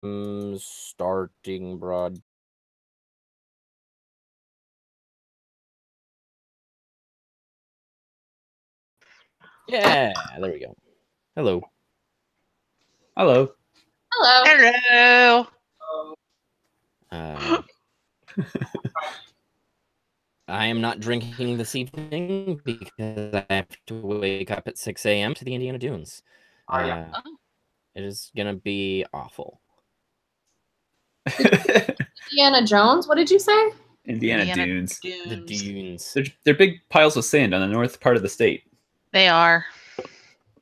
Starting broad. Yeah, there we go. Hello. Hello. Hello. I am not drinking this evening because I have to wake up at 6 a.m. to the Indiana Dunes. It is gonna be awful. Indiana Jones? What did you say? Indiana Dunes. The dunes. They're big piles of sand on the north part of the state. They are.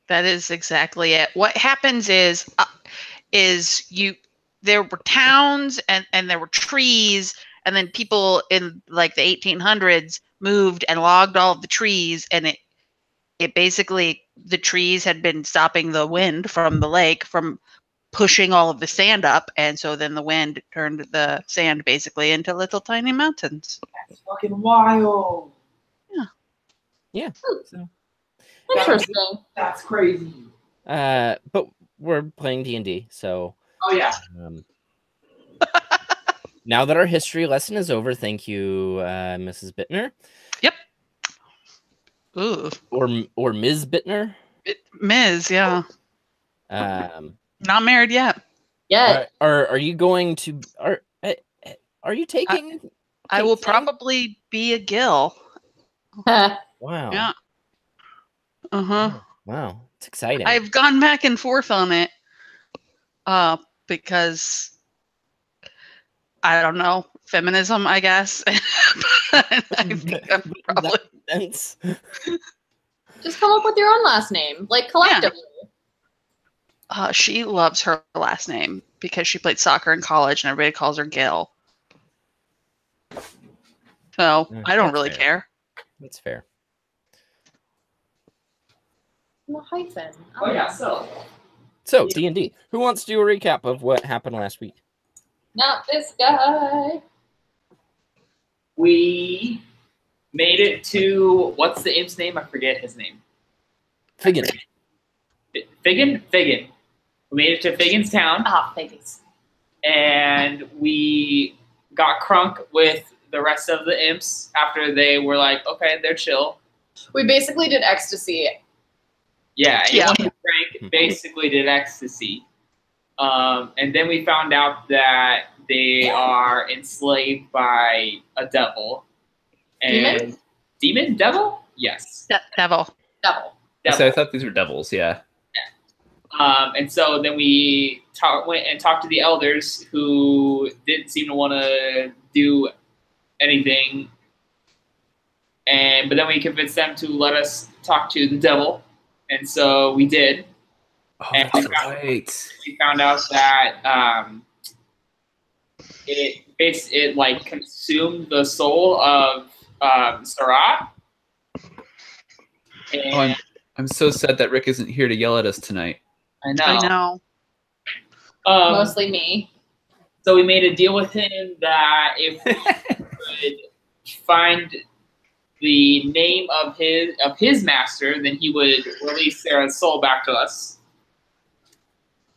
That is exactly it. What happens is there were towns and there were trees, and then people in like the 1800s moved and logged all of the trees, and it basically, the trees had been stopping the wind from the lake from pushing all of the sand up, and so then the wind turned the sand basically into little tiny mountains. That's fucking wild. Yeah. So. Interesting. That's crazy. But we're playing D&D, so. Oh yeah. Now that our history lesson is over, thank you, Mrs. Bittner. Yep. Ooh. Or Ms. Bittner. Ms. Yeah. Not married yet. Yeah. Are you going to are you taking? I will probably be a Gil. Wow. Yeah. Wow, it's exciting. I've gone back and forth on it, because I don't know, feminism, I guess. But I think I'm probably. Just come up with your own last name, like collectively. Yeah. She loves her last name because she played soccer in college and everybody calls her Gil. So I don't really care. That's fair. No hyphen. Oh yeah, So D&D. Who wants to do a recap of what happened last week? Not this guy. We made it to, what's the imp's name? I forget his name. Figgin. Figgin? Figgin. We made it to Figgin's town. Figgins. And we got crunk with the rest of the imps after they were like, okay, they're chill. We basically did ecstasy. Yeah, anyone who drank basically did ecstasy. And then we found out that they are enslaved by a devil. And demon? Devil? Yes. Devil. So I thought these were devils, yeah. And so then we went and talked to the elders who didn't seem to want to do anything. But then we convinced them to let us talk to the devil. And so we did. Oh, that's right. We found out that it like consumed the soul of Sarat. And I'm so sad that Rick isn't here to yell at us tonight. I know. Mostly me. So we made a deal with him that if we could find the name of his master, then he would release Sarah's soul back to us.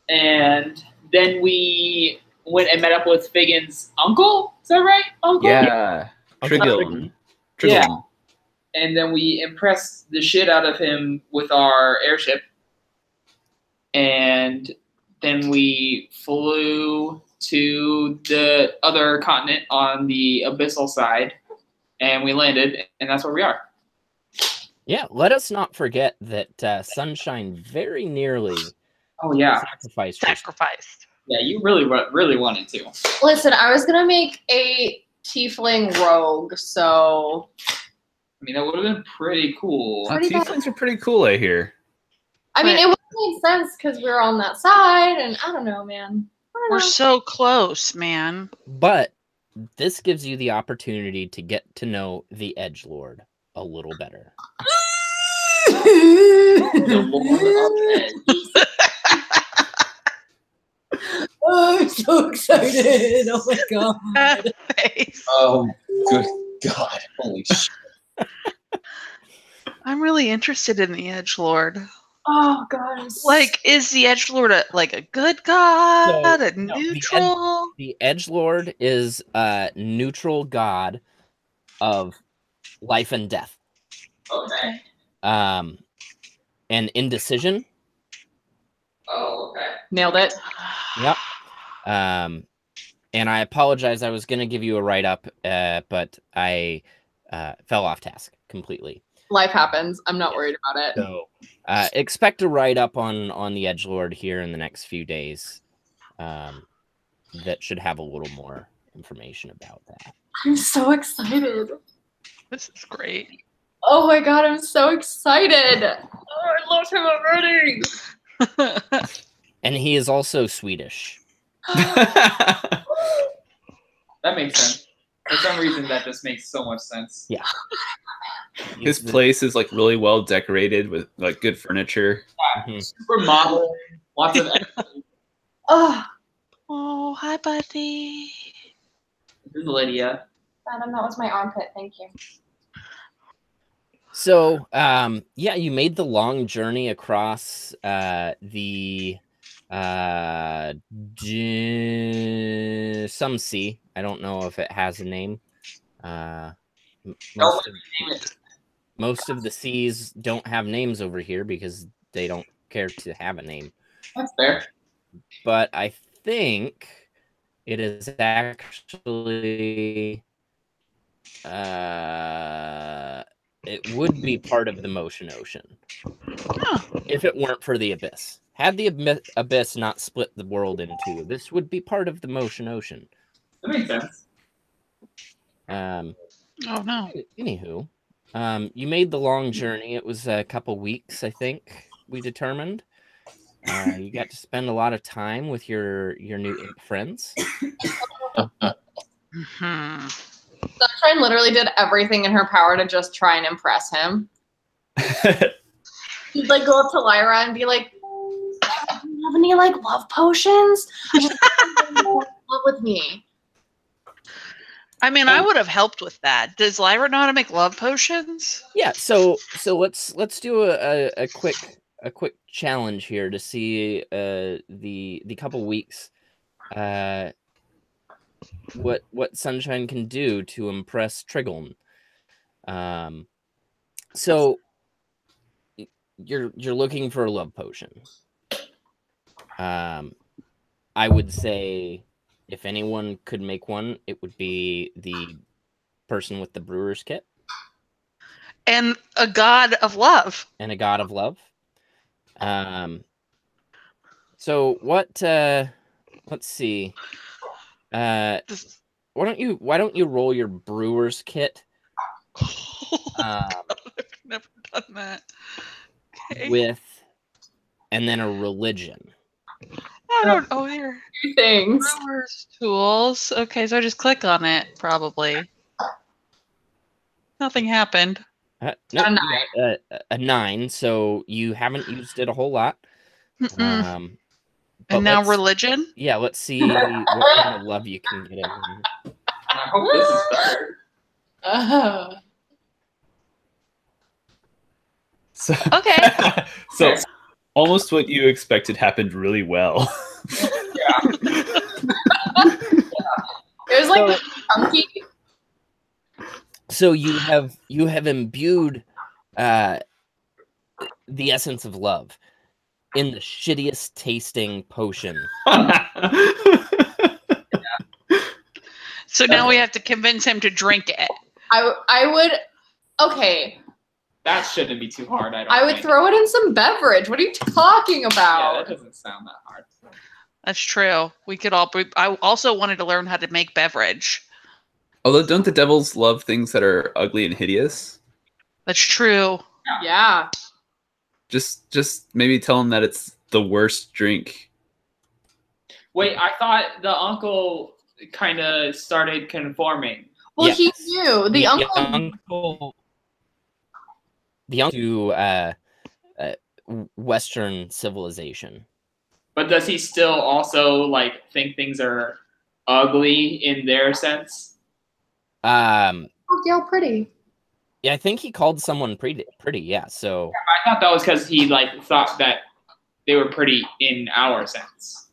And then we went and met up with Figgin's uncle. Is that right? Uncle? Yeah. Trigil. Yeah. And then we impressed the shit out of him with our airship. And then we flew to the other continent on the abyssal side. And we landed, and that's where we are. Yeah, let us not forget that Sunshine very nearly sacrificed. Yeah, you really wanted to. Listen, I was going to make a tiefling rogue, so... I mean, that would have been pretty cool. Tieflings are pretty cool, I hear. I mean, it would make sense because we were on that side, and I don't know, man. We're so close, man. But this gives you the opportunity to get to know the Edgelord a little better. The Lord of Edge. Oh, I'm so excited. Oh, my God. Oh, good God. Holy shit. I'm really interested in the Edgelord. Oh god. Like, is the edgelord a good god, a neutral? The edgelord is a neutral god of life and death. Okay. And indecision. Oh, okay. Nailed it. Yep. And I apologize. I was going to give you a write-up, but I fell off task completely. Life happens. I'm not worried about it. So expect a write-up on the edgelord here in the next few days. That should have a little more information about that. I'm so excited. This is great. Oh my god, I'm so excited. Oh, I love him already. And he is also Swedish. That makes sense. For some reason, that just makes so much sense. Yeah. His place is like really well decorated with like good furniture. Super modern. Lots of. Oh, Oh, hi, buddy. This is Lydia. Adam, that was my armpit. Thank you. So, yeah, you made the long journey across the some sea. I don't know if it has a name. Most of the seas don't have names over here because they don't care to have a name. That's fair. But I think it is actually it would be part of the Motion Ocean if it weren't for the Abyss. Had the Abyss not split the world in two, this would be part of the Motion Ocean. That makes sense. Oh no. Anywho, you made the long journey. It was a couple weeks, I think, we determined. You got to spend a lot of time with your new imp friends. Sunshine literally did everything in her power to just try and impress him. She'd like go up to Lyra and be like, "Do you have any like love potions? I just love with me." I mean, I would have helped with that. Does Lyra know how to make love potions? Yeah, so let's do a quick challenge here to see the couple weeks what Sunshine can do to impress Triggle. So you're looking for a love potion. I would say if anyone could make one, it would be the person with the brewer's kit. And a god of love. And a god of love. So what let's see. Why don't you roll your brewer's kit? I've never done that. Okay. With and then a religion. I don't know here. Two things. Brewer's tools. Okay, so I just click on it, probably. Nothing happened. No, a 9, so you haven't used it a whole lot. And now religion? Yeah, let's see what kind of love you can get in. I hope this is better. So, okay. So almost what you expected happened really well. Yeah. It was like chunky. So you have imbued the essence of love in the shittiest tasting potion. So now we have to convince him to drink it. I would. Okay. That shouldn't be too hard. I would throw it in some beverage. What are you talking about? Yeah, that doesn't sound that hard. That's true. We could all. I also wanted to learn how to make beverage. Although, don't the devils love things that are ugly and hideous? That's true. Yeah. Just maybe tell them that it's the worst drink. Wait, I thought the uncle kind of started conforming. Well, Yes. he knew the uncle. The uncle to Western civilization. But does he still also like think things are ugly in their sense? Oh, Gail, pretty. Yeah, I think he called someone pretty. Yeah. So I thought that was because he like thought that they were pretty in our sense.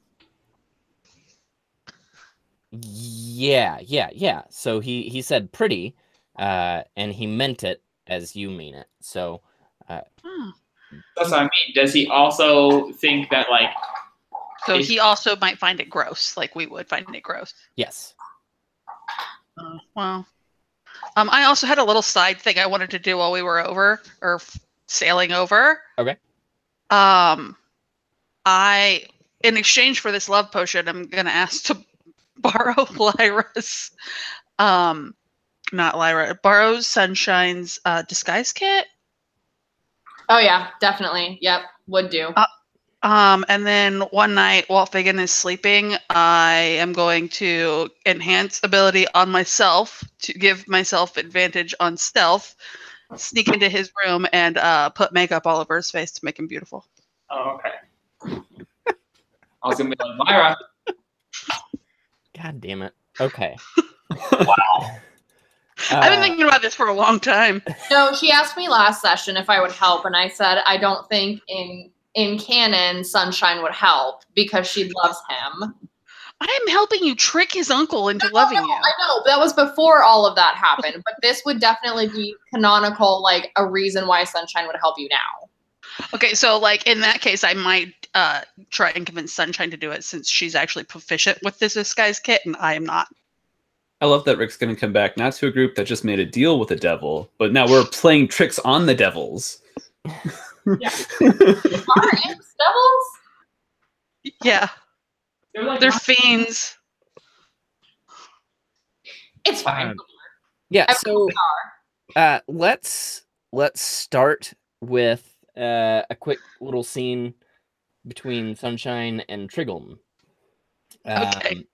Yeah. So he said pretty, and he meant it as you mean it. So That's what I mean. Does he also think that like? So he also might find it gross, like we would find it gross. yes. Well, I also had a little side thing I wanted to do while we were over or sailing over. Okay. I, in exchange for this love potion, I'm gonna ask to borrow Lyra's, not Lyra, borrow Sunshine's disguise kit. Oh yeah, definitely. Yep, would do. And then one night while Fagin is sleeping, I am going to enhance ability on myself to give myself advantage on stealth, sneak into his room, and put makeup all over his face to make him beautiful. Oh, okay. I was gonna be like Myra. God damn it. Okay. Wow. I've been thinking about this for a long time. No, she asked me last session if I would help, and I said I don't think in canon Sunshine would help because she loves him. I am helping you trick his uncle into loving you. I know, but that was before all of that happened. But this would definitely be canonical, like a reason why Sunshine would help you now. Okay, so like in that case, I might try and convince Sunshine to do it since she's actually proficient with this disguise kit and I am not. I love that Rick's going to come back not to a group that just made a deal with the devil, but now we're playing tricks on the devils. Yeah. Are imps devils? Yeah, Like, they're fiends. It's fine. Yeah. So let's start with a quick little scene between Sunshine and Triggle. Okay.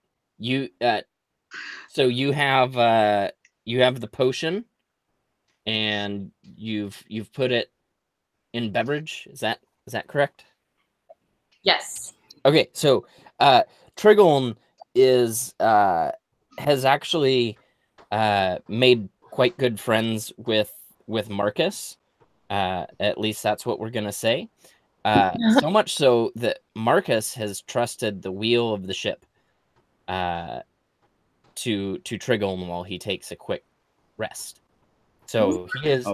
So you have the potion, and you've put it in beverage. Is that correct? Yes. Okay, so Triggle has actually made quite good friends with Marcus. At least that's what we're gonna say. So much so that Marcus has trusted the wheel of the ship to Triggle while he takes a quick rest. So he is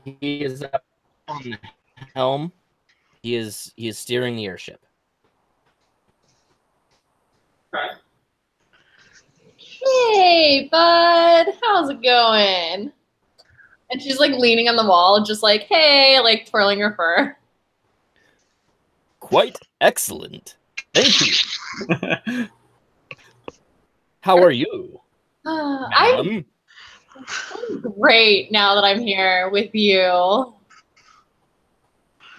he is up on the helm. He is steering the airship. right. Hey, bud. How's it going? And she's like leaning on the wall, just like, hey, like twirling her fur. Quite excellent. Thank you. How are you? I'm great now that I'm here with you.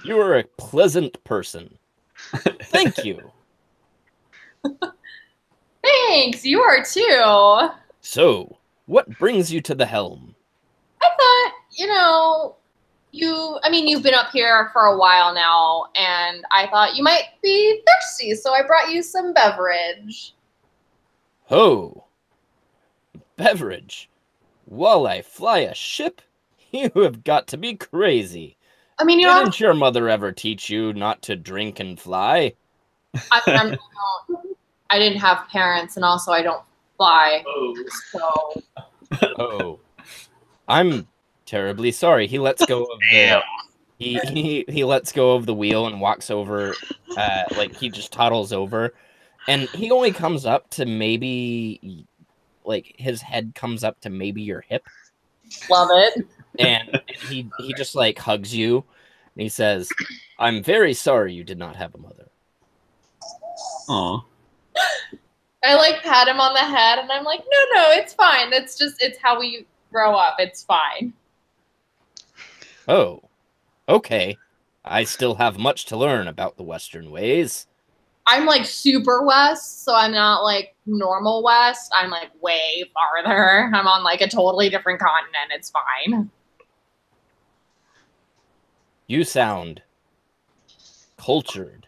You are a pleasant person. Thank you. Thanks, you are too. So, what brings you to the helm? I thought, you've been up here for a while now, and I thought you might be thirsty, so I brought you some beverage. Oh, beverage. While I fly a ship? You have got to be crazy. I mean, Didn't your mother ever teach you not to drink and fly? I didn't have parents, and also I don't fly. Oh. So Oh, I'm terribly sorry. He lets go of the he lets go of the wheel and walks over. Like he just toddles over, and he only comes up to maybe like his head comes up to maybe your hip. love it. And he just like hugs you, and he says, "I'm very sorry you did not have a mother." Aw. I like pat him on the head, and I'm like, no, it's fine. It's how we grow up. It's fine. Oh, okay. I still have much to learn about the Western ways. I'm like super west, so I'm not like normal west. I'm like way farther. I'm on like a totally different continent. It's fine. You sound cultured.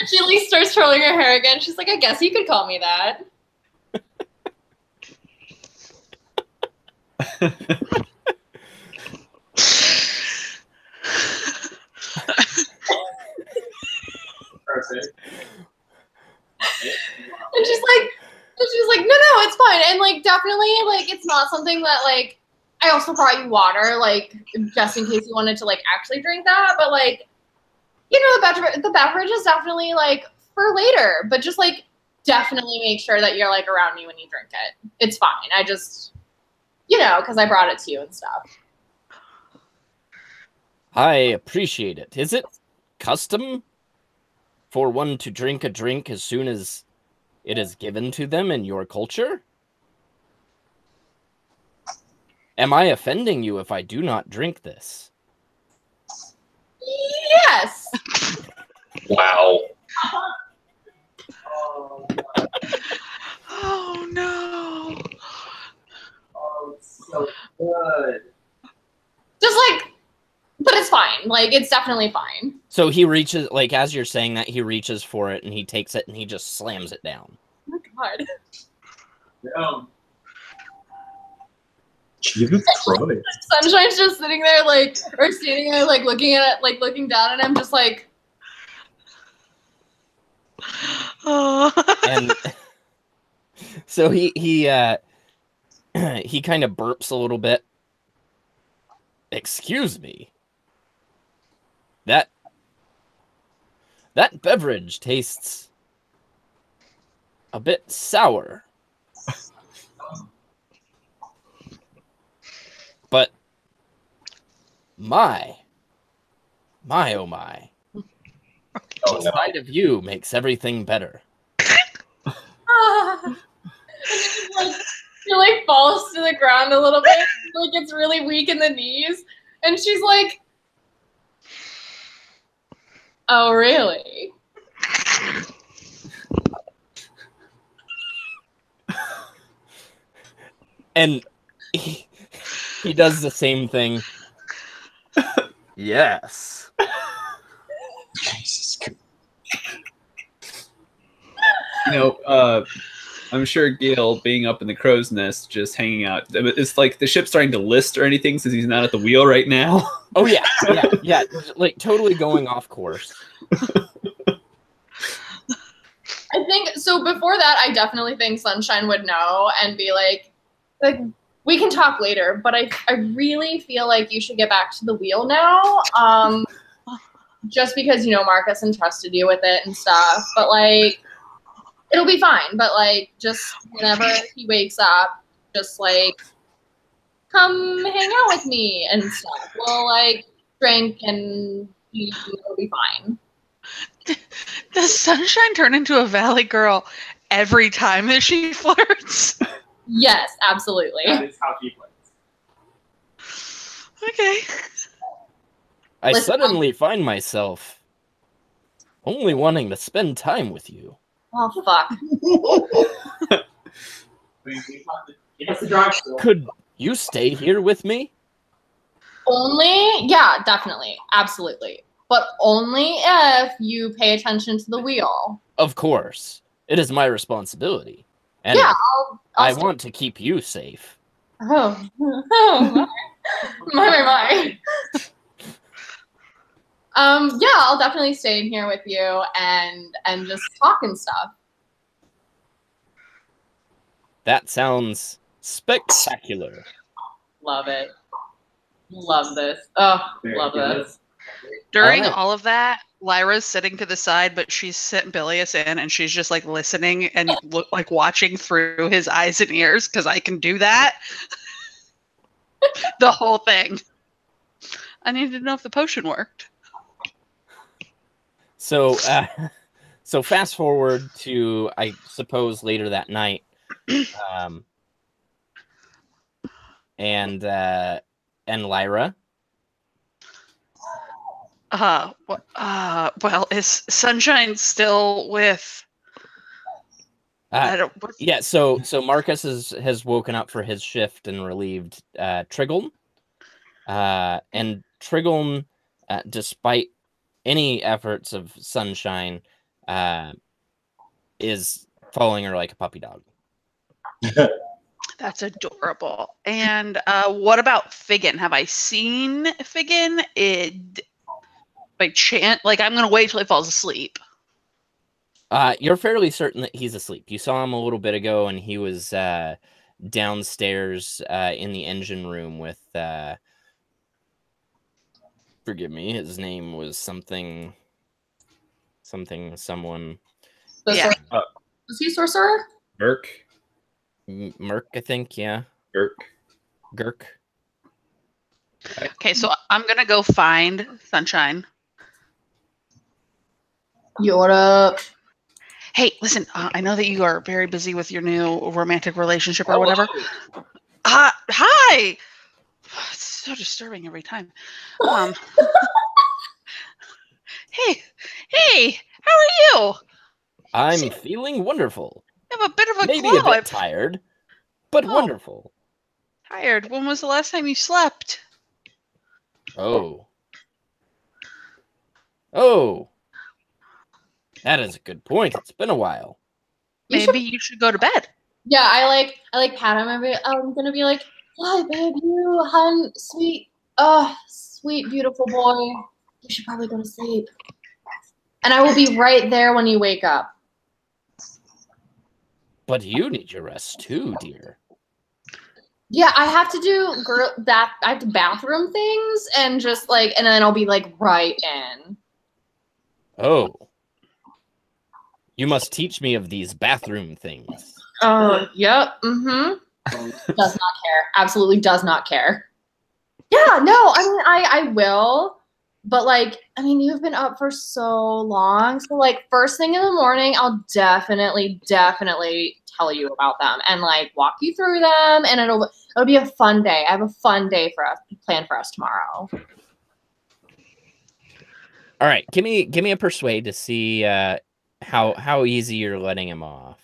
She at least starts twirling her hair again. She's like, I guess you could call me that. Perfect. And she's like, no, it's fine. And like, definitely, like, it's not something that like, I also brought you water, like, just in case you wanted to like actually drink that. But like, you know, the beverage is definitely like for later, but just like, definitely make sure that you're like around me when you drink it. It's fine. I just, you know, because I brought it to you and stuff. I appreciate it. Is it custom for one to drink a drink as soon as it is given to them in your culture? Am I offending you if I do not drink this? Yes. Wow. Oh no. Oh, it's so good. Just like, but it's fine. Like, it's definitely fine. So he reaches, like, as you're saying that, he reaches for it and he takes it and he just slams it down. Oh my God. Yeah. Jesus Christ. Sunshine's just sitting there, like, or standing there, like, looking at it, like, looking down at him, just like. Oh. And so he kind of burps a little bit. Excuse me. That beverage tastes a bit sour. But my, oh my. Oh, The no. sight of you makes everything better. Ah. She like falls to the ground a little bit, like gets really weak in the knees, and she's like, "Oh, really?" And he does the same thing. Yes. Jesus Christ. You know, I'm sure Gale, being up in the crow's nest, just hanging out. It's like the ship's starting to list or anything since he's not at the wheel right now. Oh yeah, yeah, like totally going off course. I think so. Before that, I definitely think Sunshine would know and be like, we can talk later, but I really feel like you should get back to the wheel now. Just because, you know, Marcus entrusted you with it and stuff, but like, it'll be fine. But like, just whenever he wakes up, just like, come hang out with me and stuff. We'll like drink and it'll be fine. Does Sunshine turn into a valley girl every time that she flirts? Yes, absolutely. That is how he plays. Okay. I Listen, suddenly find myself only wanting to spend time with you. Oh fuck. He has to drive still. Could you stay here with me? Only, yeah, definitely, absolutely, but only if you pay attention to the wheel. Of course. It is my responsibility. And Yeah, I'll I stay- want to keep you safe. Oh, oh my. Yeah, I'll definitely stay in here with you and just talk and stuff. That sounds spectacular. Love it. Love this. Oh, love this. During Alright. all of that, Lyra's sitting to the side, but she's sent Bilious in, and she's just like listening and like watching through his eyes and ears because I can do that. The whole thing. I needed to know if the potion worked. So, so fast forward to, I suppose, later that night, and Lyra. Well, is Sunshine still with? I don't. Yeah, so Marcus has woken up for his shift and relieved Triggle. And Triggle, despite any efforts of Sunshine, is following her like a puppy dog. That's adorable. And what about Figgin? Have I seen Figgin? By chance, like I'm gonna wait till he falls asleep. You're fairly certain that he's asleep. You saw him a little bit ago, and he was downstairs in the engine room with. Forgive me. His name was something. Someone. Yeah. Was he sorcerer? Merc. Merc, I think. Yeah. Gurk. Okay, so I'm gonna go find Sunshine. What up? Hey, listen. I know that you are very busy with your new romantic relationship or whatever. Hi. It's so disturbing every time. Hey, how are you? I'm feeling wonderful. You have a bit of a Maybe glow. a bit tired, but wonderful. Tired? When was the last time you slept? Oh, that is a good point. It's been a while. Maybe you should go to bed. Yeah, I like pat him. I'm gonna be like, "Hi, babe, you hun, sweet, sweet, beautiful boy. You should probably go to sleep." And I will be right there when you wake up. But you need your rest too, dear. Yeah, I have to do I have to bathroom things and just like, and then I'll be like right in. Oh. You must teach me of these bathroom things. Oh, yep. Mm-hmm. Does not care. Absolutely does not care. Yeah, no, I mean, I will. But like, I mean, you've been up for so long. So like first thing in the morning, I'll definitely tell you about them and like walk you through them. And it'll be a fun day. I have a fun day for us planned for us tomorrow. All right, give me a persuade to see how easy you're letting him off.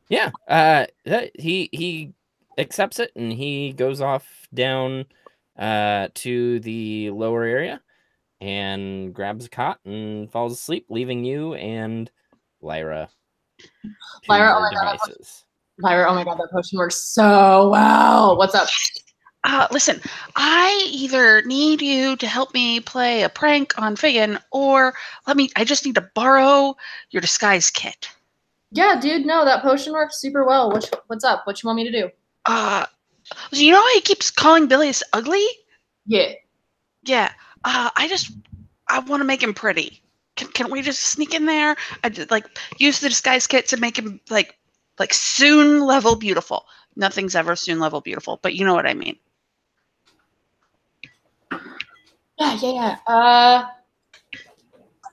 Yeah, he accepts it and he goes off down to the lower area and grabs a cot and falls asleep, leaving you and Lyra to Lyra, your oh my God, devices. Lyra, oh my God, that potion works so well. What's up? Listen, I either need you to help me play a prank on Figgin, or I just need to borrow your disguise kit. Yeah, dude, no, that potion works super well. What's up? What you want me to do? You know how he keeps calling Billius ugly? Yeah. Yeah. I want to make him pretty. Can we just sneak in there? I just, like use the disguise kit to make him like soon level beautiful. Nothing's ever soon level beautiful, but you know what I mean. Yeah.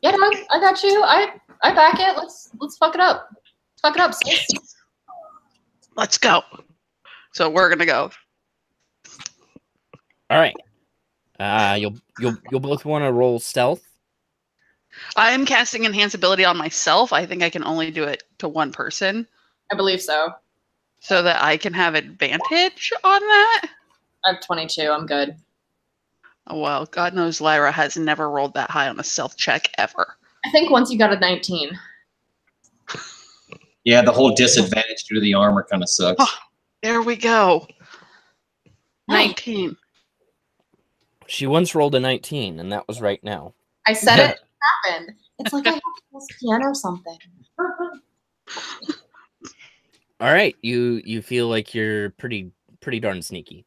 Yeah, no, I got you. I back it. Let's fuck it up. Fuck it up, sis. Let's go. So we're gonna go. All right. You'll both want to roll stealth. I am casting enhance ability on myself. I think I can only do it to one person, I believe so. so that I can have advantage on that. I have 22. I'm good. Oh, well, God knows Lyra has never rolled that high on a stealth check ever. I think once you got a 19. Yeah, the whole disadvantage due to the armor kind of sucks. Oh, there we go. 19. She once rolled a 19, and that was right now. I said it happened. It's like I have to piano or something. All right, you feel like you're pretty darn sneaky.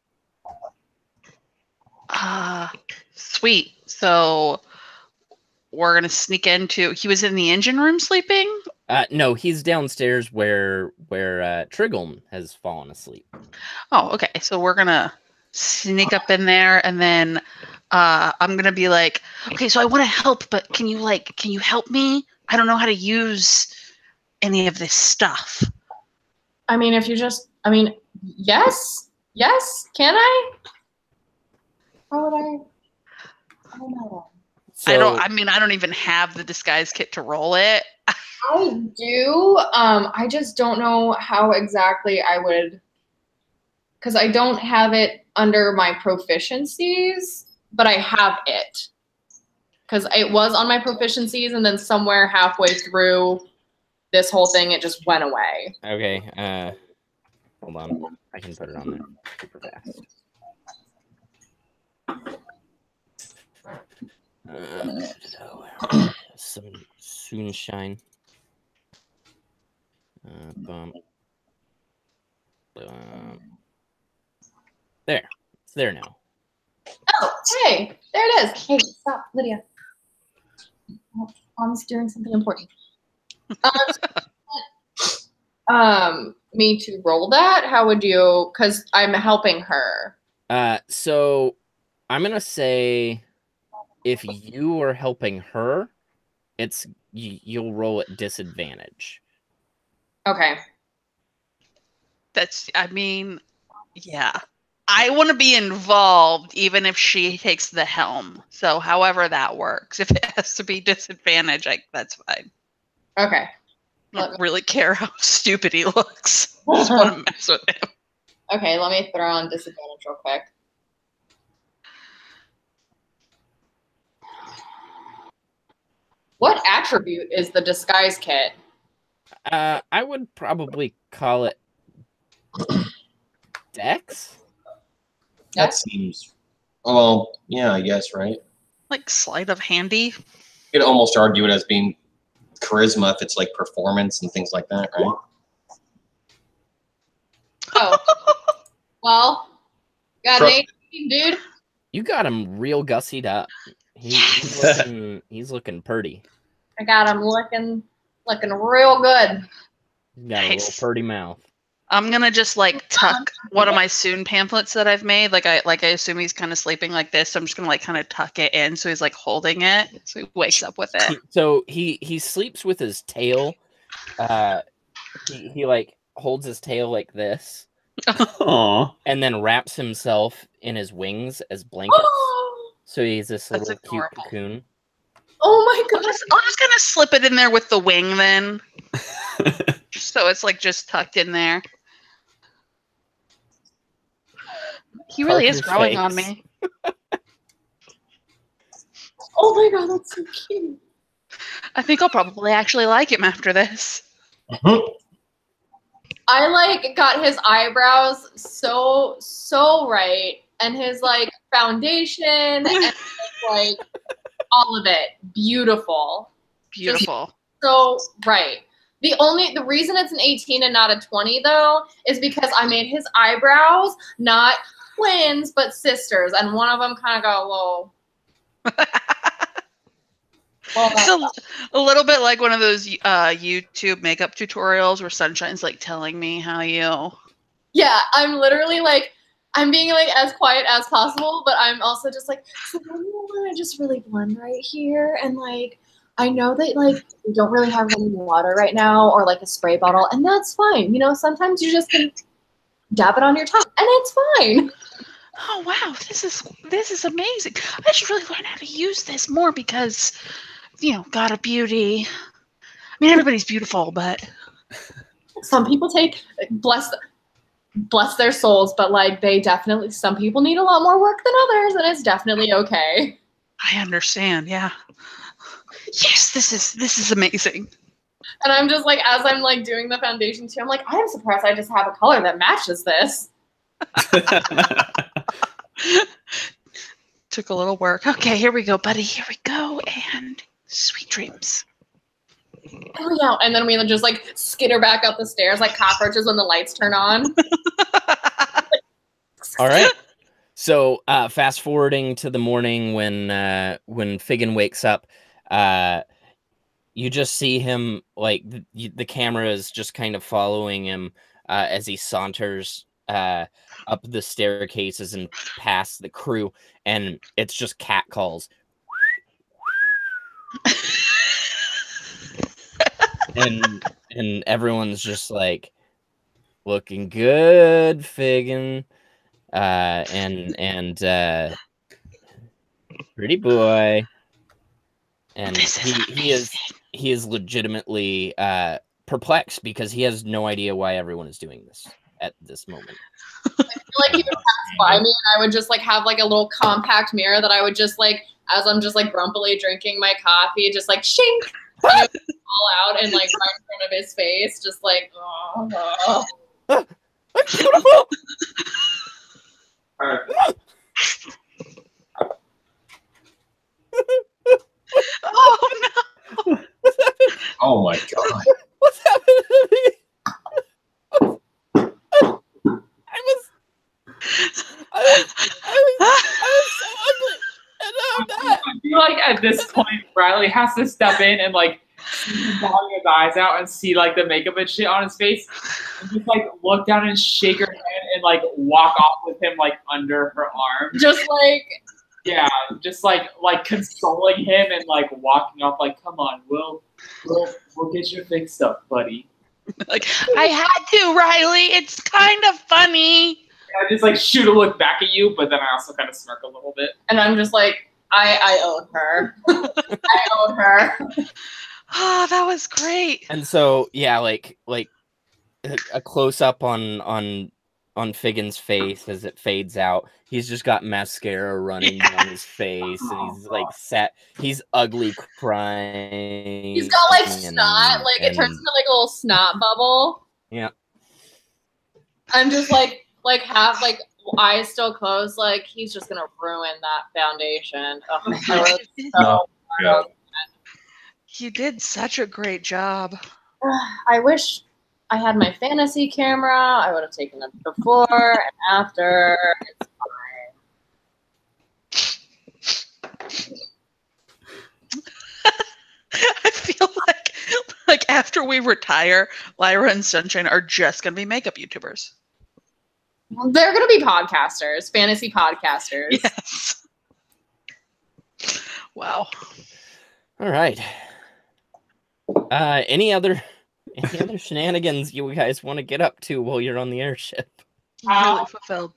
Sweet. So we're gonna sneak into. He was in the engine room sleeping. No, he's downstairs where Trigglem has fallen asleep. Oh, okay. So we're gonna sneak up in there, and then I'm gonna be like, okay, so I want to help, but can you help me? I don't know how to use any of this stuff. I mean, yes. Can I? How would I? I don't know. So, I don't even have the disguise kit to roll it. I do. I just don't know how exactly I would, because I don't have it under my proficiencies, but I have it. because it was on my proficiencies, and then somewhere halfway through this whole thing, it just went away. Okay. Hold on. I can put it on there super fast. Some sunshine. There. It's there now. Oh, hey, there it is. Hey, stop, Lydia. Mom's doing something important. Me to roll that? How would you? Because I'm helping her. So I'm gonna say if you are helping her, it's you'll roll at disadvantage. Okay. I mean, yeah. I want to be involved even if she takes the helm. So however that works. If it has to be disadvantage, that's fine. Okay. I don't really care how stupid he looks. I just want to mess with him. Okay, let me throw on disadvantage real quick. What attribute is the disguise kit? I would probably call it Dex. That seems. Well, yeah, I guess, right? Like sleight of handy. You could almost argue it as being charisma if it's like performance and things like that, right? Oh. Well, got an 18, dude. You got him real gussied up. He's looking pretty. I got him looking real good. He's got a Nice. real pretty mouth. I'm gonna just like tuck one of my soon pamphlets that I've made. Like I assume he's kind of sleeping like this, so I'm just gonna like kind of tuck it in so he's like holding it, so he wakes up with it. So he sleeps with his tail. He like holds his tail like this. Aww. And then wraps himself in his wings as blankets. So he's this That's little cute adorable. cocoon. Oh my god. I'm just gonna slip it in there with the wing then, so it's like just tucked in there. He really is Parker's growing on face. me. Oh my god, that's so cute. I think I'll probably actually like him after this. I like got his eyebrows so right, and his like foundation and like all of it beautiful. Beautiful. So right. The reason it's an 18 and not a 20 though is because I made his eyebrows not twins but sisters, and one of them kind of got low. It's a little bit like one of those YouTube makeup tutorials where Sunshine's like telling me how you. Yeah, I'm literally like, I'm being like as quiet as possible, but I'm also just like, so then you want to just really blend right here, and like, I know that like we don't really have any water right now or like a spray bottle, and that's fine. You know, sometimes you just can dab it on your tongue, and it's fine. Oh wow, this is amazing. I should really learn how to use this more because, you know, God of beauty. I mean, everybody's beautiful, but Some people take bless their souls, but like they definitely, some people need a lot more work than others, and it's definitely okay. I understand. Yeah. Yes, this is amazing. And I'm just like, as I'm like doing the foundation too, I'm like, I am surprised I just have a color that matches this. Took a little work. Okay, here we go, buddy. Here we go, and sweet dreams. Oh yeah, and then we just like skitter back up the stairs like cockroaches when the lights turn on. All right. So fast forwarding to the morning when Figgin wakes up, you just see him like the camera is just kind of following him as he saunters up the staircases and past the crew, and it's just cat calls. and everyone's just like looking good, Figgin, and pretty boy, and he is legitimately perplexed because he has no idea why everyone is doing this at this moment. I feel like he would pass by me, and I would just like have like a little compact mirror that I would just like as I'm just like grumpily drinking my coffee, just like shink, and it would fall out and like right in front of his face, just like, oh. Beautiful. Oh no! Oh my god. What's happening to me? I was so ugly. And now I'm not. I feel like at this point, Riley has to step in and like bottom his eyes out and see like the makeup and shit on his face, and just like look down and shake her hand and like walk off with him like under her arm. Just like, Yeah, just like consoling him and like walking off like, come on, we'll get you fixed up, buddy. Like, I had to, Riley. It's kind of funny. I just like shoot a look back at you, but then I also kind of smirk a little bit. and I'm just like, I owed her. I owed her. Oh, that was great. And so yeah, like a close up on Figgins' face as it fades out. He's just got mascara running down his face, and he's like he's ugly crying. He's got like snot, like it turns into like a little snot bubble. Yeah. I'm just like half like eyes still closed, like he's just gonna ruin that foundation. Oh, I was so Yeah. You did such a great job. I wish I had my fantasy camera. I would have taken it before and after. It's I feel like after we retire, Lyra and Sunshine are just gonna be makeup YouTubers. fine. They're gonna be podcasters, fantasy podcasters. Yes. Wow. All right. Any other shenanigans you guys want to get up to while you're on the airship? Really fulfilled.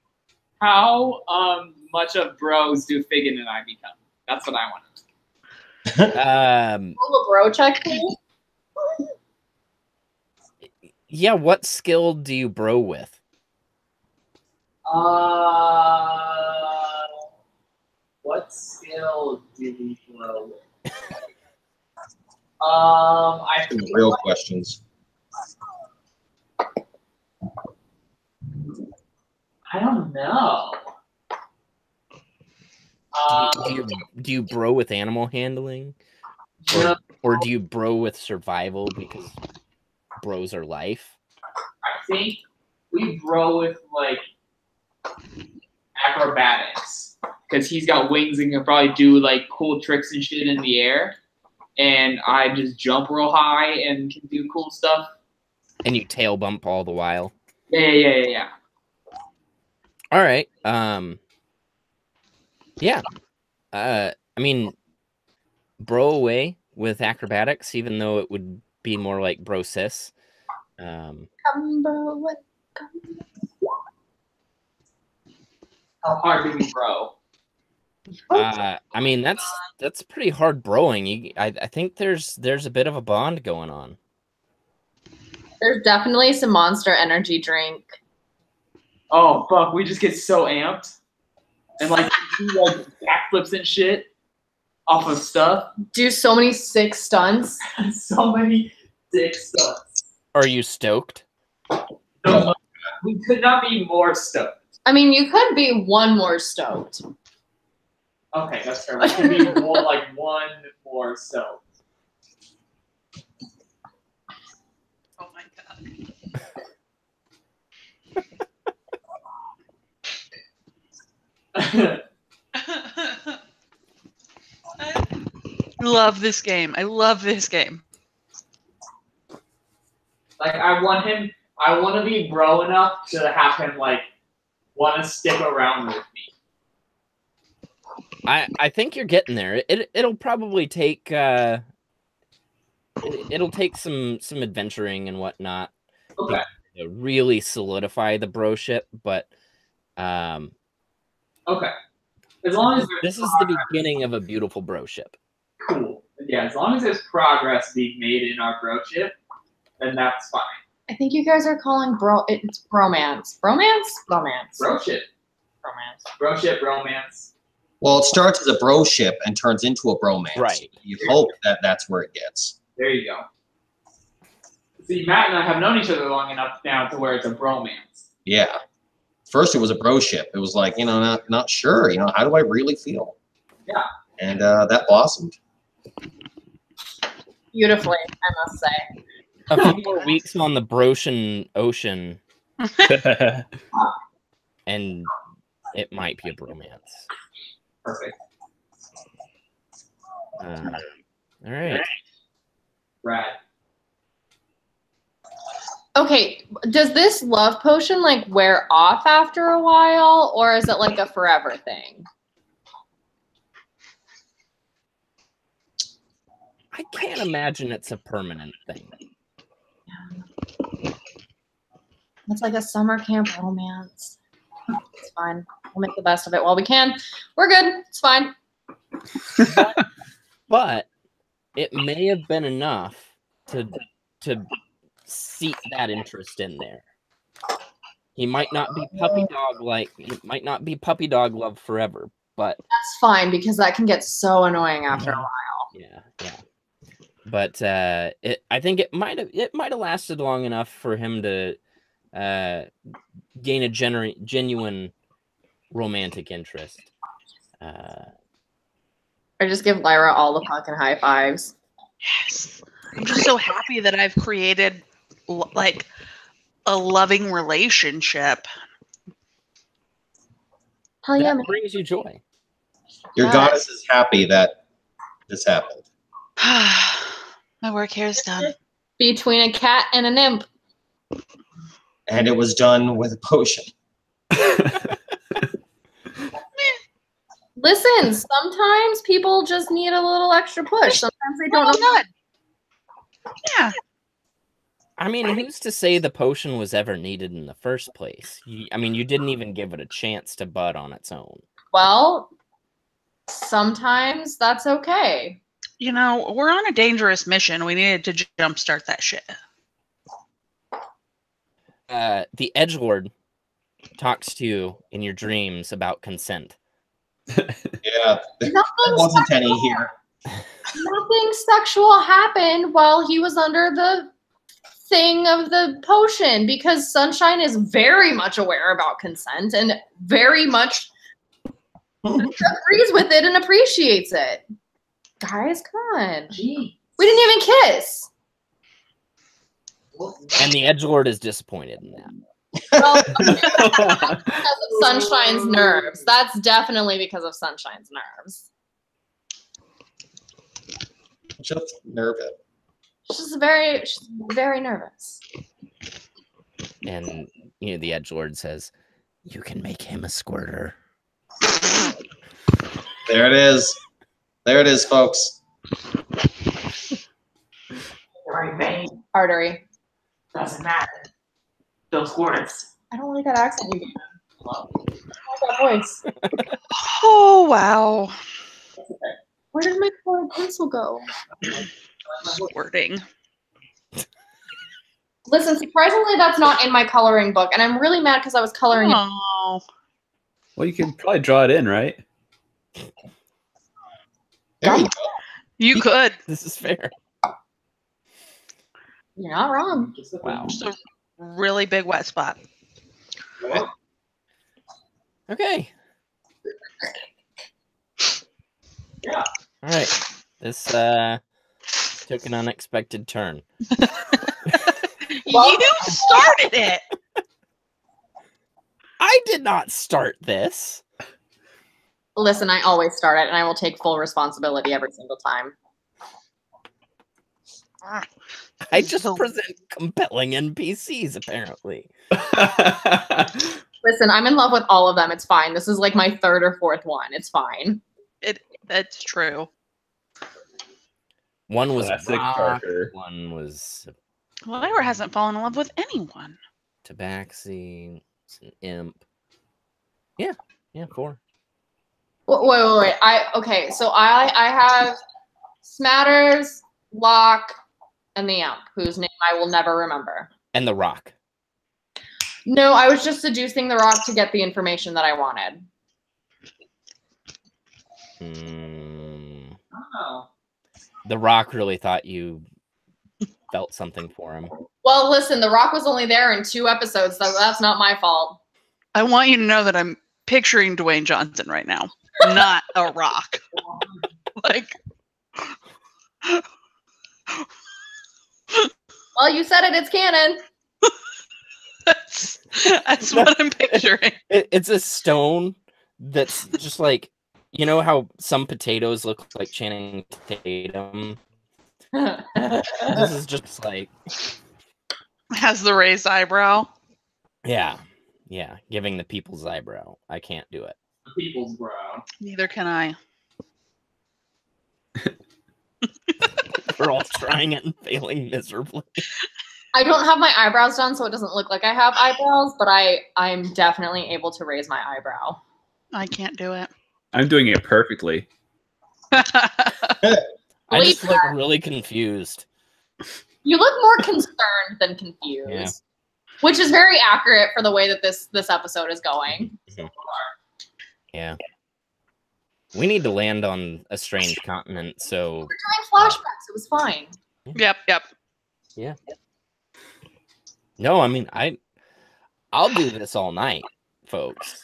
How much of bros do Figgin and I become? That's what I want to know. Roll a bro check, please. Yeah, what skill do you bro with? What skill do we bro with? I feel Real like questions. I don't know. Do you bro with animal handling? No, Or do you bro with survival because bros are life? I think we bro with like acrobatics because he's got wings and can probably do like cool tricks and shit in the air, and I just jump real high and can do cool stuff. And you tail bump all the while. Yeah. All right. Yeah. I mean, bro away with acrobatics, even though it would be more like bro sis. Come, bro. Come. How hard do we bro? I mean, that's pretty hard broing. I think there's a bit of a bond going on. There's definitely some Monster Energy drink. Oh fuck, we just get so amped and like do like backflips and shit off of stuff. Do so many sick stunts. So many sick stunts. Are you stoked? So we could not be more stoked. I mean, you could be one more stoked. Okay, that's fair. We could be more like one more stoked. Oh my god. I love this game. I love this game. Like I want to be bro enough to have him like want to stick around with me. I think you're getting there. It'll probably take it'll take some adventuring and whatnot Okay. to really solidify the broship, but Okay. As long as this is the beginning of a beautiful broship. cool. Yeah, as long as there's progress being made in our broship, then that's fine. I think you guys are calling it's bromance. Bromance? Bromance. Broship. Bromance. Broship, romance. Well, it starts as a broship and turns into a bromance. Right. You hope that that's where it gets. There you go. See, Matt and I have known each other long enough now to where it's a bromance. Yeah. First, it was a broship. It was like, not sure. How do I really feel? Yeah. And that blossomed. Beautifully, I must say. A few more weeks on the Brocian Ocean, and it might be a bromance. Perfect. All right. Brad. Okay, does this love potion like wear off after a while, or is it like a forever thing? I can't imagine it's a permanent thing. It's like a summer camp romance. It's fine. We'll make the best of it while we can. We're good. It's fine. But it may have been enough to seep that interest in there. He might not be puppy dog love forever, but That's fine because that can get so annoying after a while. yeah. But I think it might have lasted long enough for him to gain a genuine romantic interest. I just give Lyra all the fucking high fives. Yes. I'm just so happy that I've created like a loving relationship. Hell yeah, That man. brings you joy. Your Yeah. goddess is happy that this happened. My work here is done. Between a cat and an imp. And it was done with a potion. Listen, sometimes people just need a little extra push. Sometimes they don't know. Yeah. I mean, who's to say the potion was ever needed in the first place? You didn't even give it a chance to bud on its own. Well, sometimes that's okay. We're on a dangerous mission. We needed to jumpstart that shit. The edgelord talks to you in your dreams about consent. Yeah, there Nothing wasn't any here. Nothing sexual happened while he was under the thing of the potion because Sunshine is very much aware about consent and very much agrees with it and appreciates it. Guys, come on. Gee. We didn't even kiss. And the edgelord is disappointed in that. Well, because of Sunshine's nerves. That's definitely because of Sunshine's nerves. Just nervous. She's very nervous. And the edgelord says, "You can make him a squirter." There it is. There it is, folks. Right, vein. Artery. Doesn't matter. Those squirts. I don't like that accent you gave him. I don't like that voice. Oh, wow. Where did my colored pencil go? Squirting. Listen, surprisingly, that's not in my coloring book, and I'm really mad because I was coloring it. Oh. Well, you can probably draw it in, right? There you go. You could. This is fair. You're not wrong. Wow. Just a really big wet spot. Okay. Yeah. All right. This took an unexpected turn. You started it. I did not start this. Listen, I always start it, and I will take full responsibility every single time. I just present compelling NPCs, apparently. Listen, I'm in love with all of them. It's fine. This is like my third or fourth one. It's fine. That's true. One was Classic rock, Parker. one was Lyra hasn't fallen in love with anyone. tabaxi, it's an imp. Yeah, 4. Wait. Okay, so I have Smatters, Locke, and the imp, whose name I will never remember. And the rock. No, I was just seducing the rock to get the information that I wanted. Oh. The Rock really thought you felt something for him. Well, listen, The Rock was only there in 2 episodes, so that's not my fault. I want you to know that I'm picturing Dwayne Johnson right now, not a rock. Like, Well, you said it. It's canon. that's what I'm picturing. It's a stone that's just like, you know how some potatoes look like Channing Tatum? This is just like, Has the raised eyebrow. yeah, giving the people's eyebrow. I can't do it. The people's brow. Neither can I. We're all trying it and failing miserably. I don't have my eyebrows done, so it doesn't look like I have eyebrows, but I'm definitely able to raise my eyebrow. I can't do it. I'm doing it perfectly. I just look really confused. You look more concerned than confused, Yeah. which is very accurate for the way that this episode is going. Yeah. We need to land on a strange continent, so We're doing flashbacks. It was fine. Yep. yeah. No, I mean I'll do this all night, folks.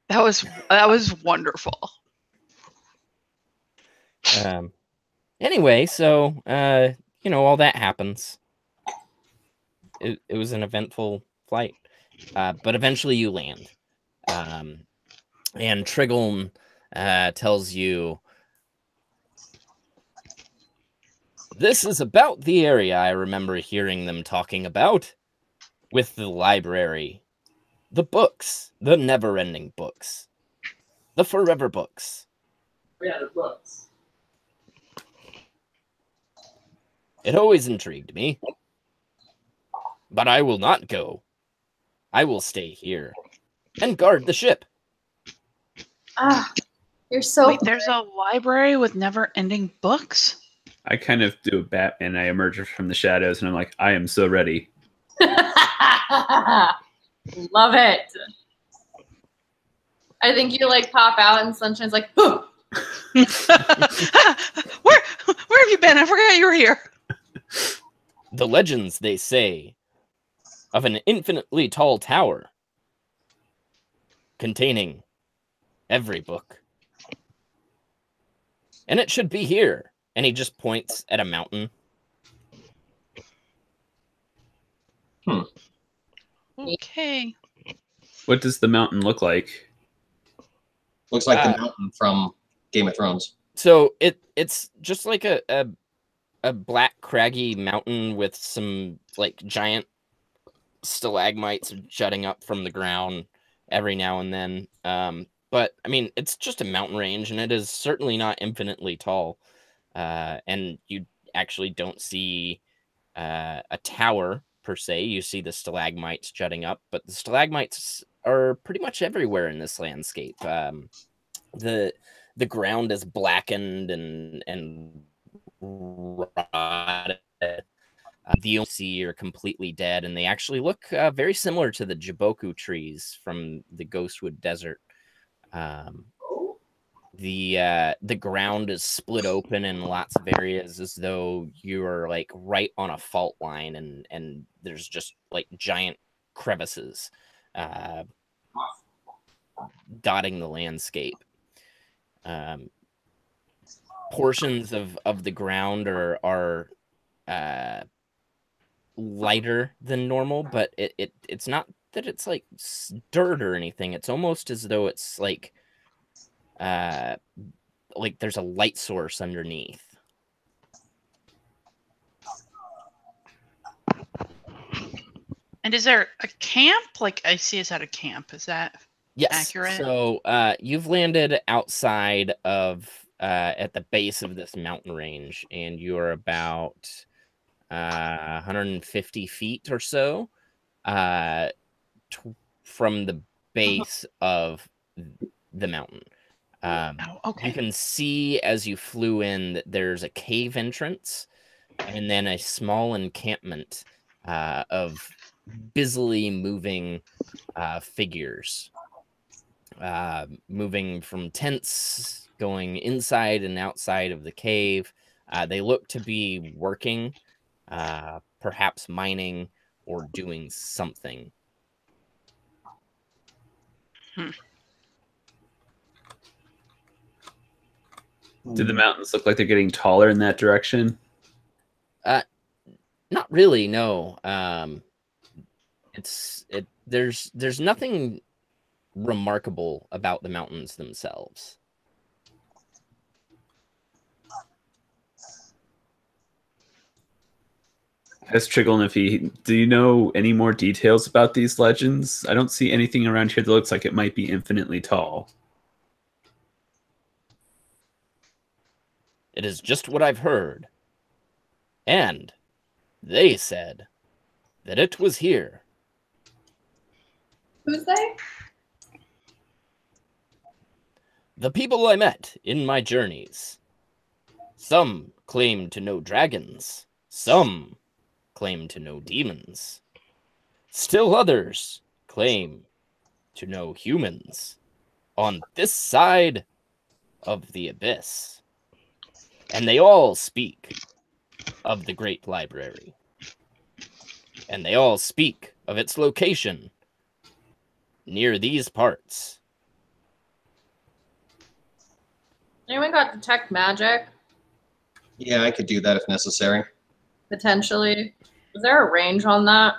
That was wonderful. Anyway, so you know, all that happens. It was an eventful flight. But eventually you land. And Triggle tells you, this is about the area I remember hearing them talking about, with the library, the books, the never-ending books, the forever books. Yeah, the books. It always intrigued me. But I will not go. I will stay here and guard the ship. Ah, you're so. Wait, there's a library with never-ending books? I kind of do a Batman. I emerge from the shadows, and I'm like, I am so ready. Love it. I think you like pop out and Sunshine's like, where have you been? I forgot you were here. The legends, they say, of an infinitely tall tower containing every book. And it should be here. And he just points at a mountain. Okay. What does the mountain look like? Looks like the mountain from Game of Thrones. So it's just like a black craggy mountain with some like giant stalagmites jutting up from the ground every now and then. But I mean, it's just a mountain range, and it is certainly not infinitely tall. And you actually don't see a tower per se. You see the stalagmites jutting up, but the stalagmites are pretty much everywhere in this landscape. The ground is blackened and rotted. The see are completely dead, and they actually look very similar to the Jaboku trees from the Ghostwood Desert. The ground is split open in lots of areas as though you're like right on a fault line, and there's just like giant crevices dotting the landscape. Portions of the ground are lighter than normal, but it's not that it's like dirt or anything. It's almost as though it's like there's a light source underneath. And is there a camp? Like, I see us at a camp. Is that accurate? So you've landed outside of at the base of this mountain range, and you're about 150 feet or so from the base of the mountain. Okay. You can see as you flew in that there's a cave entrance and then a small encampment of busily moving figures, moving from tents going inside and outside of the cave. They look to be working, perhaps mining or doing something. Do the mountains look like they're getting taller in that direction? Not really, no. There's nothing remarkable about the mountains themselves. Ask Triggle if do you know any more details about these legends? I don't see anything around here that looks like it might be infinitely tall. It is just what I've heard. And they said that it was here. Who's they? The people I met in my journeys. Some claim to know dragons. Some claim to know demons. Still others claim to know humans on this side of the abyss. And they all speak of the Great Library. And they all speak of its location near these parts. Anyone got detect magic? Yeah, I could do that if necessary. Potentially. Is there a range on that?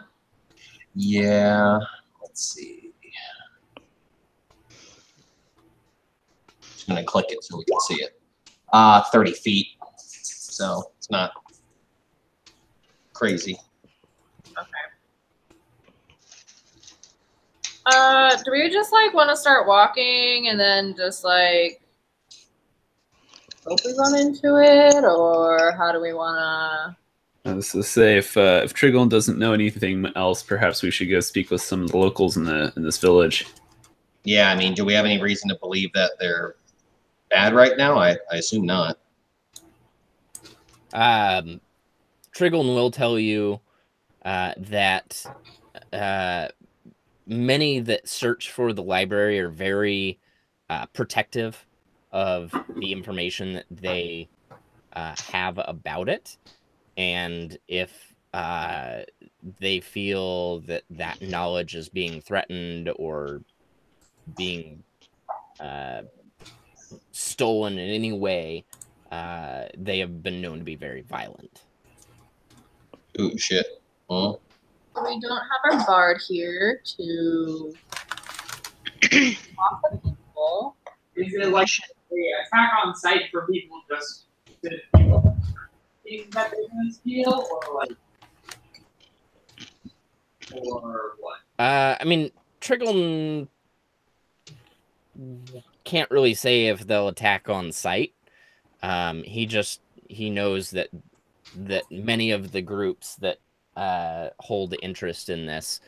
Yeah, let's see. Just gonna click it so we can see it. 30 feet. So it's not crazy. Do we just like want to start walking and then just like hope we run into it, or how do we want I was to say, if Triggle doesn't know anything else, perhaps we should go speak with some of the locals in this village. Yeah, I mean, do we have any reason to believe that they're bad right now? I assume not. Triggle will tell you that many that search for the library are very protective of the information that they have about it. And if they feel that that knowledge is being threatened or being stolen in any way, they have been known to be very violent. Ooh, shit. Huh? we don't have our bard here to talk to people. Is it like the attack on site for people just to think that they're gonna steal, or what? I mean, Triggle can't really say if they'll attack on sight. He knows that many of the groups that hold interest in this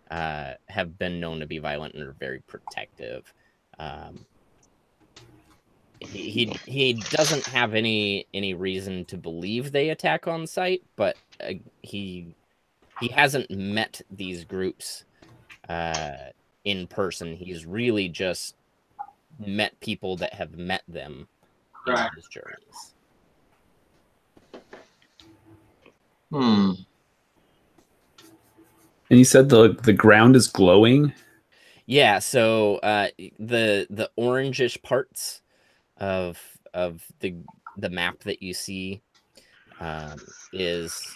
have been known to be violent and are very protective. He doesn't have any reason to believe they attack on sight, but he hasn't met these groups in person. He's really just met people that have met them in his journeys. And you said the ground is glowing? Yeah, so the orangish parts of the map that you see is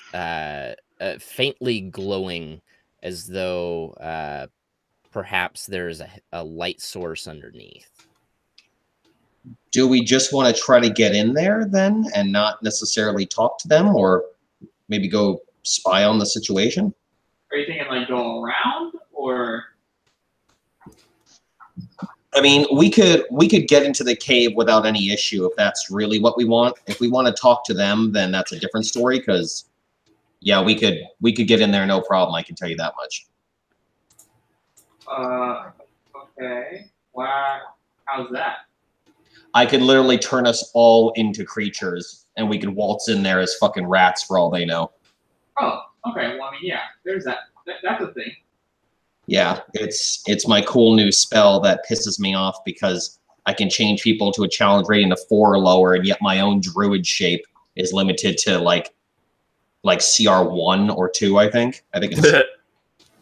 faintly glowing, as though perhaps there's a light source underneath. Do we just want to try to get in there then and not necessarily talk to them, or maybe go spy on the situation? Are you thinking like go around, or? I mean, we could get into the cave without any issue if that's really what we want. If we want to talk to them, then that's a different story. Because, yeah, we could get in there no problem. I can tell you that much. Okay. Wow. How's that? I could literally turn us all into creatures, and we could waltz in there as fucking rats for all they know. Oh, okay. Well, I mean, yeah. There's that. That's a thing. Yeah, it's my cool new spell that pisses me off because I can change people to a challenge rating of 4 or lower, and yet my own druid shape is limited to like CR1 or 2, I think. I think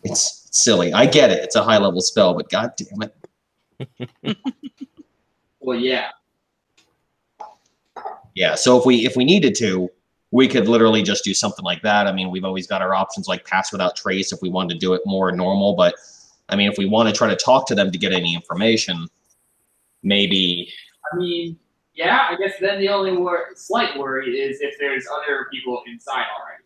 it's silly. I get it. It's a high-level spell, but god damn it. Well, yeah. Yeah, so if we needed to, we could literally just do something like that. I mean, we've always got our options like pass without trace if we wanted to do it more normal, but I mean, if we want to try to talk to them to get any information, maybe. I mean, yeah, I guess then the only slight worry is if there's other people inside already.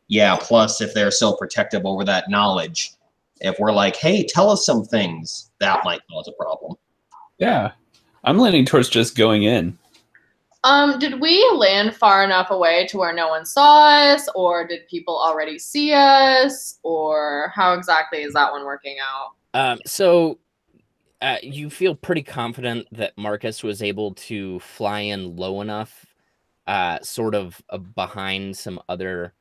Yeah, plus if they're so protective over that knowledge, if we're like, hey, tell us some things, that might cause a problem. Yeah. I'm leaning towards just going in. Did we land far enough away to where no one saw us, or did people already see us, or how exactly is that one working out? You feel pretty confident that Marcus was able to fly in low enough, sort of behind some other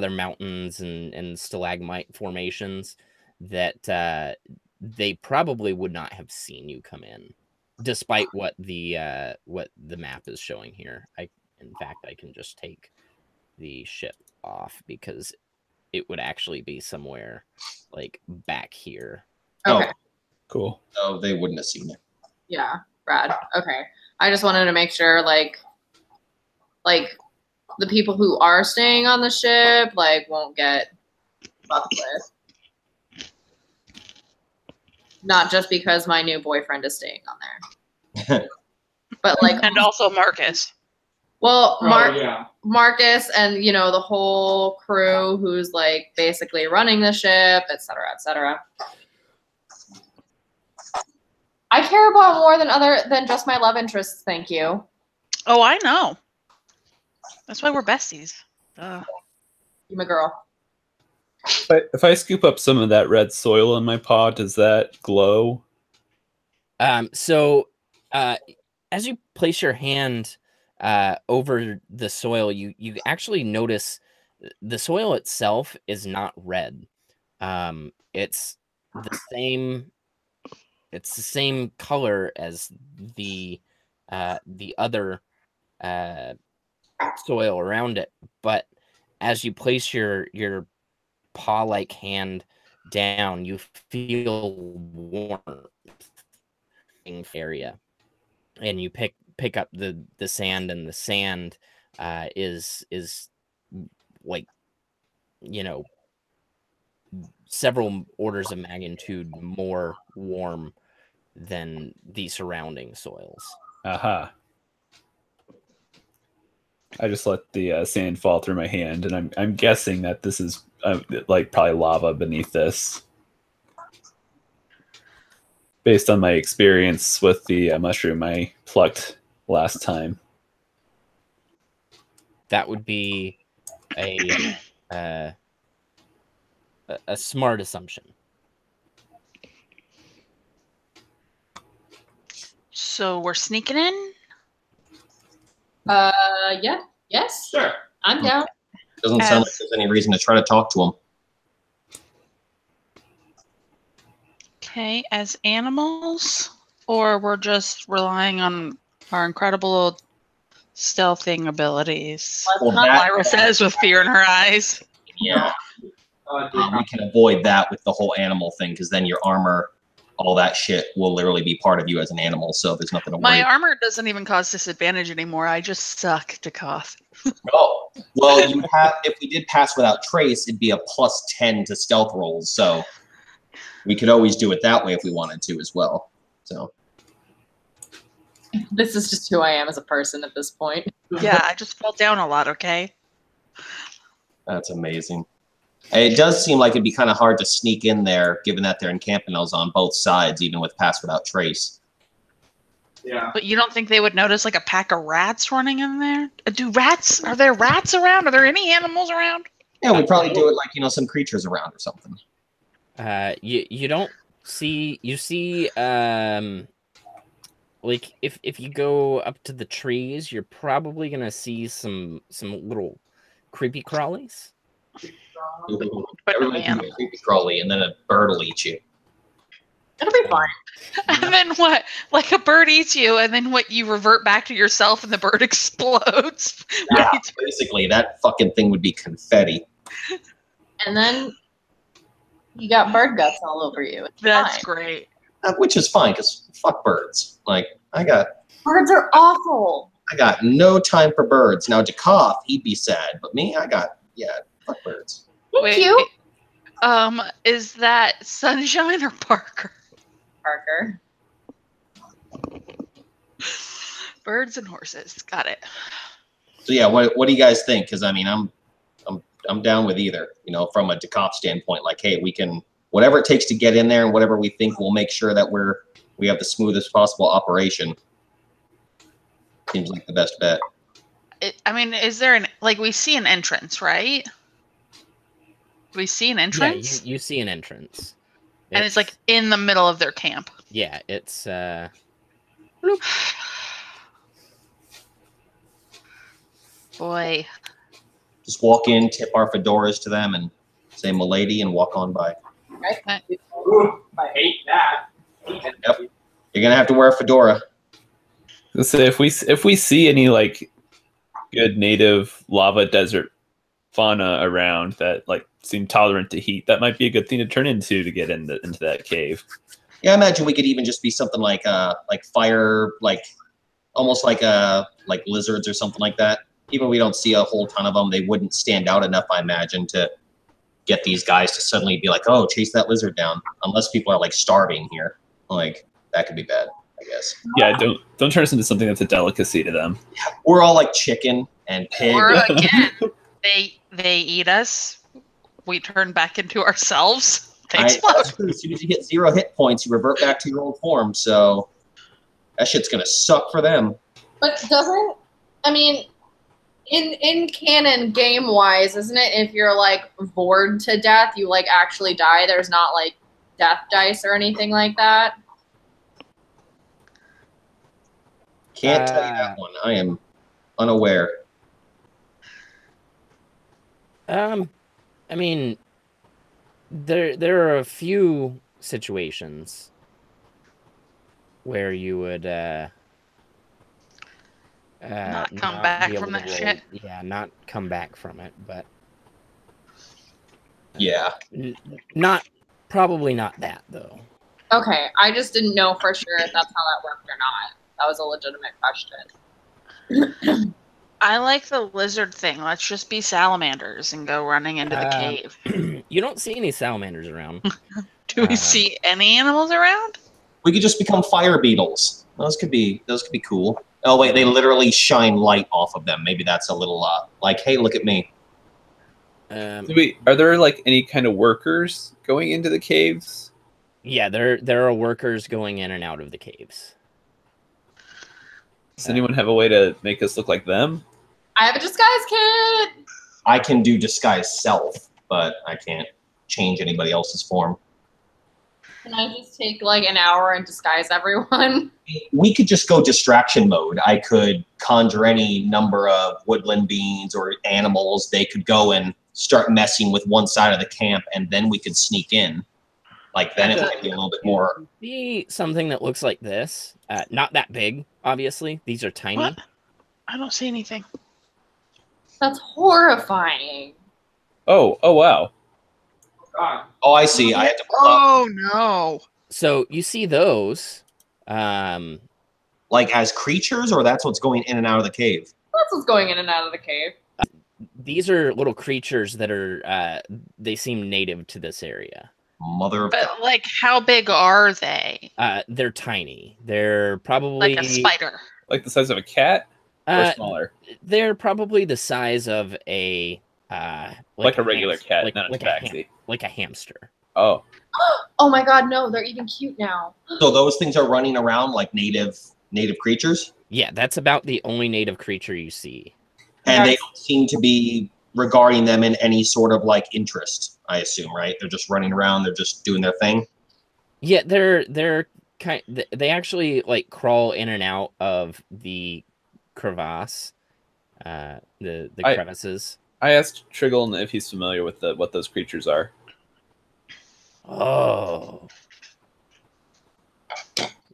mountains and stalagmite formations that they probably would not have seen you come in, despite what the map is showing here. In fact, I can just take the ship off because it would actually be somewhere like back here. Okay. Oh, cool. So they wouldn't have seen it. Yeah, rad. Okay. I just wanted to make sure, like the people who are staying on the ship, like, won't get fucked with. Not just because my new boyfriend is staying on there. But, like... And also Marcus. Well, Yeah. Marcus and, you know, the whole crew who's, like, basically running the ship, et cetera, et cetera. I care about more than just my love interests, thank you. Oh, I know. That's why we're besties. You my girl. If I scoop up some of that red soil in my paw, does that glow? As you place your hand over the soil, you actually notice the soil itself is not red. It's the same color as the other soil around it, but as you place your paw-like hand down, you feel warmth area, and you pick up the sand, and the sand is like, you know, several orders of magnitude more warm than the surrounding soils. Aha. I just let the sand fall through my hand, and I'm guessing that this is like probably lava beneath this, based on my experience with the mushroom I plucked last time. That would be a smart assumption. So we're sneaking in? Yeah. Yes. Sure. I'm down. Doesn't sound like there's any reason to try to talk to them. Okay, as animals? Or we're just relying on our incredible stealthing abilities? Well, that- Lyra says with fear in her eyes. Yeah. We can avoid that with the whole animal thing, because then your armor, all that shit, will literally be part of you as an animal, so there's nothing to worry My about. armor doesn't even cause disadvantage anymore. I just suck to cough. Oh, well, you have. If we did pass without trace, it'd be a +10 to stealth rolls, so we could always do it that way if we wanted to as well. So This is just who I am as a person at this point. Yeah, I just fall down a lot, okay? that's amazing. It does seem like it'd be kind of hard to sneak in there, given that their encampment is on both sides, even with pass without trace. Yeah. But you don't think they would notice like a pack of rats running in there? Are there rats around? Are there any animals around? Yeah, we'd probably do it like, you know, some creatures around or something. You don't see, you see like if you go up to the trees, you're probably gonna see some little creepy crawlies. Ooh, But no everybody can animal. get creepy crawly, and then a bird will eat you. It'll be fine. And then what? Like a bird eats you, and then what? You revert back to yourself, and the bird explodes. Yeah, basically, that fucking thing would be confetti. And then you got bird guts all over you. It's That's fine. great. Which is fine, because fuck birds. Like, Birds are awful. I got no time for birds. Now, to cough, he'd be sad. But me, fuck birds. Thank you. Is that Sunshine or Parker? Parker. Birds and horses. Got it. So yeah, what do you guys think? Because I mean, I'm down with either. You know, from a Decop standpoint, like, hey, we can whatever it takes to get in there, and whatever we think will make sure that we have the smoothest possible operation. Seems like the best bet. I mean, is there we see an entrance, right? Do we see an entrance? Yeah, you see an entrance. And it's like in the middle of their camp. Yeah, it's Boy. Just walk in, tip our fedoras to them, and say "milady" and walk on by. I hate that. Yep. You're gonna have to wear a fedora. Let's say if we see any like good native lava desert fauna around that like seem tolerant to heat, that might be a good thing to turn into to get into that cave. Yeah, I imagine we could even just be something like fire, like almost like lizards or something like that. Even if we don't see a whole ton of them, they wouldn't stand out enough, I imagine, to get these guys to suddenly be like, oh, chase that lizard down. Unless people are like starving here, like that could be bad, I guess. Yeah, don't turn us into something that's a delicacy to them. We're all like chicken and pig. Or again, they eat us. We turn back into ourselves. They explode. That's true. As soon as you hit 0 hit points, you revert back to your old form. So that shit's gonna suck for them. But in canon, game-wise, isn't it, if you're, like, bored to death, you, like, actually die? There's not, like, death dice or anything like that? Can't tell you that one. I am unaware. I mean, there are a few situations where you would not come back from that shit. Yeah, not come back from it, but Yeah. Probably not that though. Okay, I just didn't know for sure if that's how that worked or not. That was a legitimate question. I like the lizard thing. Let's just be salamanders and go running into the cave. You don't see any salamanders around. Do we see any animals around? We could just become fire beetles. Those could be cool. Oh wait, they literally shine light off of them. Maybe that's a little like, hey, look at me. Are there like any kind of workers going into the caves? Yeah, there are workers going in and out of the caves. Does anyone have a way to make us look like them? I have a disguise kit! I can do disguise self, but I can't change anybody else's form. Can I just take like an hour and disguise everyone? We could just go distraction mode. I could conjure any number of woodland beings or animals. They could go and start messing with one side of the camp, and then we could sneak in. Like, then it might be a little bit more... Be something that looks like this. Not that big, obviously. These are tiny. What? I don't see anything. That's horrifying. Oh, wow. God. Oh, I see. I had to pull up. Oh, no. So you see those. Like, as creatures, or that's what's going in and out of the cave? That's what's going in and out of the cave. These are little creatures that are, they seem native to this area. Mother of But, like, how big are they? They're tiny. They're probably... Like a spider. Like the size of a cat? Or smaller? They're probably the size of a... like a regular cat, not a tabaxi. Like a hamster. Oh. Oh my god, no, they're even cute now. So those things are running around like native creatures? Yeah, that's about the only native creature you see. And they don't seem to be regarding them in any sort of like interest, I assume, right? They're just running around, they're just doing their thing. Yeah, they're they actually like crawl in and out of the crevasse, the crevices. I asked Triggle if he's familiar with what those creatures are. Oh.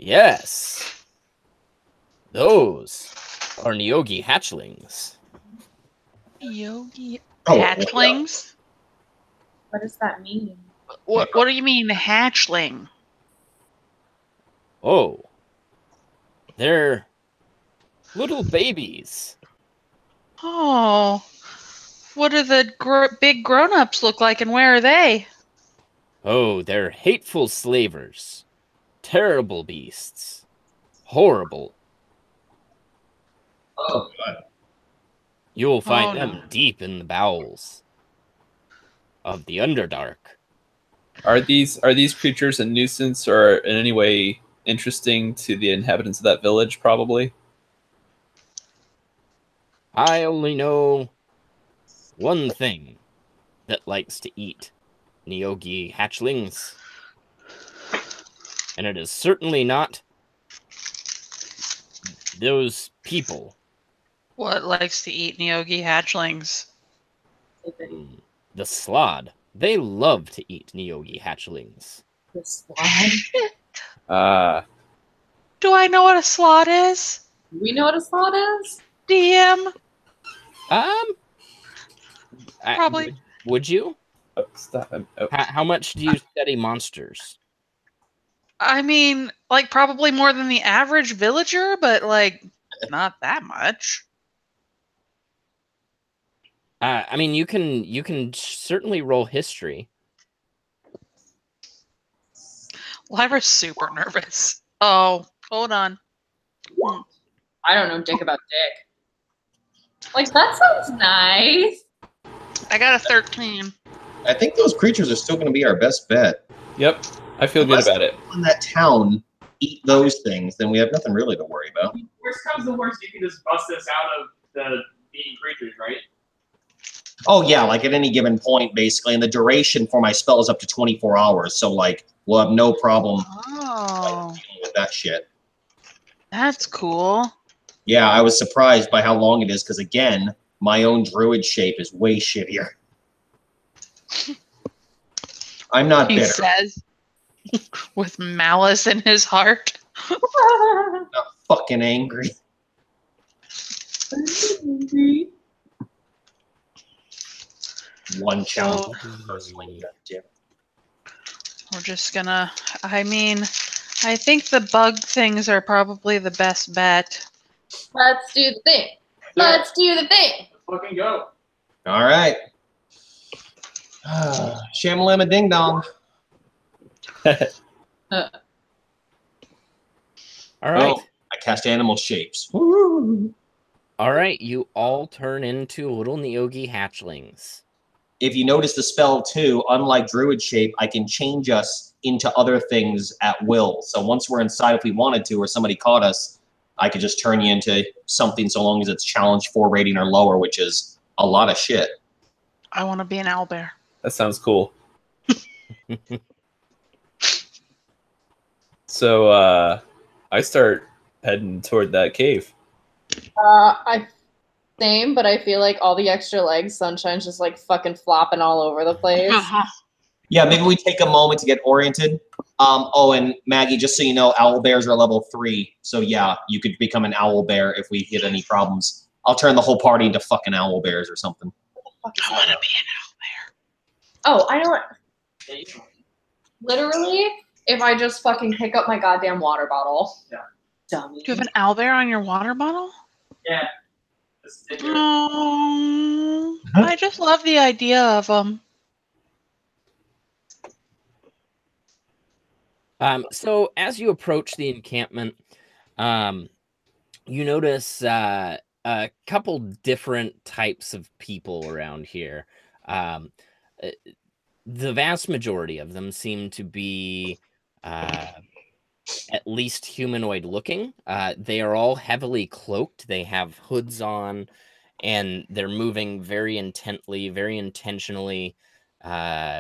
Yes. Those are Nyogi hatchlings. Yogi Oh, hatchlings? What does that mean? What do you mean hatchling? Oh. They're little babies. Oh. What do the big grown-ups look like and where are they? Oh, they're hateful slavers. Terrible beasts. Horrible. Oh, God. You'll find Oh, them no. deep in the bowels of the Underdark. Are these creatures a nuisance or in any way interesting to the inhabitants of that village? Probably. I only know one thing that likes to eat Nyogi hatchlings. And it is certainly not those people. What likes to eat Nyogi hatchlings? Mm, the Slod. They love to eat Nyogi hatchlings. The slide? Do I know what a slot is? Do we know what a slot is? DM? Probably. Would you? Oh, stop. Oh. How much do you study monsters? I mean, like probably more than the average villager, but like not that much. I mean, you can certainly roll history. Lyra's super nervous. Oh, hold on. I don't know dick about dick. Like, that sounds nice. I got a 13. I think those creatures are still going to be our best bet. Yep. I feel Unless good about it. people in that town eat those things, then we have nothing really to worry about. Worst comes to worst, you can just bust us out of the eating creatures, right? Oh yeah, like at any given point, basically, and the duration for my spell is up to 24 hours. So like, we'll have no problem Oh, dealing with that shit. that's cool. Yeah, I was surprised by how long it is because again, my own druid shape is way shittier. I'm not He bitter. says with malice in his heart. I'm not fucking angry. One challenge. We're just gonna, I mean, I think the bug things are probably the best bet. Let's do the thing. Let's do the thing. Let's fucking go. All right. Shamalama ding dong. All right. Oh, I cast animal shapes. Woo. All right. You all turn into little Nyogi hatchlings. If you notice the spell too, unlike druid shape, I can change us into other things at will. So once we're inside, if we wanted to, or somebody caught us, I could just turn you into something so long as it's challenge 4 rating or lower, which is a lot of shit. I want to be an owlbear. That sounds cool. So I start heading toward that cave. Same, but I feel like all the extra legs, Sunshine's just like fucking flopping all over the place. Yeah, maybe we take a moment to get oriented. Oh, and Maggie, just so you know, owl bears are level 3. So yeah, you could become an owl bear if we hit any problems. I'll turn the whole party into fucking owl bears or something. I want to be an Oh, I know what. Literally, if I just fucking pick up my goddamn water bottle. Yeah. Dummy. Do you have an owlbear on your water bottle? Yeah. Just take your- Oh, I just love the idea of them. So as you approach the encampment, you notice a couple different types of people around here. The vast majority of them seem to be at least humanoid looking. They are all heavily cloaked. They have hoods on, and they're moving very intently, very intentionally,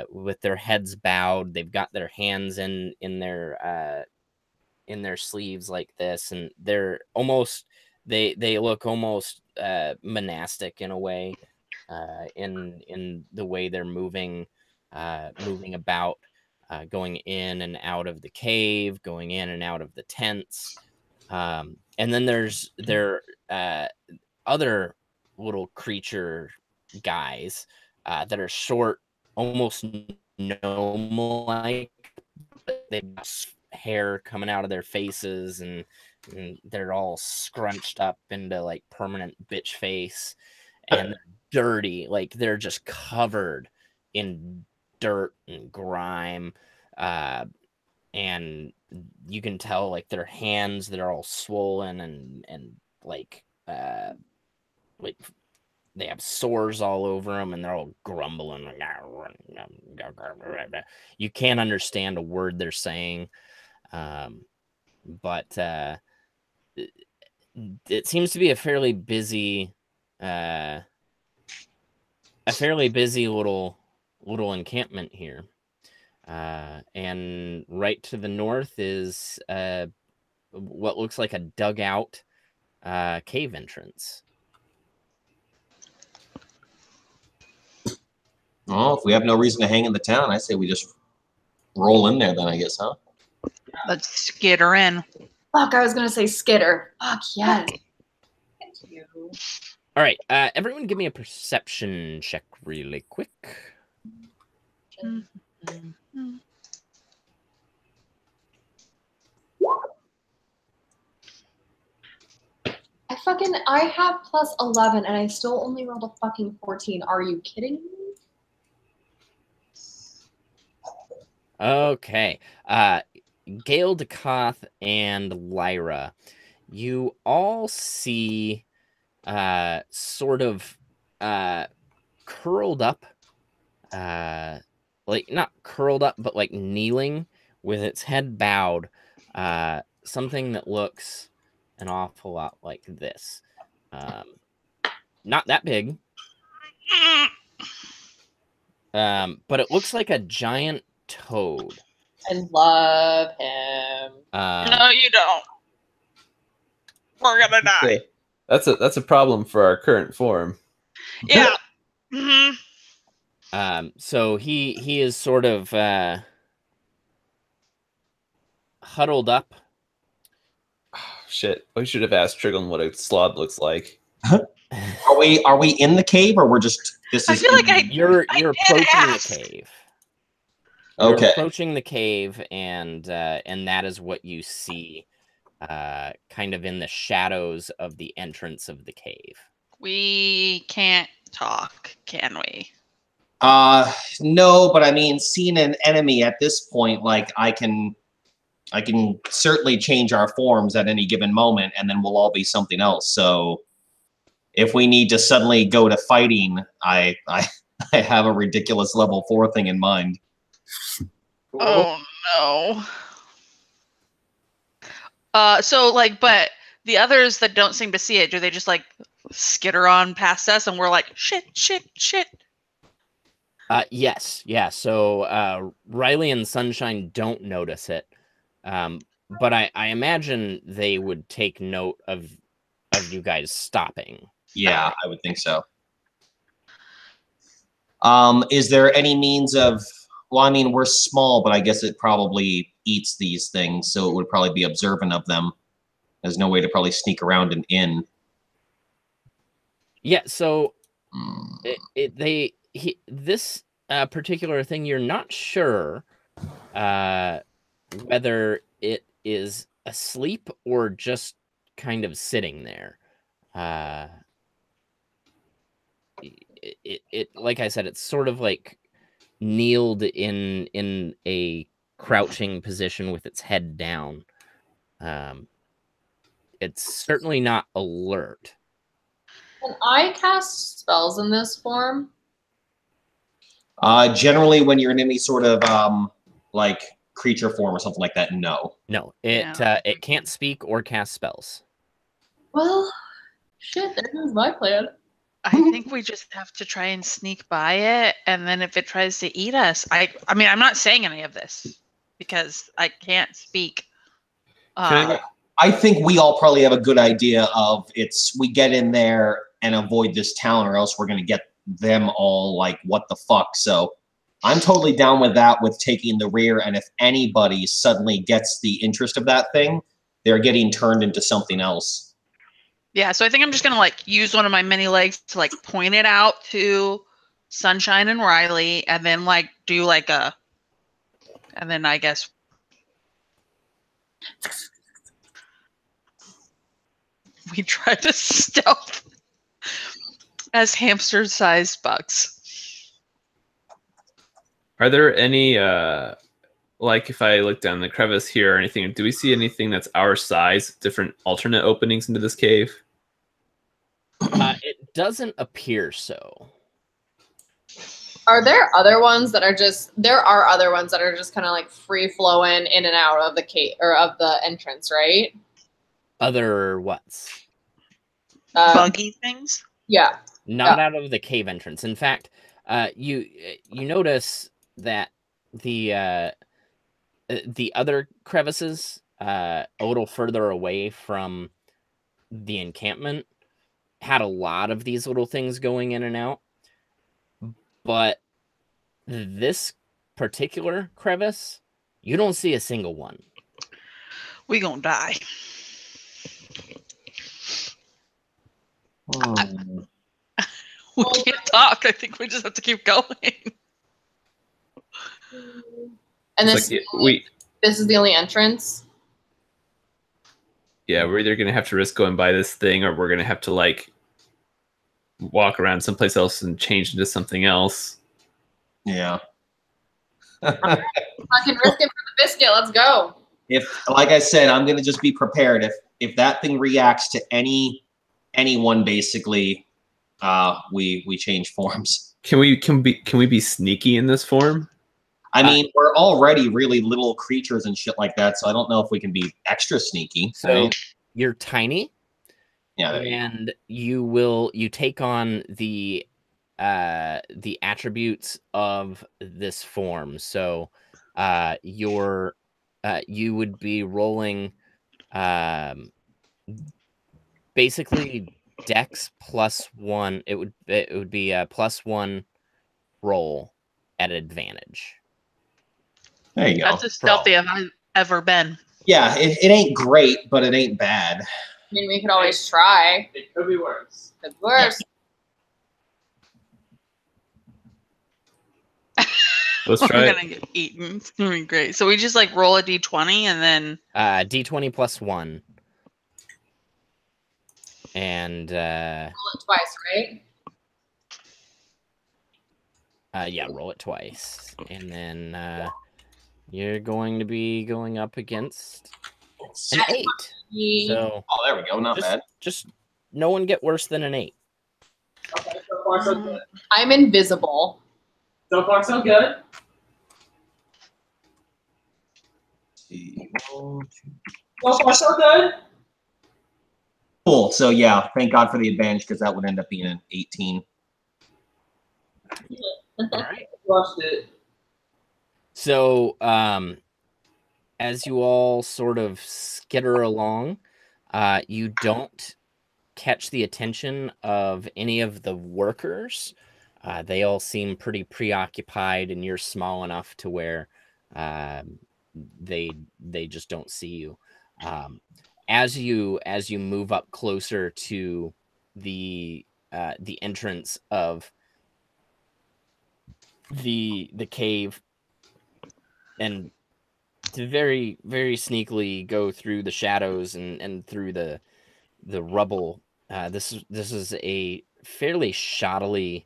with their heads bowed. They've got their hands in their sleeves like this, and they're almost they look almost monastic in a way, in the way they're moving about. going in and out of the cave, going in and out of the tents. And then there's other little creature guys that are short, almost gnome-like. They've got hair coming out of their faces, and they're all scrunched up into like permanent bitch face, and they're dirty. Like they're just covered in dirt and grime, and you can tell like their hands that are all swollen and like they have sores all over them, and they're all grumbling. You can't understand a word they're saying, but it seems to be a fairly busy little encampment here. And right to the north is what looks like a dugout cave entrance. Well, if we have no reason to hang in the town, I say we just roll in there then, I guess, huh? Let's skitter in. Fuck, I was gonna say skitter. Fuck, yes. Thank you. All right, everyone give me a perception check really quick. I have plus 11 and I still only rolled a fucking 14. Are you kidding me? Okay. Gale, Dekoth, and Lyra, you all see sort of curled up, like not curled up, but like kneeling with its head bowed, something that looks an awful lot like this. Not that big, but it looks like a giant toad. I love him. No, you don't. We're gonna die. That's a problem for our current form. Yeah. Mm-hmm. So he is sort of huddled up. Oh, shit, we should have asked Trigon what a sloth looks like. Are we in the cave, or we're just? I feel like You're approaching the cave. You're Okay. approaching the cave, and that is what you see, kind of in the shadows of the entrance of the cave. We can't talk, can we? No, but I mean, seeing an enemy at this point, like I can certainly change our forms at any given moment, and then we'll all be something else. So, if we need to suddenly go to fighting, I have a ridiculous level 4 thing in mind. Oh no. So like, but the others that don't seem to see it, do they just like skitter on past us and we're like, shit? Yes, yeah. So Riley and Sunshine don't notice it, but I imagine they would take note of you guys stopping. Yeah, I would think so. Is there any means of? Well, I mean, we're small, but I guess it probably eats these things, so it would probably be observant of them. There's no way to probably sneak around and in. Yeah, so this particular thing, you're not sure whether it is asleep or just kind of sitting there. It like I said, it's sort of like kneeled in a crouching position with its head down. It's certainly not alert. Can I cast spells in this form? Generally, when you're in any sort of like creature form or something like that, no. No, it can't speak or cast spells. Well, shit, there goes my plan. I think we just have to try and sneak by it, and then if it tries to eat us, I mean, I'm not saying any of this because I can't speak. I think we all probably have a good idea of we get in there and avoid this town, or else we're gonna get them all like, what the fuck? So I'm totally down with that, with taking the rear, and if anybody suddenly gets the interest of that thing, they're getting turned into something else. Yeah, so I think I'm just gonna like use one of my mini legs to like point it out to Sunshine and Riley, and then like do like a, and then I guess we try to stealth as hamster-sized bugs. Are there any like if I look down the crevice here or anything, do we see anything that's our size, different alternate openings into this cave? It doesn't appear so. Are there other ones that are just? There are other ones that are just kind of like free flowing in and out of the cave or of the entrance, right? Other what's? Buggy things? Yeah. Not out of the cave entrance. In fact, you notice that the other crevices a little further away from the encampment had a lot of these little things going in and out, but this particular crevice, you don't see a single one. We gonna die. We can't talk. I think we just have to keep going. And It's this like this is the only entrance. yeah, we're either gonna have to risk going by this thing, or we're gonna have to like walk around someplace else and change into something else. Yeah. Fucking risk it for the biscuit. Let's go. If, like I said, I'm gonna just be prepared. If that thing reacts to anyone, basically, we change forms. Can we be sneaky in this form? I mean, we're already really little creatures and shit like that, so I don't know if we can be extra sneaky. So right? you're tiny, Yeah, and you take on the attributes of this form. So you would be rolling basically Dex +1. It would be a +1 roll at advantage. there you go. That's as stealthy as I've ever been. Yeah, it ain't great, but it ain't bad. I mean, we could always try. It could be worse. It's worse. Let's We're try it. gonna get eaten. It's gonna be great. So we just like roll a d20 and then D20 +1. And Roll it twice, right? yeah, roll it twice. And then you're going to be going up against an 8. So Oh, there we go. Not bad. just no one get worse than an 8. Okay, so far so good. I'm invisible. So far so good. So far so good. Cool. So yeah, thank God for the advantage, because that would end up being an 18. All right. Watched it. So as you all sort of skitter along, you don't catch the attention of any of the workers. They all seem pretty preoccupied, and you're small enough to where they just don't see you. As you move up closer to the entrance of the cave, and to very, very sneakily go through the shadows and through the rubble. This is a fairly shoddily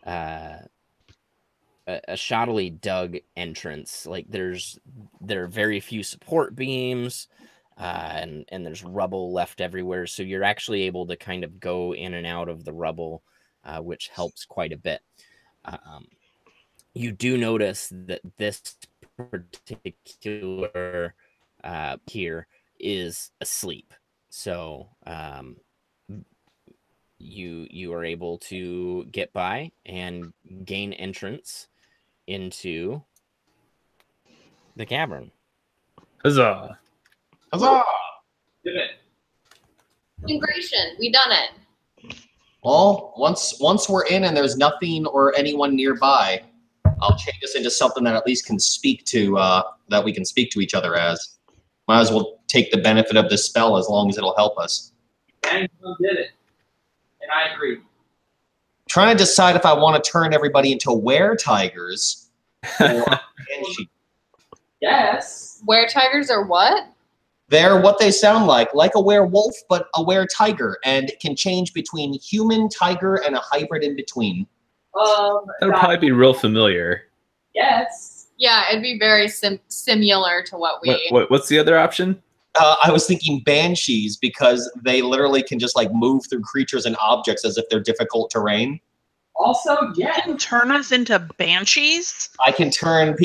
a shoddily dug entrance. Like there are very few support beams, and there's rubble left everywhere. So you're actually able to kind of go in and out of the rubble, which helps quite a bit. You do notice that this particular here is asleep. So you are able to get by and gain entrance into the cavern. Huzzah! Huzzah! Did it. Integration. We done it. Well, once we're in and there's nothing or anyone nearby, I'll change this into something that at least can speak to that we can speak to each other as. Might as well take the benefit of this spell as long as it'll help us. And you did it. And I agree. Trying to decide if I want to turn everybody into were-tigers or banshee. Yes. Were-tigers are what? They're what they sound like a werewolf, but a were-tiger, and it can change between human, tiger, and a hybrid in between. That would probably be real familiar. Yes. Yeah, it'd be very similar to what we... What's the other option? I was thinking banshees because they literally can just like move through creatures and objects as if they're difficult terrain. Also, You can turn us into banshees? I can turn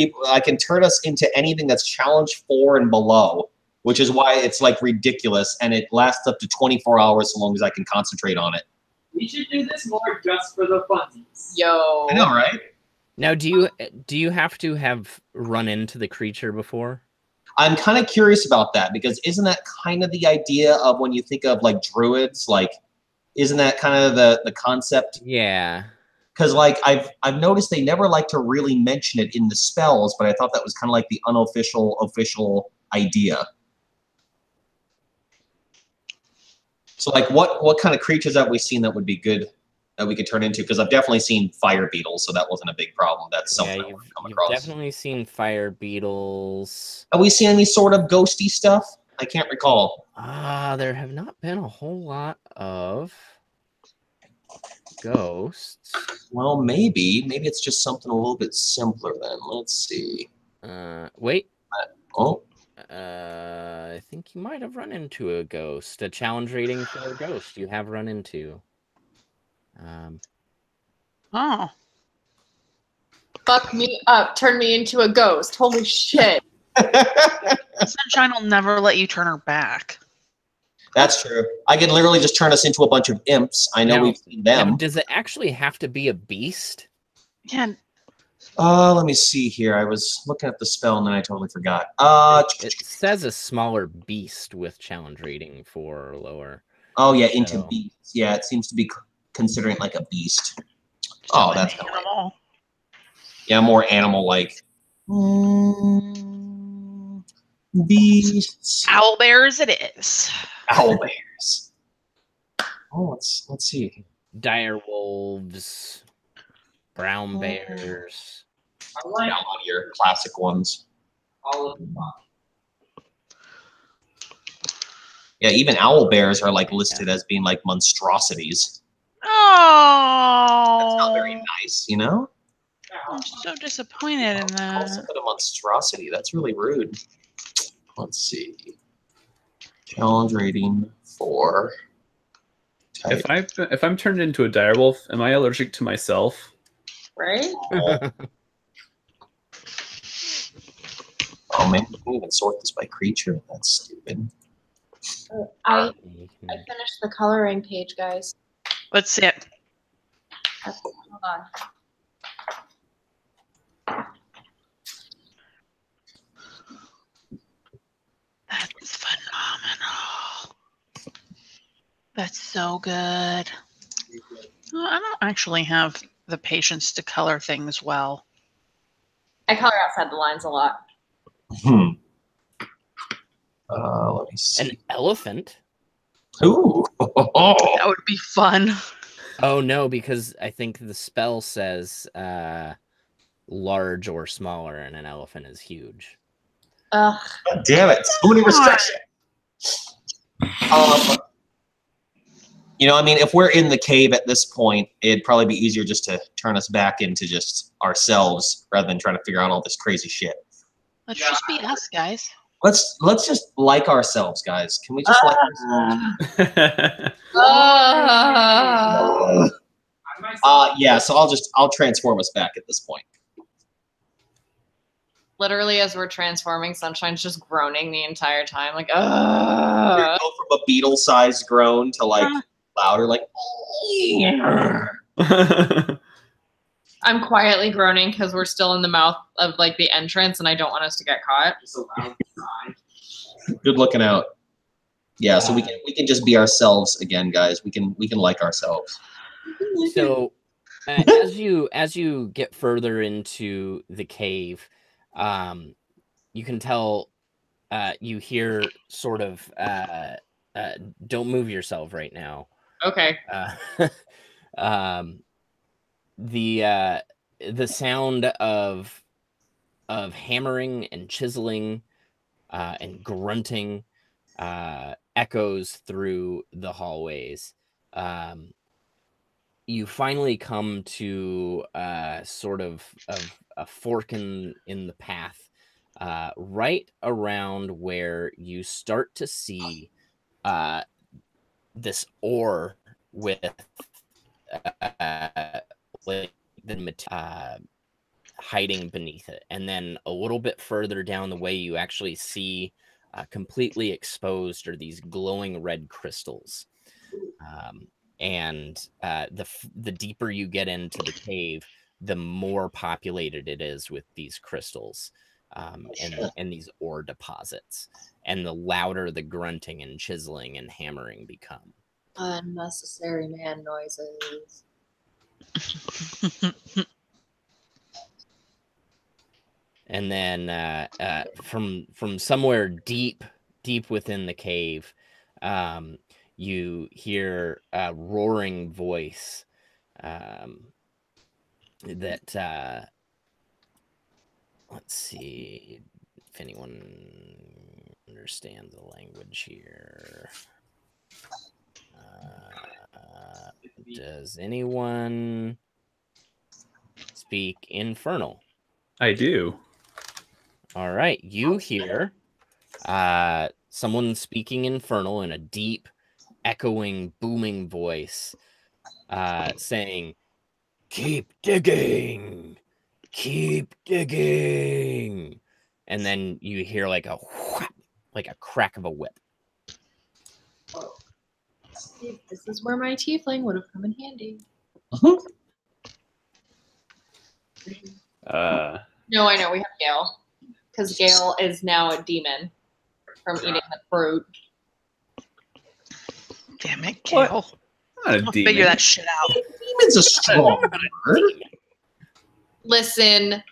us into anything that's challenge 4 and below, which is why it's like ridiculous, and it lasts up to 24 hours so long as I can concentrate on it. we should do this more just for the funsies. Yo. I know, right? Now, do you have to have run into the creature before? I'm kind of curious about that because isn't that kind of the idea of when you think of like druids? Like, isn't that kind of the concept? Yeah. Because like I've noticed they never like to really mention it in the spells, but I thought that was kind of like the unofficial official idea. So like what kind of creatures have we seen that would be good that we could turn into? Because I've definitely seen fire beetles, so that wasn't a big problem. That's something I want to come you've across. definitely seen fire beetles. Have we seen any sort of ghosty stuff? I can't recall. There have not been a whole lot of ghosts. Well, maybe it's just something a little bit simpler then. Let's see. Wait. Oh, I think you might have run into a ghost. A challenge rating for a ghost you have run into. Oh. Fuck me up. Turn me into a ghost. Holy shit. Sunshine will never let you turn her back. that's true. I could literally just turn us into a bunch of imps. I know Now- we've seen them. Now, does it actually have to be a beast? Yeah. Let me see here. I was looking at the spell and then I totally forgot. It says a smaller beast with challenge rating 4 or lower. Oh yeah, into So- beast. Yeah, it seems to be considering it like a beast. So Oh, an that's kinda like, animal. yeah, more animal-like. Beasts. Owl bears it is. Owl bears. Oh, let's see. Dire wolves, brown bears. I like Down on your classic ones. all of them. Yeah, even owl bears are like listed as being like monstrosities. Oh. That's not very nice, you know? I'm so disappointed in Also that. put a monstrosity. That's really rude. Let's see. Challenge rating 4. Type. If I'm turned into a direwolf, am I allergic to myself? Right? Oh man, we can even sort this by creature. That's stupid. I finished the coloring page, guys. Let's see it. Hold on. That's phenomenal. That's so good. Well, I don't actually have the patience to color things well. I color outside the lines a lot. Hmm. Let me see. An elephant? Ooh. That would be fun. Oh no, because I think the spell says large or smaller, and an elephant is huge. Ugh. God damn it! So many restrictions. You know, I mean, if we're in the cave at this point, it'd probably be easier just to turn us back into just ourselves rather than trying to figure out all this crazy shit. Let's just be us, guys. Let's just like ourselves, guys. Can we just like ourselves? I myself, Yeah. So I'll transform us back at this point. Literally, as we're transforming, Sunshine's just groaning the entire time, like, Go ugh. from a beetle-sized groan to like louder, like. I'm quietly groaning because we're still in the mouth of like the entrance, and I don't want us to get caught. just a loud sigh. Good looking out. Yeah, so we can just be ourselves again, guys. We can like ourselves. So as you get further into the cave, you can tell you hear sort of don't move yourself right now. Okay. The sound of hammering and chiseling and grunting echoes through the hallways. You finally come to sort of a fork in the path, right around where you start to see this ore with like the hiding beneath it, and then a little bit further down the way, you actually see completely exposed are these glowing red crystals. And the deeper you get into the cave, the more populated it is with these crystals and these ore deposits, and the louder the grunting and chiseling and hammering become. Unnecessary man noises. And then from somewhere deep within the cave, you hear a roaring voice that let's see if anyone understands the language here. Does anyone speak Infernal? I do. All right, you hear someone speaking Infernal in a deep, echoing, booming voice, saying, "Keep digging, keep digging," and then you hear like a whap, like a crack of a whip. This is where my tiefling would have come in handy. No, I know we have Gale, because Gale is now a demon from eating the fruit. Damn it, Gale. Not a I'll demon. figure that shit out. Demon's a strong word. Listen,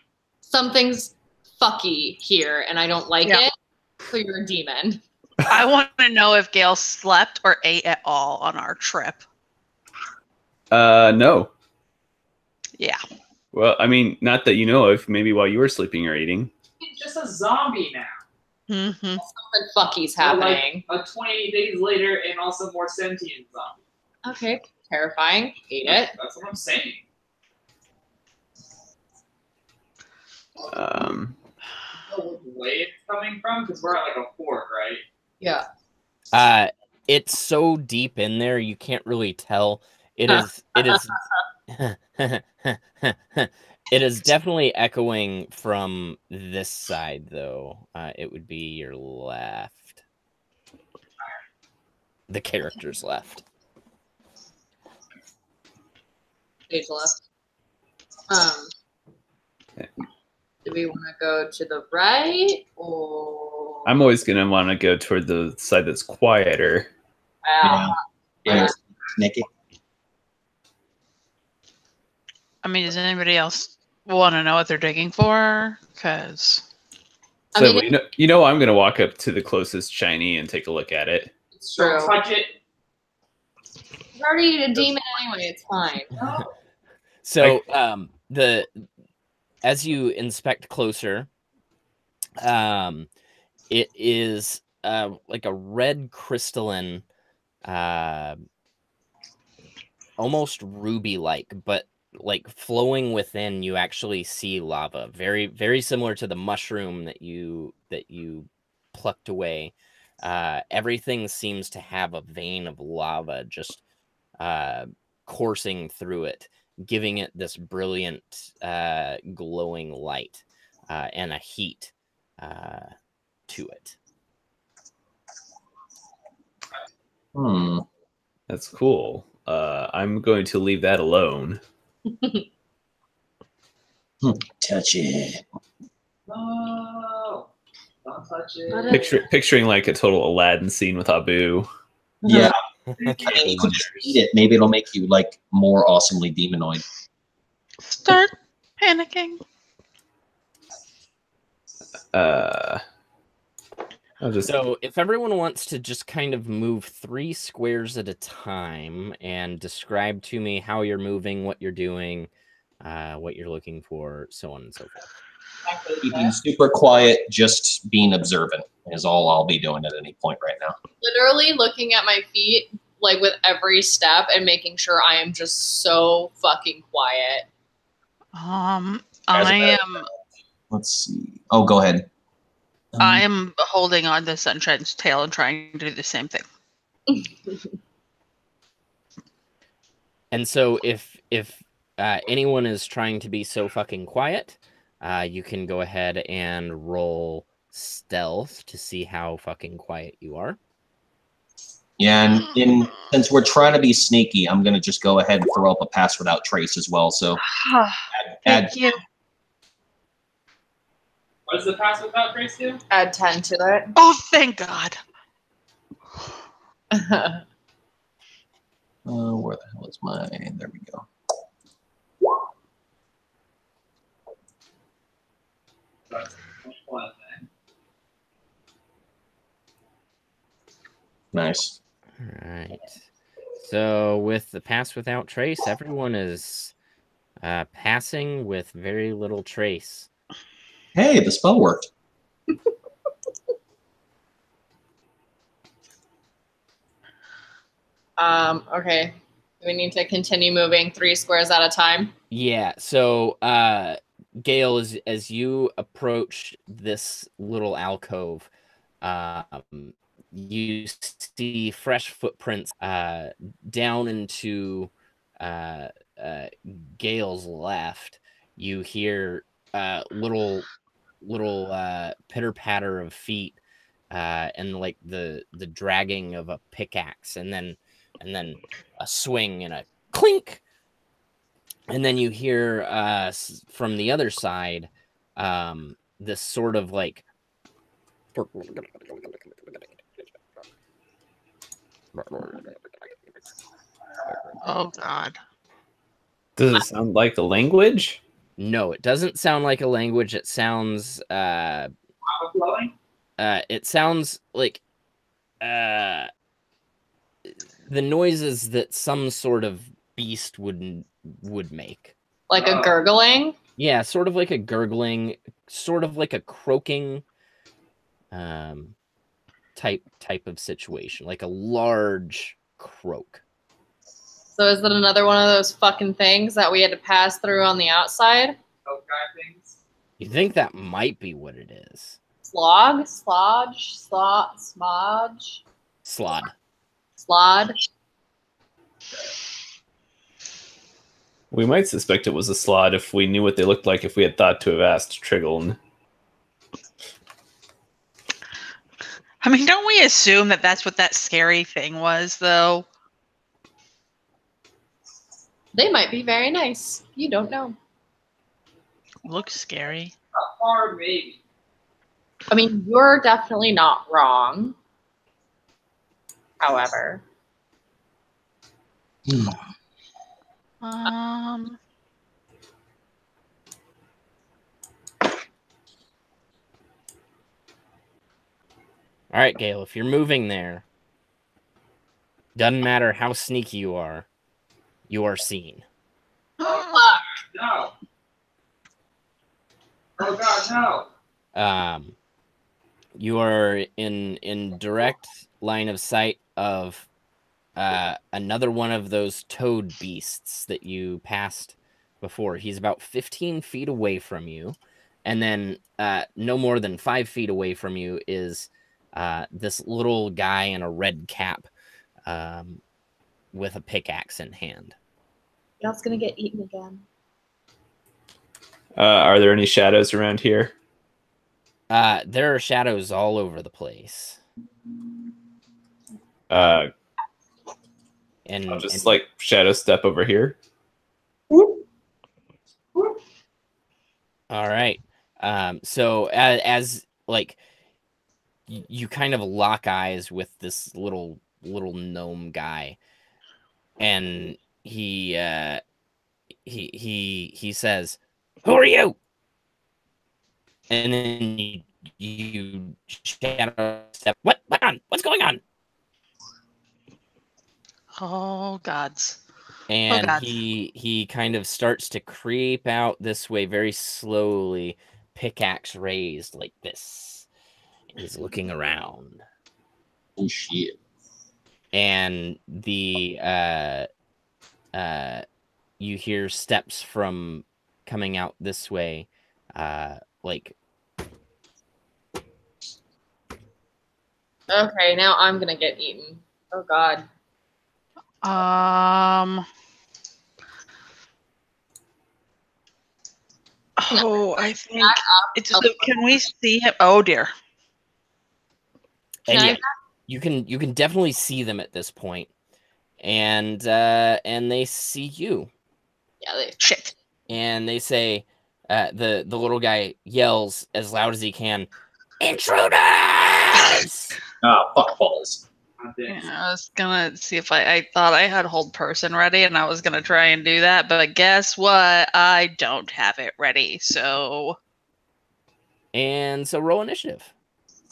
something's fucky here, and I don't like Yeah. it. So you're a demon. I want to know if Gale slept or ate at all on our trip. No. Yeah. Well, I mean, not that you know of. Maybe while you were sleeping or eating. He's just a zombie now. Mm-hmm. Something fucky's happening. Like 28 days later, and also more sentient zombie. Okay, terrifying. Hate it. That's what I'm saying. Um, What way it's coming from? Because we're at like a fort, right? Yeah. It's so deep in there you can't really tell. It is it is definitely echoing from this side, though. It would be your left. The character's left. Stage left. Do we want to go to the right or? I'm always gonna want to go toward the side that's quieter. Yeah. Nikki. I mean, does anybody else want to know what they're digging for? Because I So mean, you know, I'm gonna walk up to the closest shiny and take a look at it. it's true. Don't touch it. You're already a demon anyway. It's fine. No. So as you inspect closer, it is like a red crystalline, almost ruby-like, but like flowing within. You actually see lava, very very similar to the mushroom that you plucked away. Everything seems to have a vein of lava just coursing through it, giving it this brilliant glowing light and a heat to it. That's cool. I'm going to leave that alone. Touch it. No. Don't touch Let it. it- Picturing like a total Aladdin scene with Abu. Yeah. I mean, you could just eat it. Maybe it'll make you like more awesomely demonoid. Start panicking. I'll just So if everyone wants to just kind of move 3 squares at a time and describe to me how you're moving, what you're doing, what you're looking for, so on and so forth. Keeping super quiet, just being observant is all I'll be doing at any point right now. Literally looking at my feet, like with every step, and making sure I am just so fucking quiet. I am. Let's see. Oh, go ahead. I am holding on to Sunshine's tail and trying to do the same thing. And so if anyone is trying to be so fucking quiet, you can go ahead and roll stealth to see how fucking quiet you are. Yeah, and since we're trying to be sneaky, I'm gonna just go ahead and throw up a pass without trace as well. So add Thank you. What does the pass without trace do? Add 10 to it. Oh, thank God. where the hell is my? There we go. Nice. All right. So with the pass without trace, everyone is passing with very little trace. Hey, the spell worked. Okay. We need to continue moving 3 squares at a time. Yeah. So Gale, as you approach this little alcove, you see fresh footprints down into Gale's left. You hear little pitter patter of feet and like the dragging of a pickaxe, and then a swing and a clink, and then you hear from the other side this sort of like Oh, God. does it sound like a language? No, it doesn't sound like a language. It sounds Flowing? it sounds like the noises that some sort of beast would make. Like a gurgling. Yeah, sort of like a gurgling, sort of like a croaking type of situation, like a large croak. So is it another one of those fucking things that we had to pass through on the outside? Those kind of things. You think that might be what it is? Slog? Slodge? Smodge? Slod. Slod? We might suspect it was a slot if we knew what they looked like, if we had thought to have asked Triggle. I mean, don't we assume that that's what that scary thing was, though? They might be very nice. You don't know. Looks scary. Or maybe. I mean, you're definitely not wrong. However. All right, Gale, if you're moving there, doesn't matter how sneaky you are seen. Oh, no. Oh, God, no. You are in direct line of sight of another one of those toad beasts that you passed before. He's about 15 feet away from you, and then no more than 5 feet away from you is this little guy in a red cap with a pickaxe in hand. Y'all's gonna get eaten again. Are there any shadows around here? There are shadows all over the place. I'll And just like shadow step over here. All right. So as like you kind of lock eyes with this little gnome guy, and he he says, "Who are you?" And then you shadow step. What's going on? Oh gods. And God. he kind of starts to creep out this way very slowly, pickaxe raised like this. And he's looking around. Oh shit. And the you hear steps from coming out this way, like. Okay, now I'm gonna get eaten. Oh god. Oh, I think it's. Can we see him? Oh dear. And yeah, you can definitely see them at this point, and they see you. Yeah, they Shit. And they say, the little guy yells as loud as he can, "Intruders!" Ah, fuck balls. Yeah, I was gonna see if I thought I had hold person ready, and I was gonna try and do that, but guess what? I don't have it ready. So. And so roll initiative.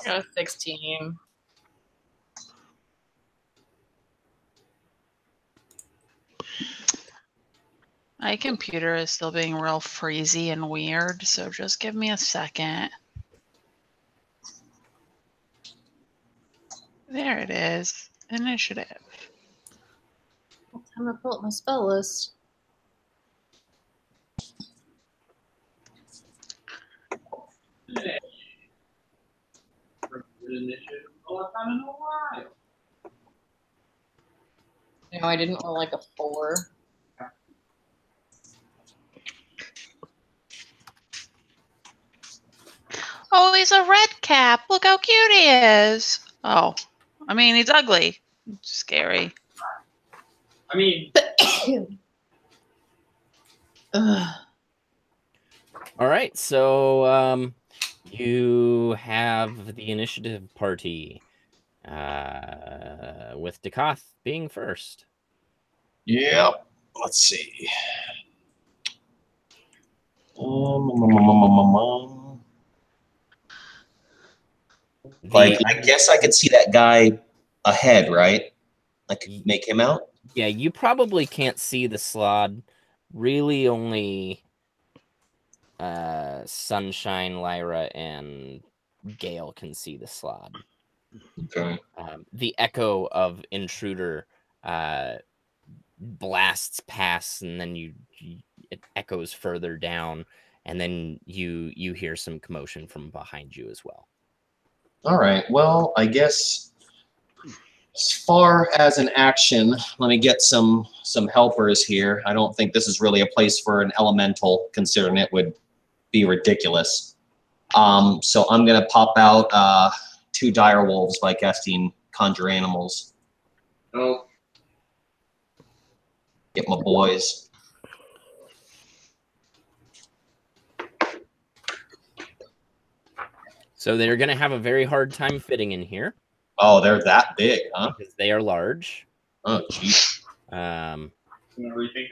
I got a 16. My computer is still being real freezy and weird, so just give me a second. There it is. Initiative. Time to pull up my spell list. No, I didn't roll like a 4. Oh, he's a red cap. Look how cute he is. Oh, I mean, he's ugly. Scary. I mean, All right, so you have the initiative party, with Dakoth being first. Yep. Let's see. Like, I guess I could see that guy ahead, right? I could make him out. Yeah, you probably can't see the slod. Really, only Sunshine, Lyra, and Gale can see the slod. Okay. The echo of Intruder blasts past, and then it echoes further down, and then you hear some commotion from behind you as well. All right. Well, I guess as far as an action, let me get some helpers here. I don't think this is really a place for an elemental, considering it would be ridiculous. So I'm gonna pop out 2 dire wolves by casting Conjure Animals. oh, Get my boys. So they're going to have a very hard time fitting in here. Oh, they're that big, huh? Because they are large. Oh, jeez. you want to rethink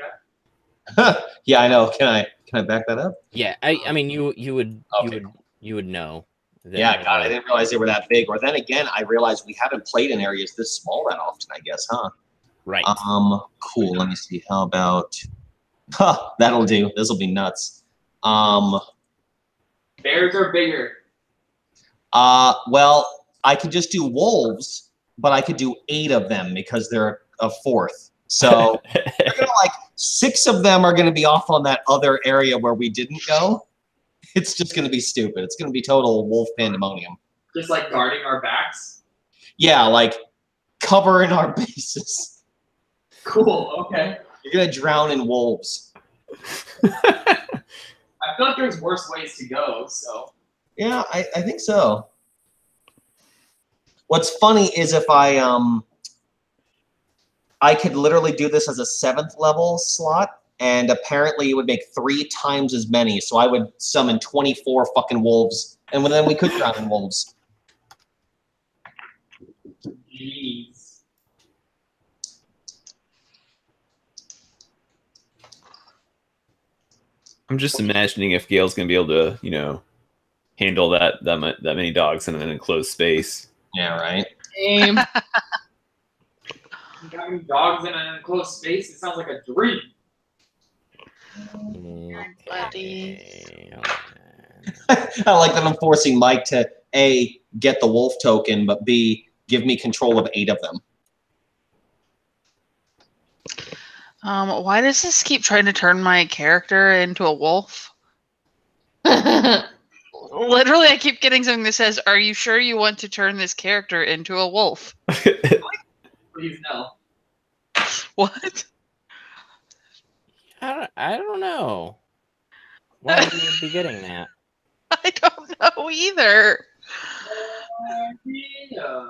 that? Yeah, I know. Can I back that up? Yeah, I mean you would Okay. you would know. That Yeah, God, I didn't realize they were that big. Or then again, I realized we haven't played in areas this small that often, I guess, huh? Right. Cool. Let me see. How about that'll do. This'll be nuts. Bears are bigger. Well, I could just do wolves, but I could do 8 of them because they're a fourth. So they're gonna, like, 6 of them are gonna be off on that other area where we didn't go. It's just gonna be stupid. It's gonna be total wolf pandemonium. Just like guarding our backs. Yeah, like covering our bases. Cool. Okay. You're gonna drown in wolves. I feel like there's worse ways to go. So. Yeah, I think so. What's funny is if I could literally do this as a 7th level slot, and apparently it would make 3 times as many. So I would summon 24 fucking wolves, and then we could drown in wolves. Jeez. I'm just imagining if Gale's gonna be able to, you know, handle that many dogs in an enclosed space. Yeah, right. Same. Having dogs in an enclosed space, it sounds like a dream. Okay. I like that I'm forcing Mike to A, get the wolf token, but B, give me control of 8 of them. Why does this keep trying to turn my character into a wolf? Literally, I keep getting something that says, "Are you sure you want to turn this character into a wolf?" Please no. What? I don't know. Why you would be getting that? I don't know either. Yeah.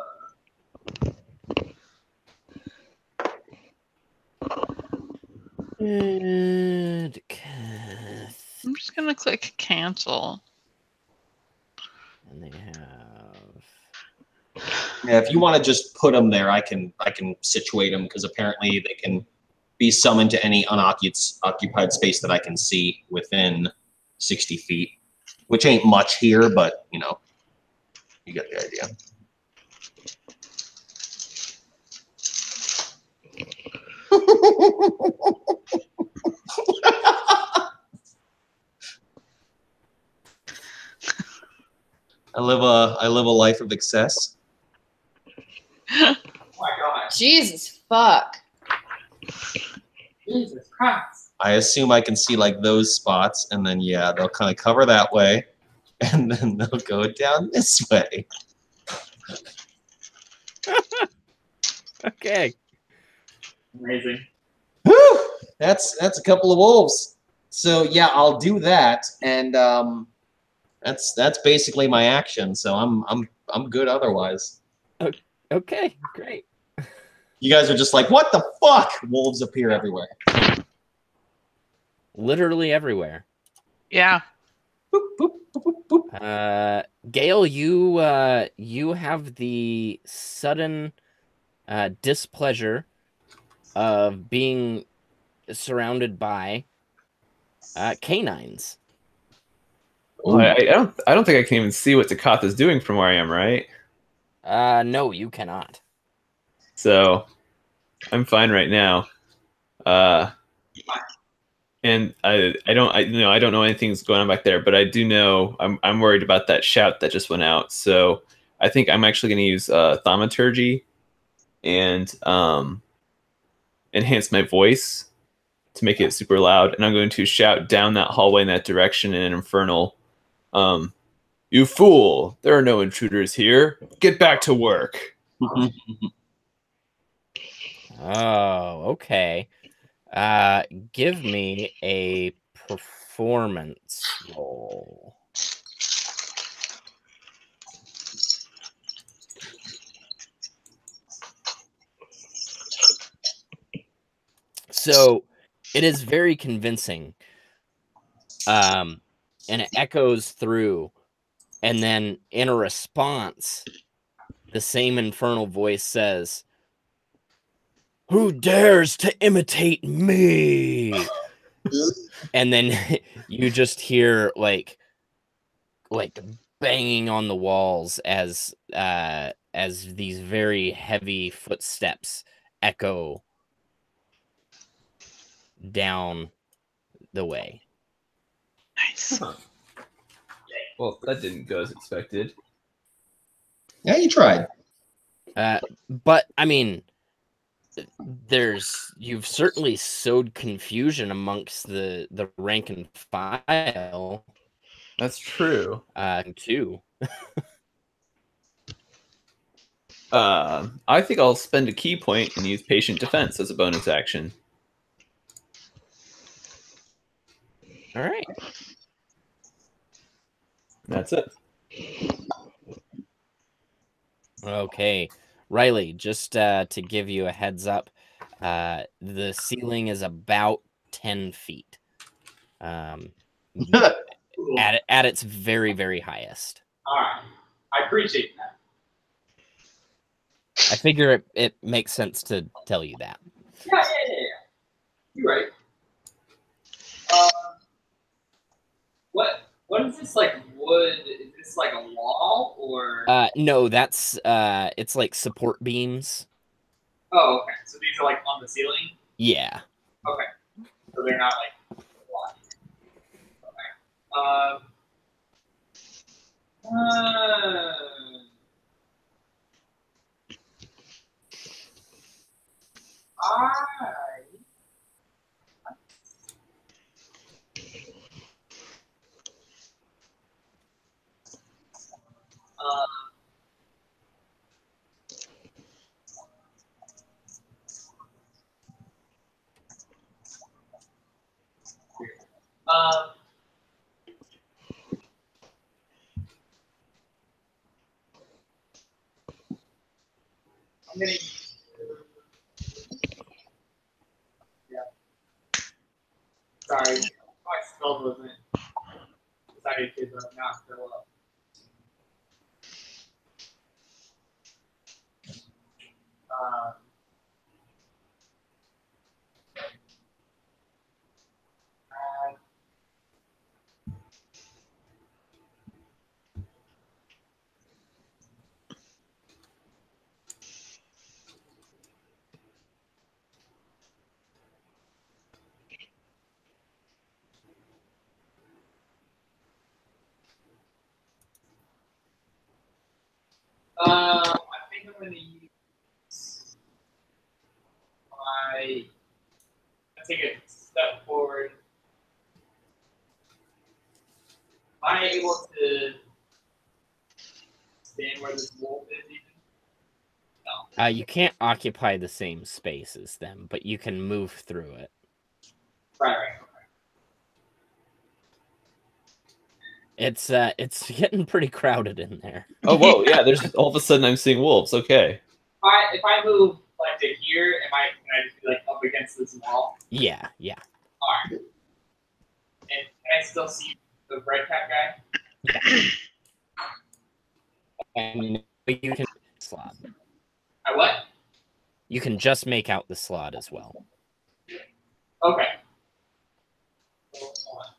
I'm just gonna click cancel. And they have. Yeah, if you want to just put them there, I can situate them because apparently they can be summoned to any unoccupied space that I can see within 60 feet, which ain't much here, but you know, you get the idea. I live a life of excess. Oh my god. Jesus fuck. Jesus Christ. I assume I can see like those spots, and then yeah, they'll kind of cover that way, and then they'll go down this way. Okay. Amazing. Whew! That's a couple of wolves. So yeah, I'll do that, and that's basically my action. So I'm good otherwise. Okay, great. You guys are just like, what the fuck? Wolves appear everywhere. Literally everywhere. Yeah. Boop, boop, boop, boop, boop. Gale, you have the sudden displeasure of being surrounded by canines. Well, I don't think I can even see what Takatha is doing from where I am, right? No, you cannot. So I'm fine right now. And I don't know anything's going on back there, but I do know I'm worried about that shout that just went out. So I think I'm actually going to use thaumaturgy and enhance my voice to make it super loud, and I'm going to shout down that hallway in that direction in an infernal, "You fool! There are no intruders here. Get back to work." Oh, okay. Give me a performance roll. So it is very convincing. And it echoes through, and then in a response, the same infernal voice says, "Who dares to imitate me?" And then you just hear like banging on the walls as these very heavy footsteps echo down the way. Nice. Well, that didn't go as expected. Yeah, you tried. But I mean, you've certainly sowed confusion amongst the rank and file. That's true. Too. I think I'll spend a key point and use patient defense as a bonus action. All right. That's it. Okay, Riley. Just to give you a heads up, the ceiling is about 10 feet. At its very, very highest. All right. I appreciate that. I figure it makes sense to tell you that. Yeah. You're right. or? No, that's it's like support beams. Oh, okay. So these are like on the ceiling. Yeah. Okay. So they're not like blocked. Okay. I'm gonna. Yeah. Sorry, my spell wasn't decided to not fill up. Um, add I think I'm going to use my. I take a step forward. Am I able to stand where this wolf is even? No. You can't occupy the same space as them, but you can move through it. Right. It's getting pretty crowded in there. Oh, whoa, yeah. There's all of a sudden I'm seeing wolves. Okay. If I move like to here, can I just be like up against this wall? Yeah. Alright. And can I still see the red cat guy? And you can slot. I what? You can just make out the slot as well. Okay. So, hold on.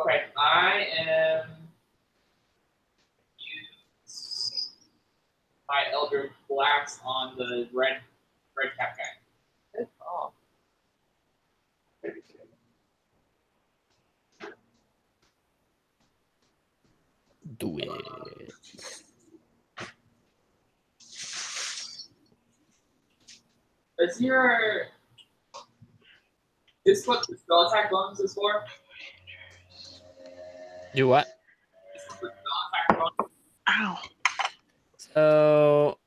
Okay, I am use my Elder Blacks on the red cap guy. Good call. Do it. Is your this what the spell attack bonus is for? Do what? This is the spell attack bonus. Ow. So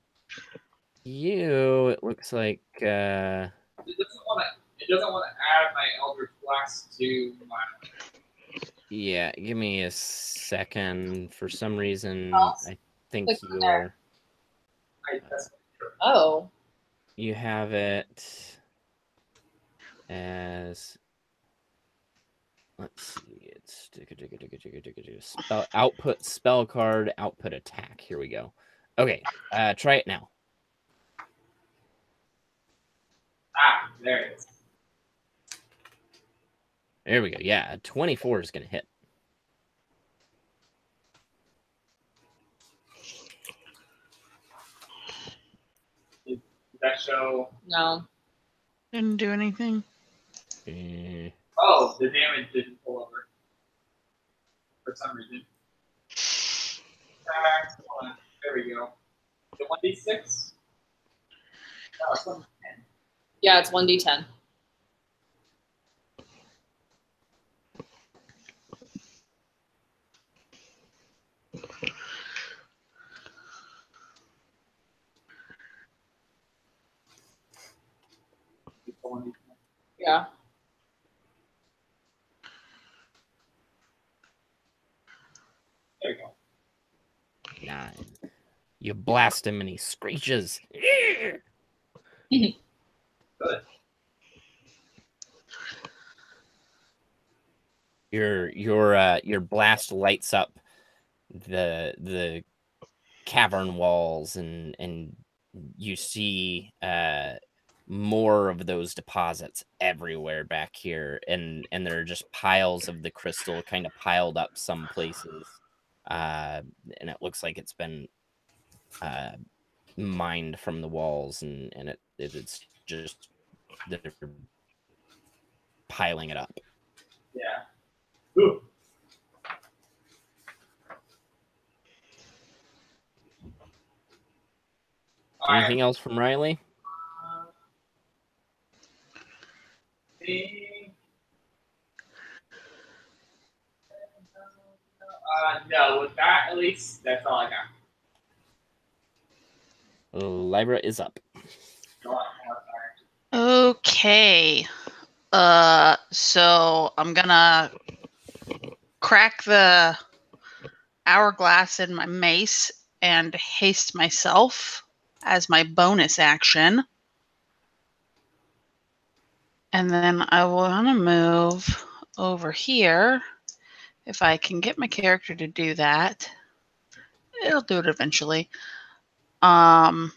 it looks like It doesn't want to add my Elder Blacks to my. yeah, give me a second. For some reason, Oh, I think click on there. Oh. you have it as, let's see, it's output spell card, output attack. Here we go. Okay, try it now. Ah, there it is. There we go. Yeah, 24 is gonna hit. Did that show? No. Didn't do anything. Oh, the damage didn't pull over for some reason. Hold on. There we go. The 1d6? No, it's 1d10. Yeah, it's 1d10. Yeah. There we go. 9. You blast him and he screeches. Good. Your blast lights up the cavern walls, and you see more of those deposits everywhere back here, and there are just piles of the crystal kind of piled up some places, and it looks like it's been mined from the walls, and it's just they're piling it up. Yeah. Ooh. Anything else from Riley? No, with that, at least, that's all I got. Lyra is up. Okay. So I'm gonna crack the hourglass in my mace and haste myself as my bonus action. And then I want to move over here. If I can get my character to do that, it'll do it eventually. And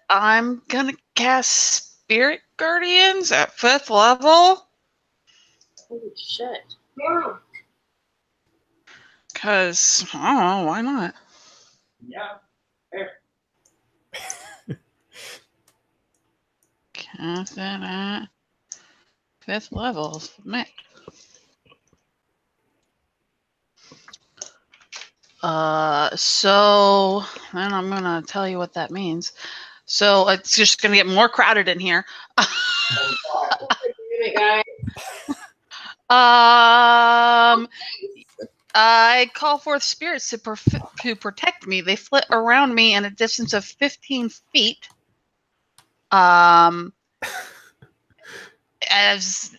I'm gonna cast Spirit Guardians at 5th level. Holy shit. Cause I don't know, why not? Yeah. Fair. Cast it at 5th level. Submit. So then I'm gonna tell you what that means. So it's just gonna get more crowded in here. I call forth spirits to protect me. They flit around me in a distance of 15 feet. As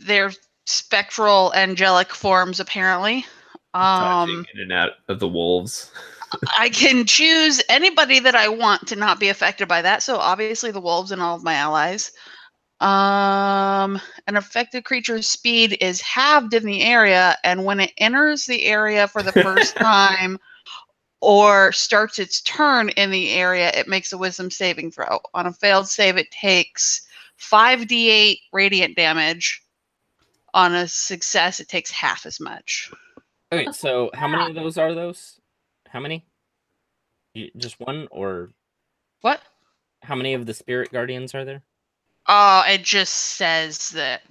their spectral angelic forms, apparently. Touching in and out of the wolves. I can choose anybody that I want to not be affected by that. So obviously the wolves and all of my allies. An affected creature's speed is halved in the area, and when it enters the area for the first time or starts its turn in the area, it makes a wisdom saving throw. On a failed save, it takes 5d8 radiant damage. On a success, it takes half as much. Okay, so how many of those are those? How many? Just one, or What? how many of the spirit guardians are there? It just says that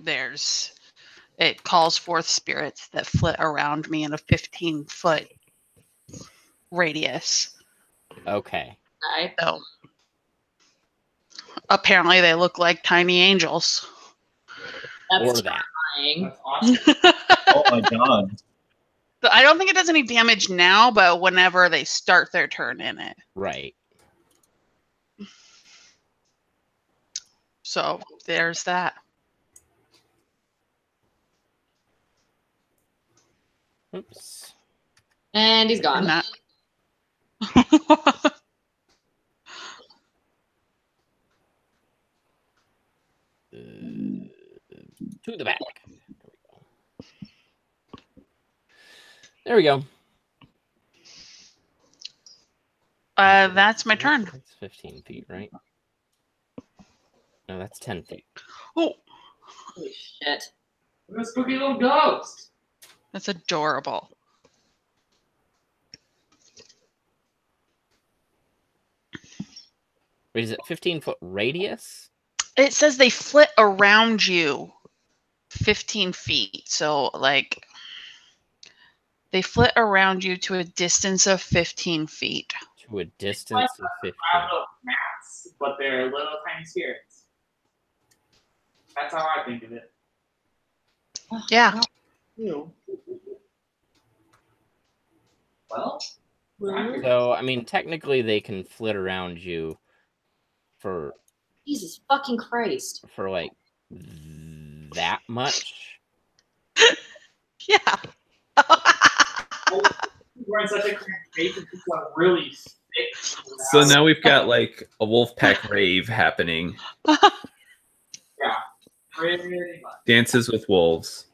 it calls forth spirits that flit around me in a 15-foot radius. Okay. So apparently they look like tiny angels. Or that. That's awesome. Oh my god. So I don't think it does any damage now, but whenever they start their turn in it. Right. So there's that. Oops. And he's gone. And that. To the back. There we go. That's my turn. That's 15 feet, right? No, that's 10 feet. Oh, Holy shit. Look at a spooky little ghost. that's adorable. Wait, is it 15-foot radius? It says they flit around you 15 feet. So, like, they flit around you to a distance of 15 feet. To a distance of 15. Out of mats, but they're little tiny spirits. That's how I think of it. Yeah. Well, So, I mean, technically they can flit around you for Jesus fucking Christ. like that much. Yeah. we're in such a cramped space and people are really thick. So now we've got like a wolf pack rave happening. Yeah, pretty much. Dances with wolves.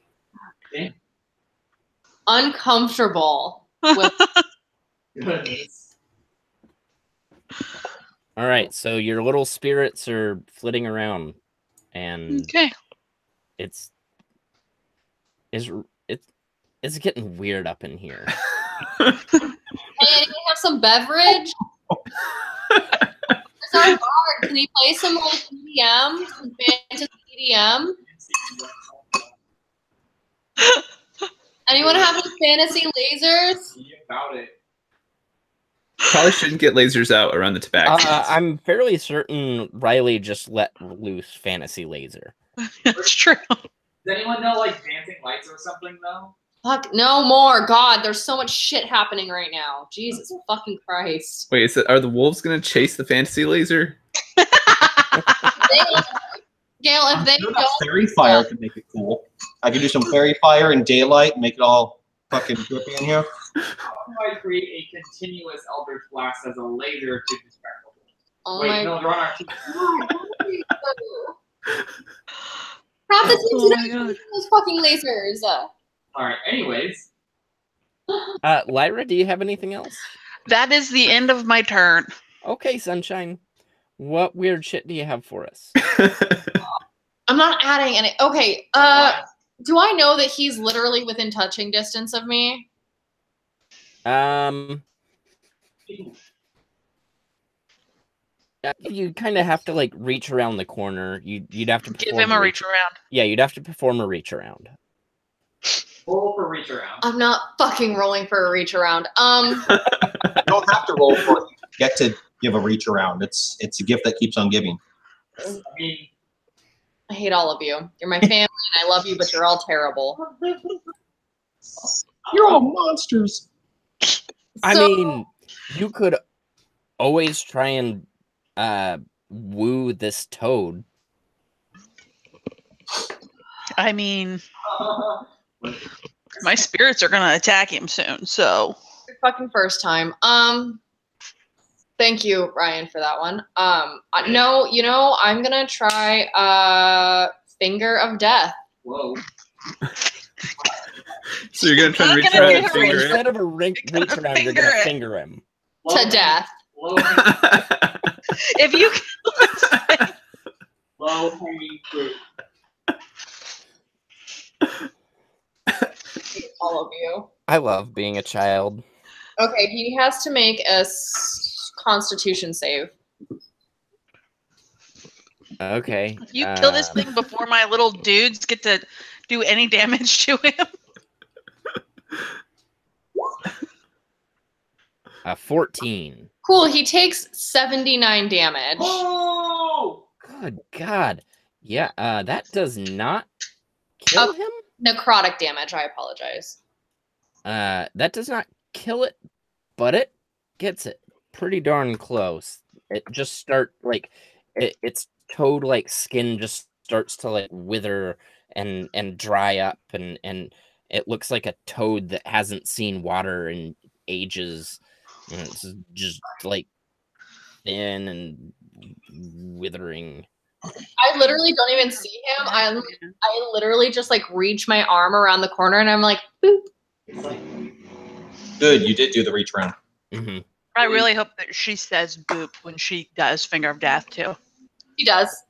Uncomfortable with Goodness. All All right, so your little spirits are flitting around, and Okay. it's getting weird up in here. Hey, anyone have some beverage? Where's our bard? Can he play some like EDM? Some fantasy EDM? Anyone have any fantasy lasers? About it. Probably shouldn't get lasers out around the tobacco. I'm fairly certain Riley just let loose fantasy laser. It's true. Does anyone know like dancing lights or something though? Fuck, no more. God, there's so much shit happening right now. Jesus fucking Christ. Wait, are the wolves gonna chase the fantasy laser? Gail, if they Sure, don't, fairy fire could make it cool. I could do some fairy fire in daylight, make it all fucking drippy in here. How do I create a continuous Eldritch Blast as a laser to distract the wolves? oh Wait, my no, they're on our team. half the Oh my team's God. those fucking lasers. Alright, anyways. Lyra, do you have anything else? That is the end of my turn. Okay, Sunshine. What weird shit do you have for us? I'm not adding any. Okay, do I know that he's literally within touching distance of me? You kind of have to like reach around the corner. You'd have to Give perform him a reach around. Yeah, you'd have to perform a reach around. Roll for reach around. I'm not fucking rolling for a reach around. You don't have to roll for it. You get to give a reach around. It's a gift that keeps on giving. I mean, I hate all of you. You're my family and I love you, but you're all terrible. You're all monsters. I So- mean, you could always try and woo this toad. I mean, my spirits are gonna attack him soon, so Your fucking first time. Thank you, Ryan, for that one. No, you know, I'm gonna try Finger of Death. whoa. So you're gonna try and reach Not gonna around do and it. finger Instead of a reach gonna around, you're finger gonna it. finger him. To death. Low, if you low hanging fruit. All of you. I love being a child. Okay, he has to make a Constitution save. Okay. if you kill this thing before my little dudes get to do any damage to him, 14. Cool. He takes 79 damage. Oh! Good God. Yeah, that does not kill him? Necrotic damage. I apologize. That does not kill it, but it gets it pretty darn close. It just its toad like skin just starts to like wither and dry up and it looks like a toad that hasn't seen water in ages. And it's just like thin and withering. I literally don't even see him. I literally just like reach my arm around the corner and I'm like, boop. Good, you did do the reach around. Mm-hmm. I really hope that she says boop when she does Finger of Death too. He does.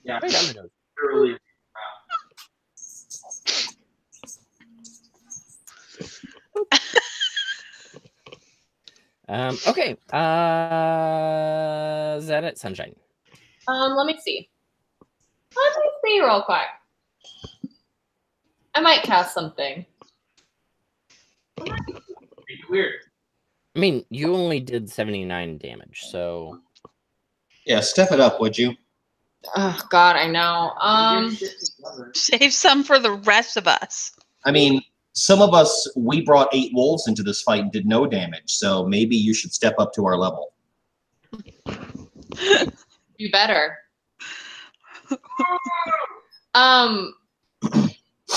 Yeah, Right on the nose. really. Okay. Is that it, Sunshine? Let me see. Let me see real quick. I might cast something. Weird. I mean, you only did 79 damage, so Yeah, step it up, would you? Oh God, I know. Save some for the rest of us. I mean, some of us, we brought 8 wolves into this fight and did no damage, so maybe you should step up to our level. You better.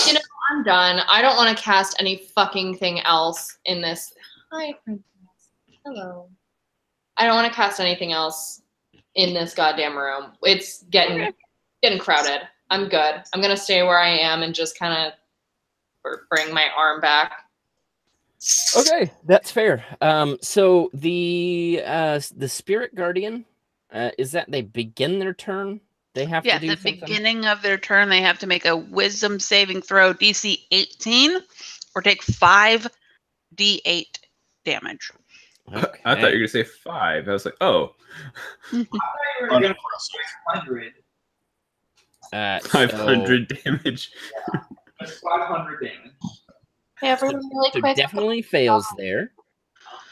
You know, I'm done. I don't want to cast any fucking thing else in this. Hi, Princess. Hello. I don't want to cast anything else in this goddamn room. It's getting crowded. I'm good. I'm gonna stay where I am and just kind of bring my arm back. Okay, that's fair. So the spirit guardian, is that they begin their turn? They have Yeah, to do at the something. beginning of their turn, they have to make a wisdom saving throw DC 18 or take 5d8 damage. Okay. I thought you were gonna say 5. I was like, oh, Unimpressive. 500. 500 damage. That's 500 damage. Hey, everyone, really So quick. definitely fails there.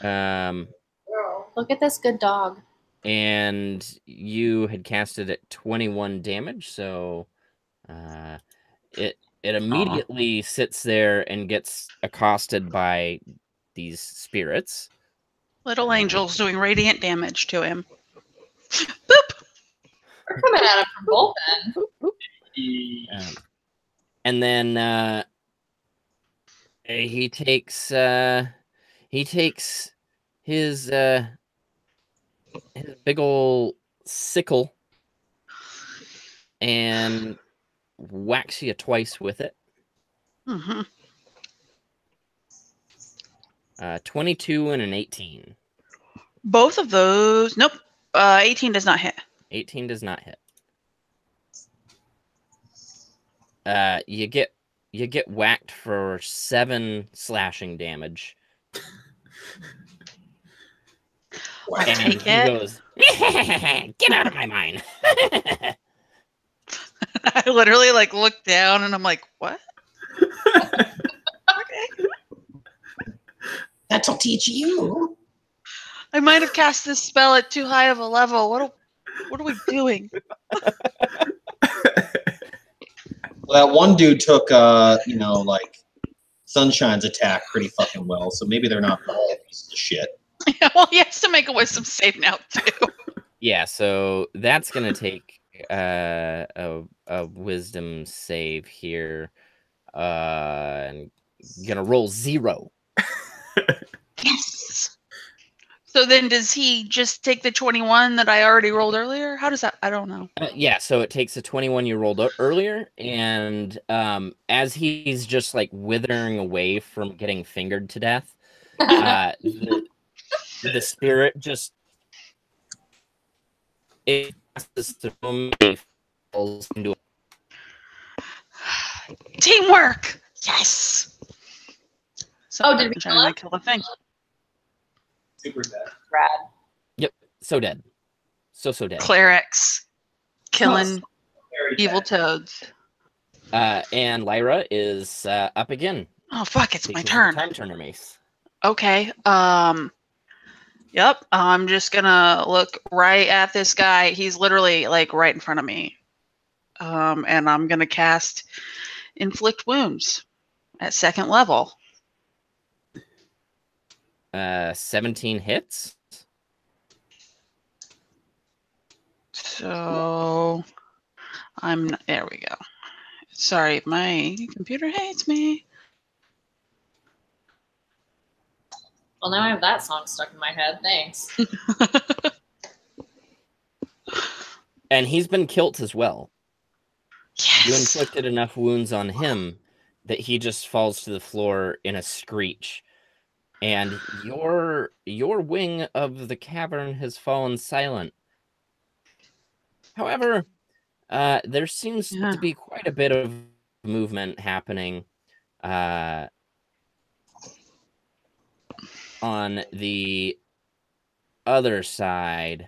Look at this good dog. And you had casted at 21 damage, so it immediately sits there and gets accosted by these spirits. Little Angel's doing radiant damage to him. Boop! We're coming at him from both ends. And then he takes his big ol' sickle and whacks you twice with it. Mm-hmm. 22 and an 18. Both of those. Nope. 18 does not hit. 18 does not hit. You get whacked for 7 slashing damage. I And take he it. goes, "Get out of my mind." I literally like look down and I'm like, what? Okay. That'll teach you. I might have cast this spell at too high of a level. What are we doing? Well, that one dude took, like Sunshine's attack pretty fucking well, so maybe they're not all pieces of shit. Yeah, well, he has to make a wisdom save now too. Yeah, so that's gonna take a wisdom save here. And gonna roll 0. Yes. So then does he just take the 21 that I already rolled earlier? How does that? I don't know. Yeah, so it takes a 21 you rolled earlier, and as he's just like withering away from getting fingered to death, the spirit just it passes through him and he falls into Teamwork. Yes. So Oh, did we trying to kill the thing? Super dead. Rad. so dead. So dead. Clerics killing Very evil dead. toads. And Lyra is up again. Oh fuck! It's my Taking the turn. Time Turner Mace. Okay. Yep. I'm just gonna look right at this guy. He's literally like right in front of me. And I'm gonna cast Inflict Wounds at 2nd level. 17 hits. So there we go. Sorry, my computer hates me. Well, now I have that song stuck in my head. Thanks. And he's been killed as well. Yes. You inflicted enough wounds on him that he just falls to the floor in a screech. And your wing of the cavern has fallen silent. However, there seems to be quite a bit of movement happening on the other side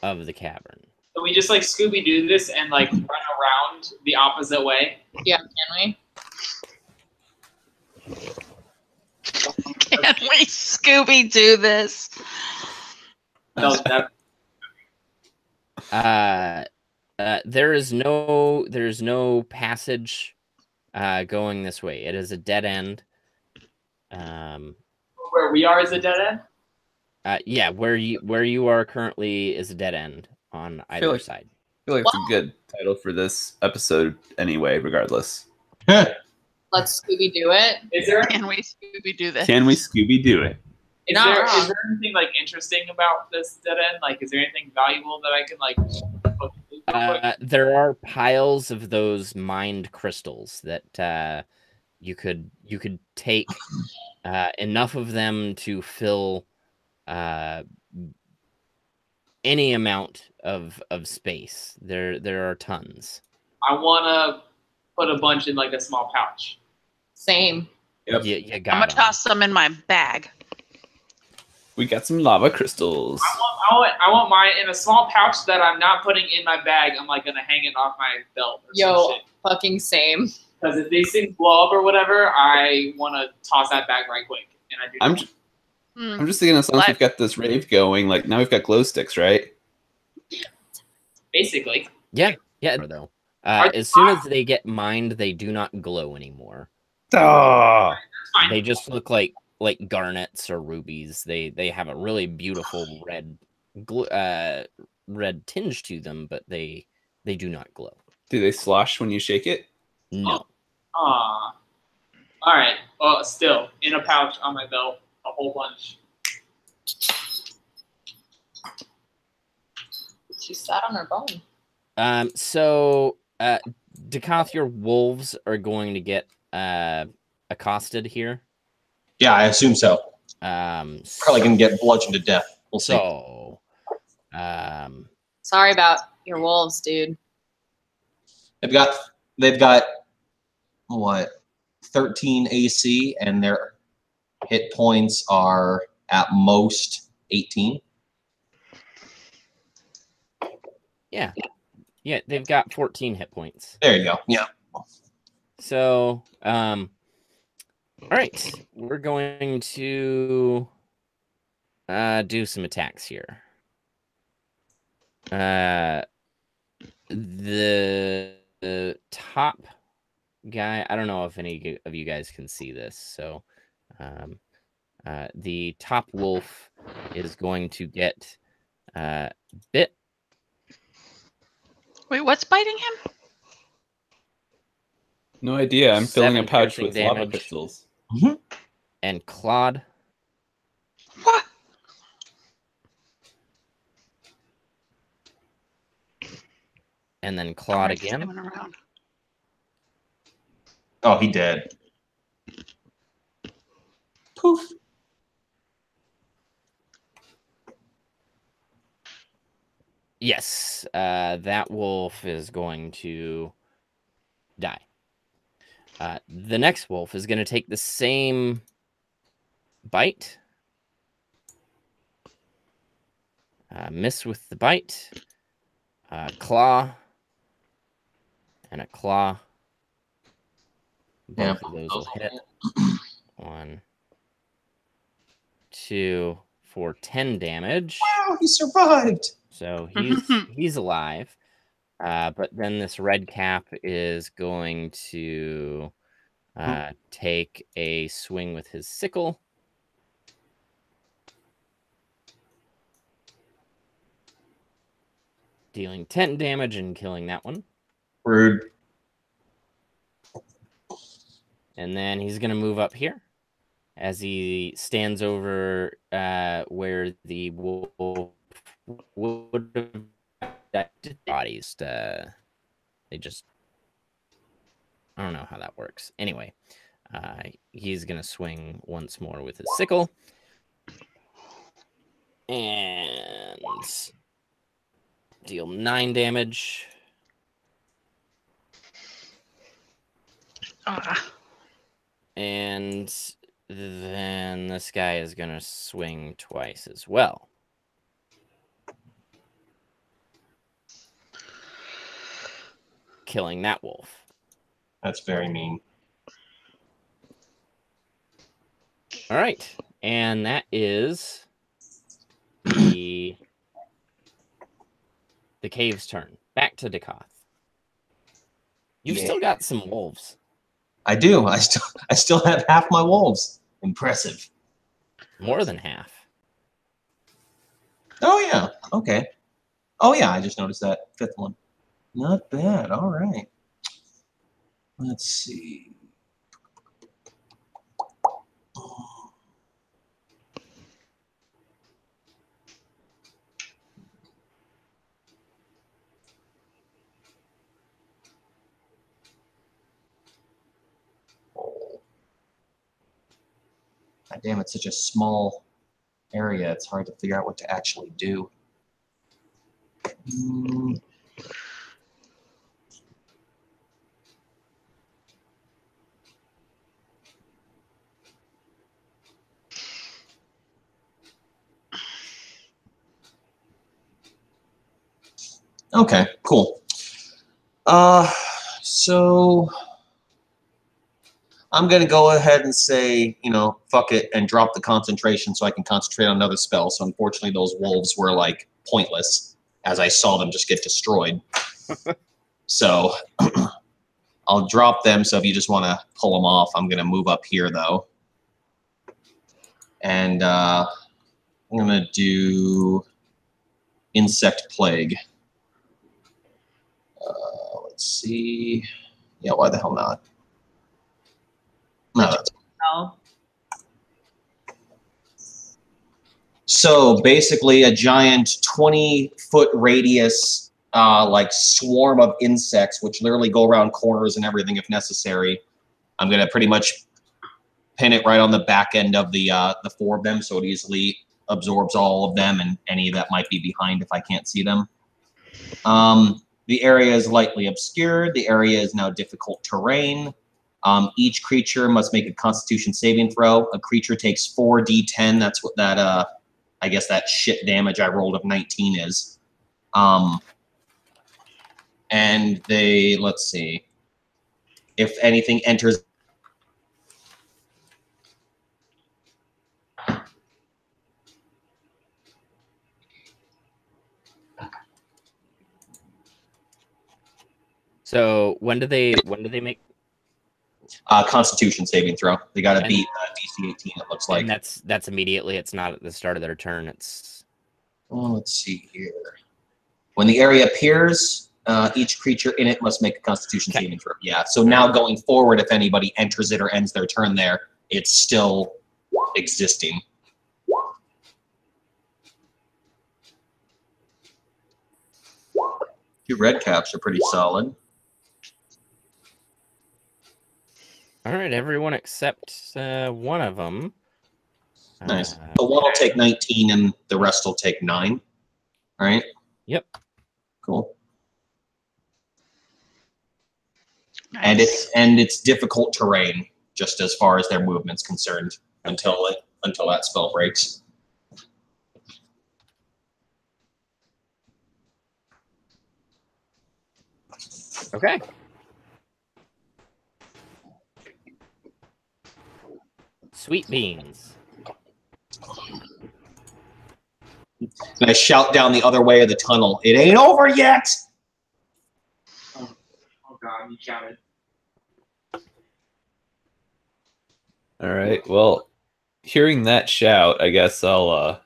of the cavern. So we just like Scooby Doo this and like run around the opposite way. Yeah, can we? Can we Scooby do this? No, that, there's no passage going this way. It is a dead end. where we are is a dead end. Yeah, where you are currently is a dead end on either side. I feel like it's a good title for this episode anyway, regardless. Let's Scooby do it. Is there Can we Scooby do this? Can we Scooby do it? is Not there wrong. is there anything like interesting about this dead end? Like, is there anything valuable that I can like? Look real quick? There are piles of those mined crystals that you could take enough of them to fill any amount of space. There are tons. I want to put a bunch in like a small pouch. Same. Yep. You I'm got gonna 'em. toss some in my bag. We got some lava crystals. I want mine in a small pouch that I'm not putting in my bag. I'm like gonna hang it off my belt or some Yo, shit. fucking same. Because if these things blow up or whatever, I want to toss that bag right quick. And I do. I'm just thinking, as long as we've got this rave going, like now we've got glow sticks, right? Basically. Yeah, though. As soon as they get mined, they do not glow anymore. Oh, Fine. They just look like garnets or rubies. They have a really beautiful red tinge to them, but they do not glow. do they slosh when you shake it? No. All right. Well, still in a pouch on my belt, a whole bunch. She sat on her bone. So Dekoth, your wolves are going to get accosted here. Yeah, I assume so. Probably gonna get bludgeoned to death. We'll see. So Sorry about your wolves, dude. They've got what, 13 AC, and their hit points are at most 18. yeah, they've got 14 hit points. There you go. Yeah. So all right, we're going to do some attacks here. The top guy, I don't know if any of you guys can see this. So the top wolf is going to get bit. Wait, what's biting him? No idea. I'm filling a 7 pouch piercing with lava damage. crystals. And clawed. What? And then clawed again. Coming around. Oh, he dead. Poof. Yes, that wolf is going to die. The next wolf is going to take the same bite. Miss with the bite. Claw. And a claw. Both of those will hit. 1, 2, for 10 damage. Wow, he survived. So he's alive. But then this red cap is going to take a swing with his sickle. Dealing 10 damage and killing that one. Rude. And then he's going to move up here as he stands over where the wolf would have died. Bodies. They just... I don't know how that works. Anyway, he's going to swing once more with his sickle. And deal 9 damage. And then this guy is going to swing twice as well. Killing that wolf. That's very mean. All right. And that is the cave's turn. Back to Dekoth. You've still got some wolves. I do. I still have half my wolves. Impressive. More than half. Oh yeah. Okay. Oh yeah. I just noticed that fifth one. Not bad. All right. Let's see. God damn, it's such a small area. It's hard to figure out what to actually do. Okay, cool. So I'm gonna go ahead and say, you know, fuck it, and drop the concentration so I can concentrate on another spell. So unfortunately, those wolves were like pointless, as I saw them just get destroyed. So I'll drop them. So if you just want to pull them off, I'm gonna move up here though, and I'm gonna do insect plague. Let's see. Yeah, why the hell not? No, that's No. so basically a giant 20-foot radius like swarm of insects which literally go around corners and everything if necessary. I'm gonna pretty much pin it right on the back end of the four of them so it easily absorbs all of them and any that might be behind if I can't see them. The area is lightly obscured. The area is now difficult terrain. Each creature must make a Constitution saving throw. A creature takes 4d10. That's what that I guess that shit damage I rolled of 19 is. And they, let's see. If anything enters... So when do they make? Constitution saving throw. They got to And- beat DC 18, it looks like. And that's immediately. It's not at the start of their turn. It's. Oh, let's see here. When the area appears, each creature in it must make a Constitution Okay. saving throw. Yeah. So now going forward, if anybody enters it or ends their turn there, it's still existing. Your red caps are pretty solid. All right, everyone except one of them. Nice. So one will take 19 and the rest will take 9. All right? Yep. Cool. Nice. And it's difficult terrain just as far as their movement's concerned until that spell breaks. Okay. Sweet beans. And I shout down the other way of the tunnel, "It ain't over yet!" Oh God, you shouted. All right. Well, hearing that shout, I guess I'll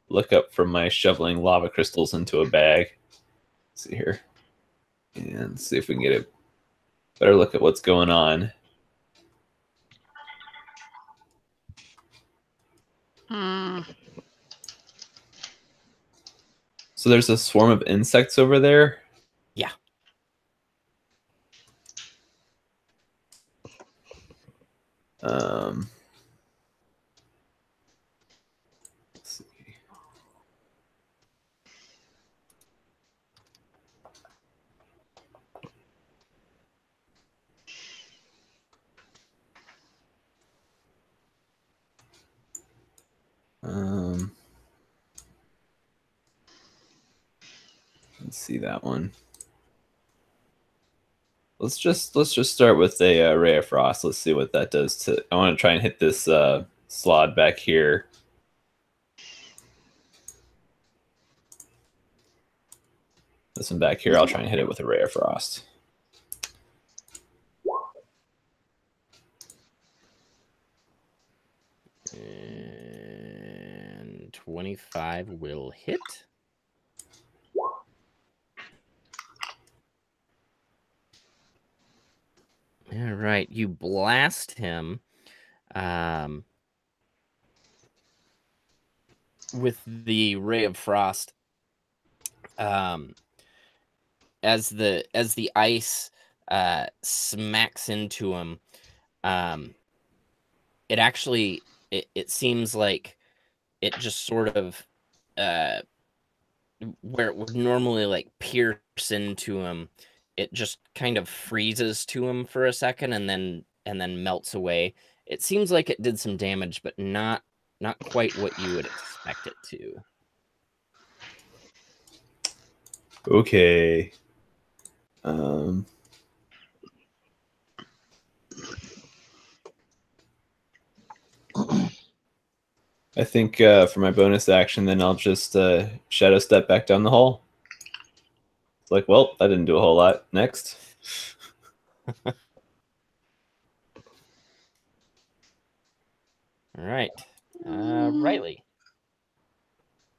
look up from my shoveling lava crystals into a bag. Let's see here. And see if we can get a better look at what's going on. So there's a swarm of insects over there? Yeah. Let's see. Let's see that one. Let's just start with a ray of frost. Let's see what that does to. I want to try and hit this slot back here. This one back here, I'll try and hit it with a ray of frost. And 25 will hit. All right, you blast him with the ray of frost. As the ice smacks into him, it actually it seems like it just sort of where it would normally like pierce into him, it just kind of freezes to him for a second and then melts away. It seems like it did some damage, but not quite what you would expect it to. Okay. I think for my bonus action, then I'll just shadow step back down the hall. It's like, well, that didn't do a whole lot. Next. All right. Riley.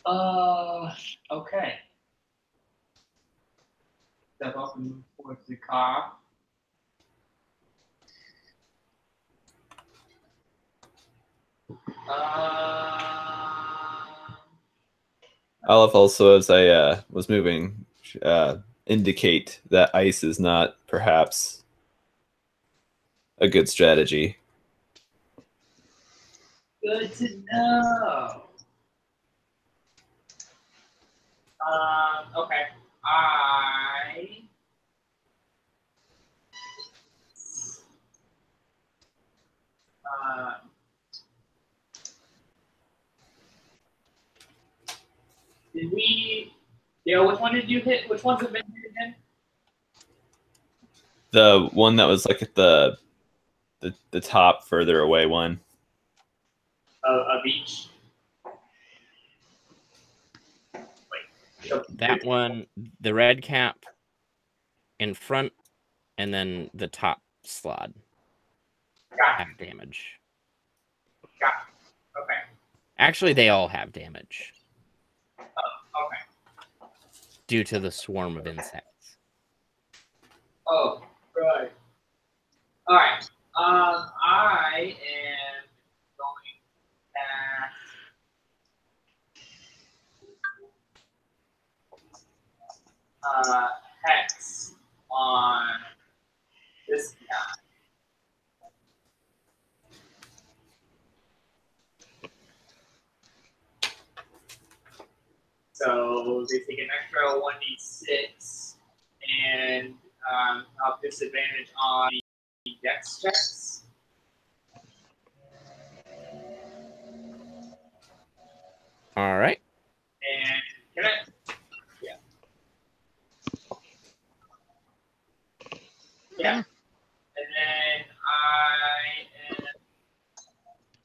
Okay. Step up and move towards the car. I'll also, as I was moving, indicate that ice is not perhaps a good strategy. Good to know. Okay. Did we? Yeah, which one did you hit? Which ones have been hit again? The one that was like at the top further away one. Of each. Wait. That one, the red cap in front, and then the top slot have damage. Got it. Okay. Actually, they all have damage. Oh, okay. Due to the swarm of insects. Oh, right. All right. I am going at hex on this guy. So they take an extra 1d6 and have disadvantage on the dex checks. All right. And can I? Yeah. Yeah. And then I am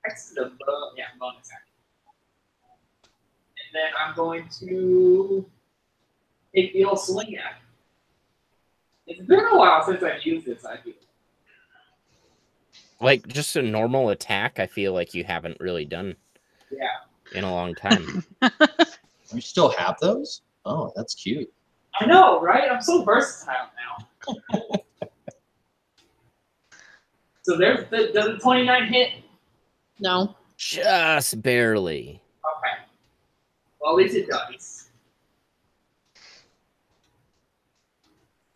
next to the bonus action. And then I'm going to take the old swing at it. It's been a while since I've used this, I feel. Like just a normal attack, I feel like you haven't really done in a long time. You still have those? Oh, that's cute. I know, right? I'm so versatile now. So there's does the 29 hit? No. Just barely. Okay. Well, at least it does.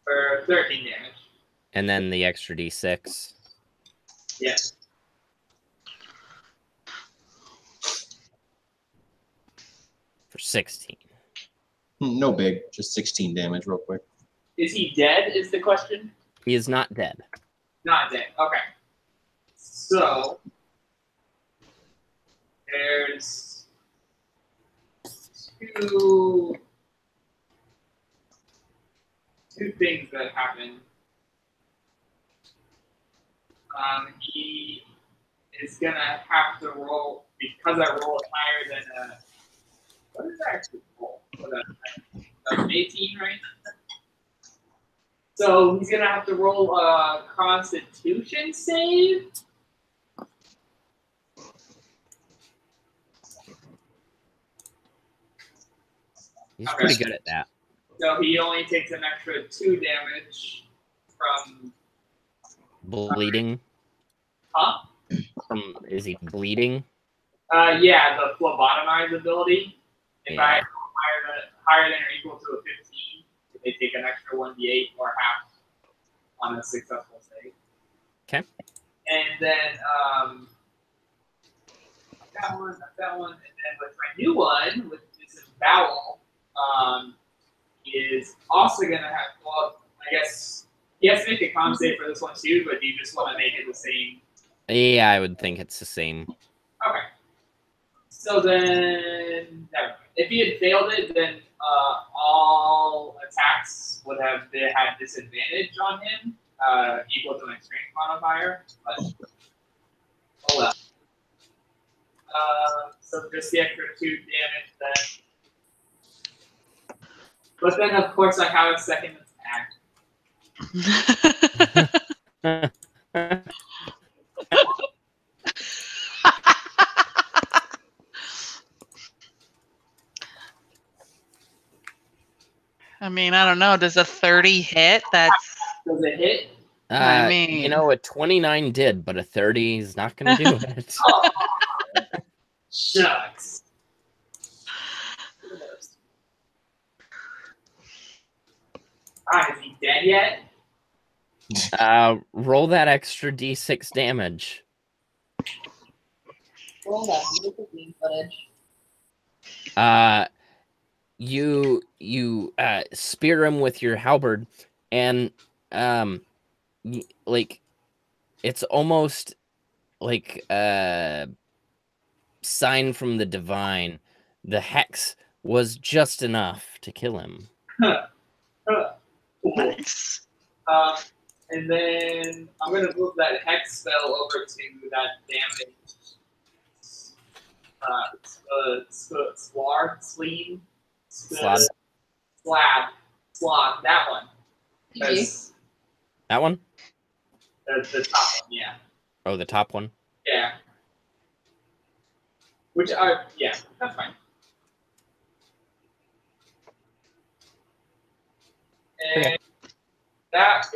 For 13 damage. And then the extra d6. Yeah. For 16. No big, just 16 damage real quick. Is he dead, is the question? He is not dead. Not dead. Okay. So there's two things that happen. He is gonna have to roll because I rolled higher than a. What is that actually roll? That's an 18, right? So he's gonna have to roll a Constitution save. He's pretty good at that. So he only takes an extra 2 damage from bleeding. Huh? Is he bleeding? Yeah, the phlebotomize ability. If I higher than or equal to a 15, they take an extra 1d8 or half on a successful save. Okay. And then that one, not that one. And then with my new one, with this vowel, is also going to have, well, I guess he has to make a con save for this one too, but do you just want to make it the same? Yeah, I would think it's the same. Okay. So then, if he had failed it, then all attacks would have had disadvantage on him, equal to an strength modifier. But oh well. So just the extra 2 damage then. But then, of course, I have a second attack. I mean, I don't know. Does a 30 hit? That's. Does it hit? I mean, you know, a 29 did, but a 30 is not going to do it. Oh, shucks. Is he dead yet? Roll that extra d6 damage. Roll that beautiful green footage. You spear him with your halberd, and like it's almost like a sign from the divine. The hex was just enough to kill him. nice. And then I'm going to move that hex spell over to that damage. Slab, that one. That one? The top one, yeah. Oh, the top one? Yeah. Yeah, that's fine. And okay. that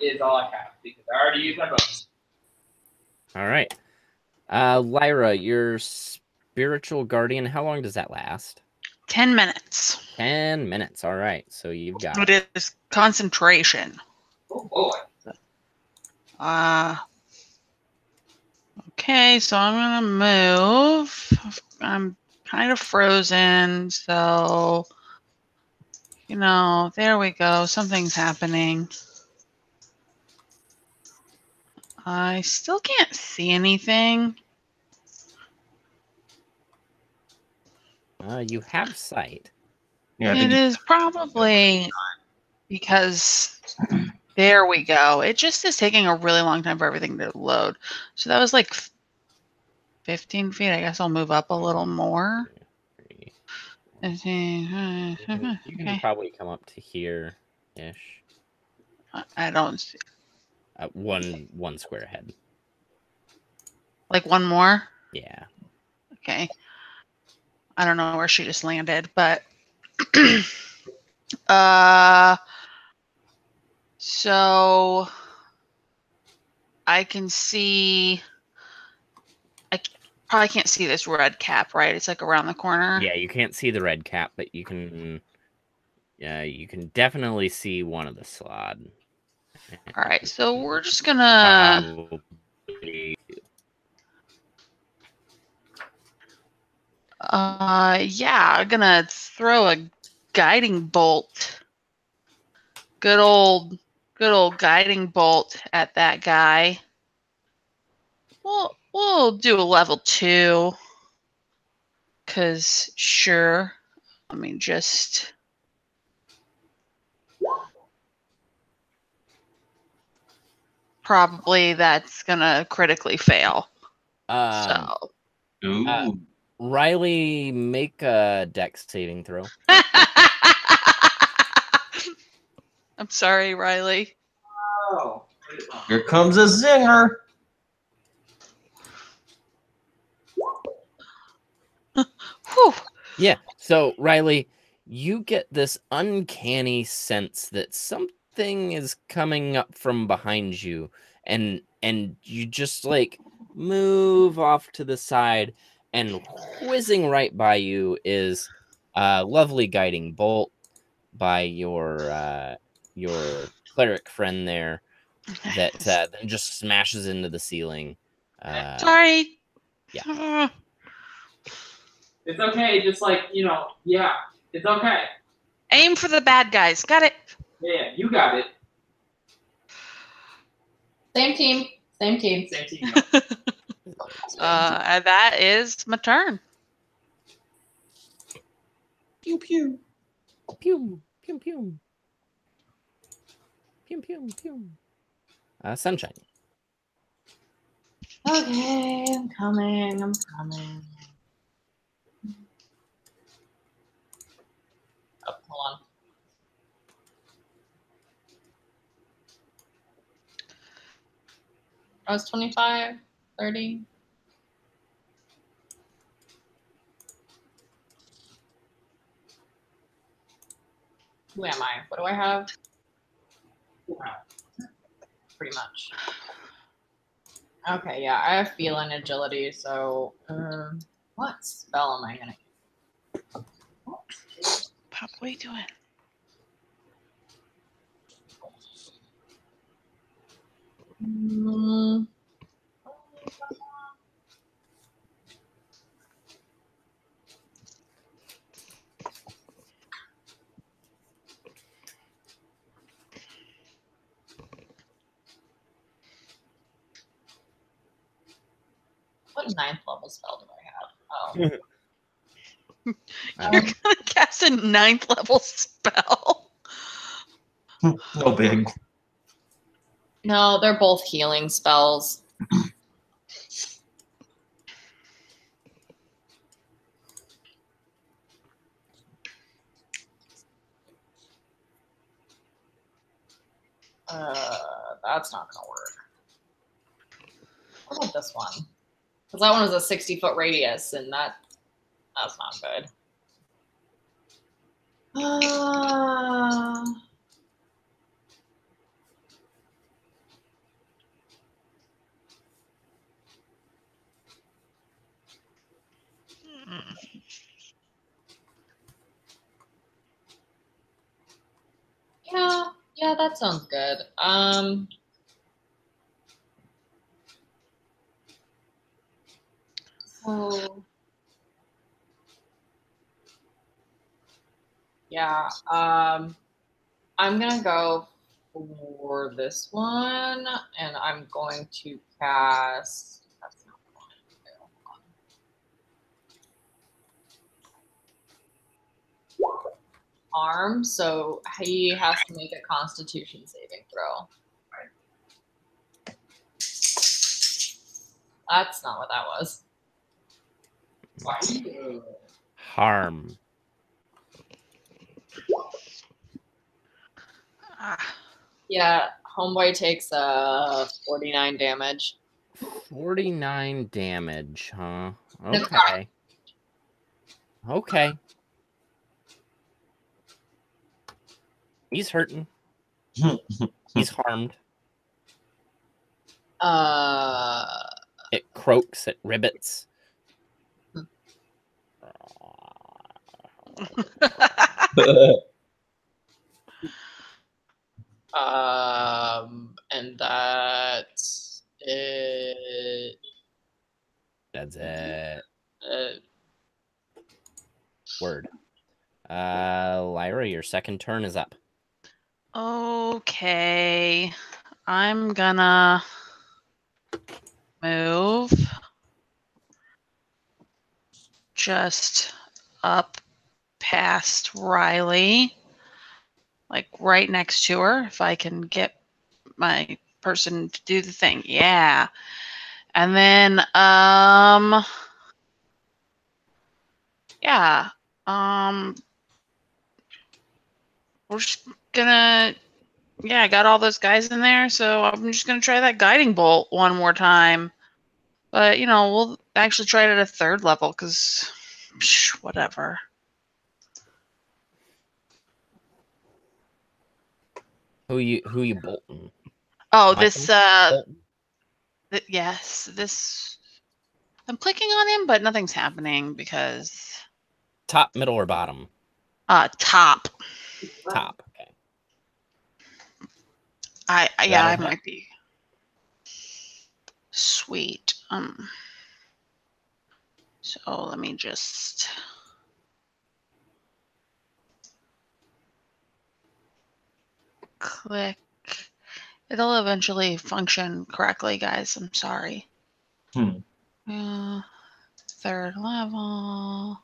is all I have because I already used my bonus. All right. Lyra, your spiritual guardian, how long does that last? 10 minutes. 10 minutes. All right. So you've got it is concentration. Oh boy. Okay, so I'm gonna move. I'm kind of frozen, so there we go. Something's happening. I still can't see anything. you have sight. Yeah, It is probably because there we go. It just is taking a really long time for everything to load. So that was like 15 feet. I guess I'll move up a little more. You can probably come up to here-ish. I don't see. One square ahead. Like one more? Yeah. Okay. I don't know where she just landed, but so I can see. I probably can't see this red cap, right? It's like around the corner. Yeah, you can't see the red cap, but you can. Yeah, you can definitely see one of the slot. All right, so we're just gonna. Yeah, I'm gonna throw a guiding bolt. Good old guiding bolt at that guy. We'll do a level 2. 'Cause sure. I mean, just. Probably that's gonna critically fail. So. Ooh. Riley, make a dex saving throw. I'm sorry, Riley. Oh. Here comes a zinger. Whew. Yeah. So, Riley, you get this uncanny sense that something is coming up from behind you, and you just like move off to the side, and whizzing right by you is a lovely guiding bolt by your cleric friend there that then just smashes into the ceiling. Sorry. It's okay. Just like, yeah, it's okay. Aim for the bad guys. Got it. Yeah, you got it. Same team. Same team. Same team. And that is my turn. Pew pew. Pew, pew, pew. Pew, pew, pew. Sunshine. Okay, I'm coming. Oh, hold on. I was 25, 30. Who am I? What do I have? Pretty much. Okay, yeah, I have feel and agility, so what spell am I gonna Pop, what are you doing? use? What 9th level spell do I have? Oh. You're gonna cast a 9th level spell. No big. No, they're both healing spells. That's not gonna work. What about this one? Because that one is a 60-foot radius, and that's not good. Yeah, that sounds good. So yeah, I'm gonna go for this one, and I'm going to cast. That's not what I want to do. Harm, so he has to make a Constitution saving throw. That's not what that was. Harm. Yeah, homeboy takes 49 damage. 49 damage, huh? Okay. Okay. He's hurting. He's harmed. It croaks, it ribbits. And that's it. That's it. Uh, Word. Lyra, your second turn is up. Okay. I'm gonna move just up past Riley, like right next to her, if I can get my person to do the thing. Yeah. And then yeah. We're just gonna, yeah, I got all those guys in there, so I'm just gonna try that guiding bolt one more time. But we'll actually try it at a 3rd level, because whatever. Who you bolting? Oh, Michael? this Bolton? yes, this, I'm clicking on him, but nothing's happening because Top, middle, or bottom? top. Top. Okay. Yeah, I might be. Sweet. So let me just... click. It'll eventually function correctly, guys. I'm sorry. Third level.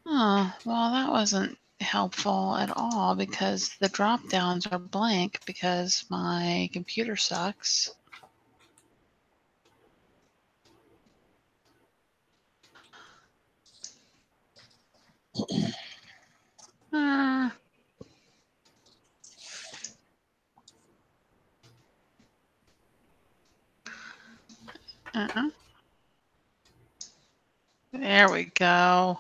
Oh, well, that wasn't helpful at all because the drop downs are blank because my computer sucks. There we go.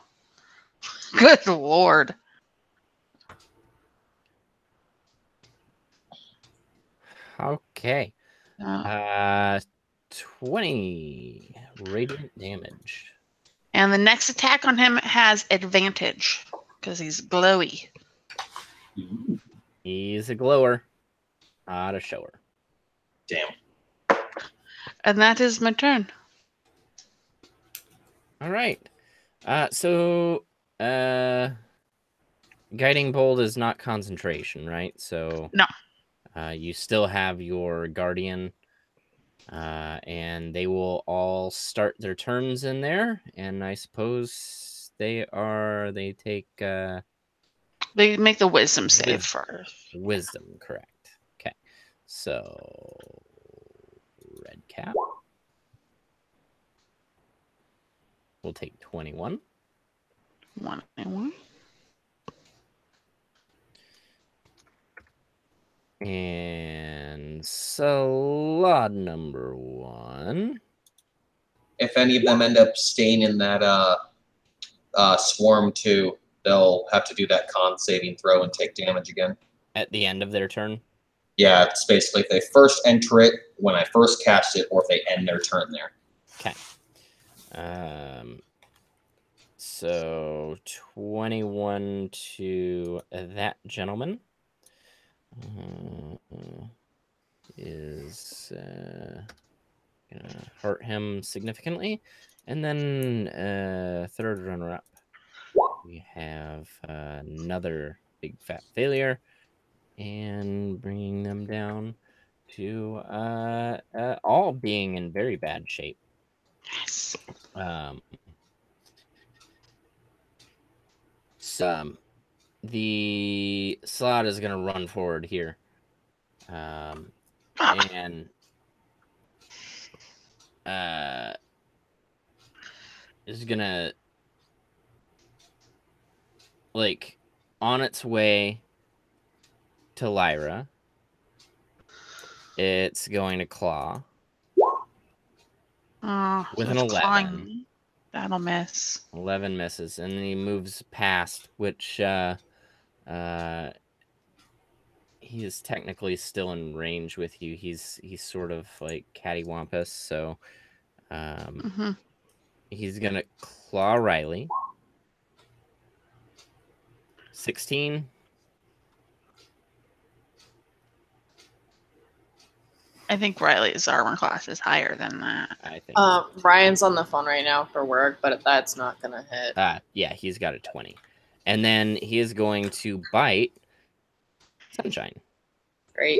Good Lord. Okay. 20 radiant damage. And the next attack on him has advantage because he's glowy. He's a glower, not a shower. Damn. And that is my turn. All right. Guiding bolt is not concentration, right? So no. You still have your guardian, and they will all start their turns in there. And I suppose they take. They make the wisdom save first. Wisdom, correct. Okay, so red cap. We'll take 21. 21. And slot number 1. If any of them end up staying in that swarm too, they'll have to do that con saving throw and take damage again. At the end of their turn? Yeah, it's basically if they first enter it when I first cast it, or if they end their turn there. Okay. So 21 to that gentleman is gonna hurt him significantly. And then third runner-up, we have another big fat failure, and bringing them down to all being in very bad shape. Yes. The slot is gonna run forward here, and is gonna on its way to Lyra. It's going to claw with an 11. Clawing. That'll miss. 11 misses, and then he moves past, which he is technically still in range with you. He's sort of like cattywampus, so he's gonna claw Riley. 16. I think Riley's armor class is higher than that. I think. Ryan's on the phone right now for work, but that's not gonna hit. Yeah, he's got a 20, and then he is going to bite Sunshine. Great.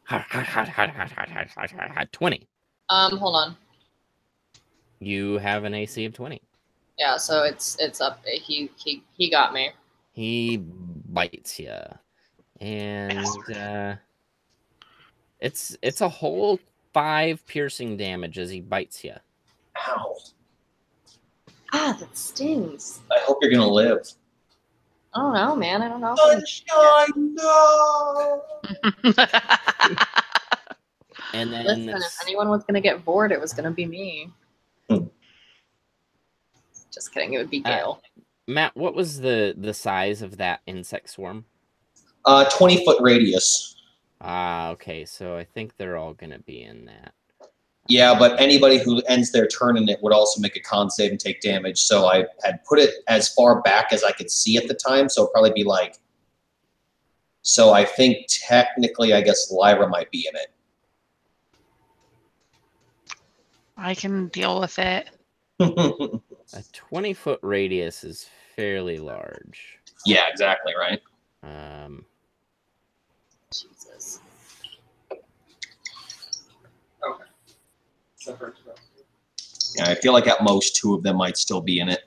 20. Hold on. You have an AC of 20. Yeah, so it's up. He got me. He bites you, and it's a whole 5 piercing damage as he bites you. Ow! Ah, that stings. I hope you're gonna live. I don't know, man. I don't know. Sunshine, no! And then Listen, if anyone was gonna get bored, it was gonna be me. Just kidding. It would be Gale. Matt, what was the size of that insect swarm? 20-foot radius. Okay, so I think they're all gonna be in that. Yeah, but anybody who ends their turn in it would also make a con save and take damage. So I had put it as far back as I could see at the time, so it'd probably be like. So I think technically, I guess Lyra might be in it. I can deal with it. A 20-foot radius is fairly large. Yeah, exactly, right? Jesus. Okay. So first row. Yeah, I feel like at most 2 of them might still be in it.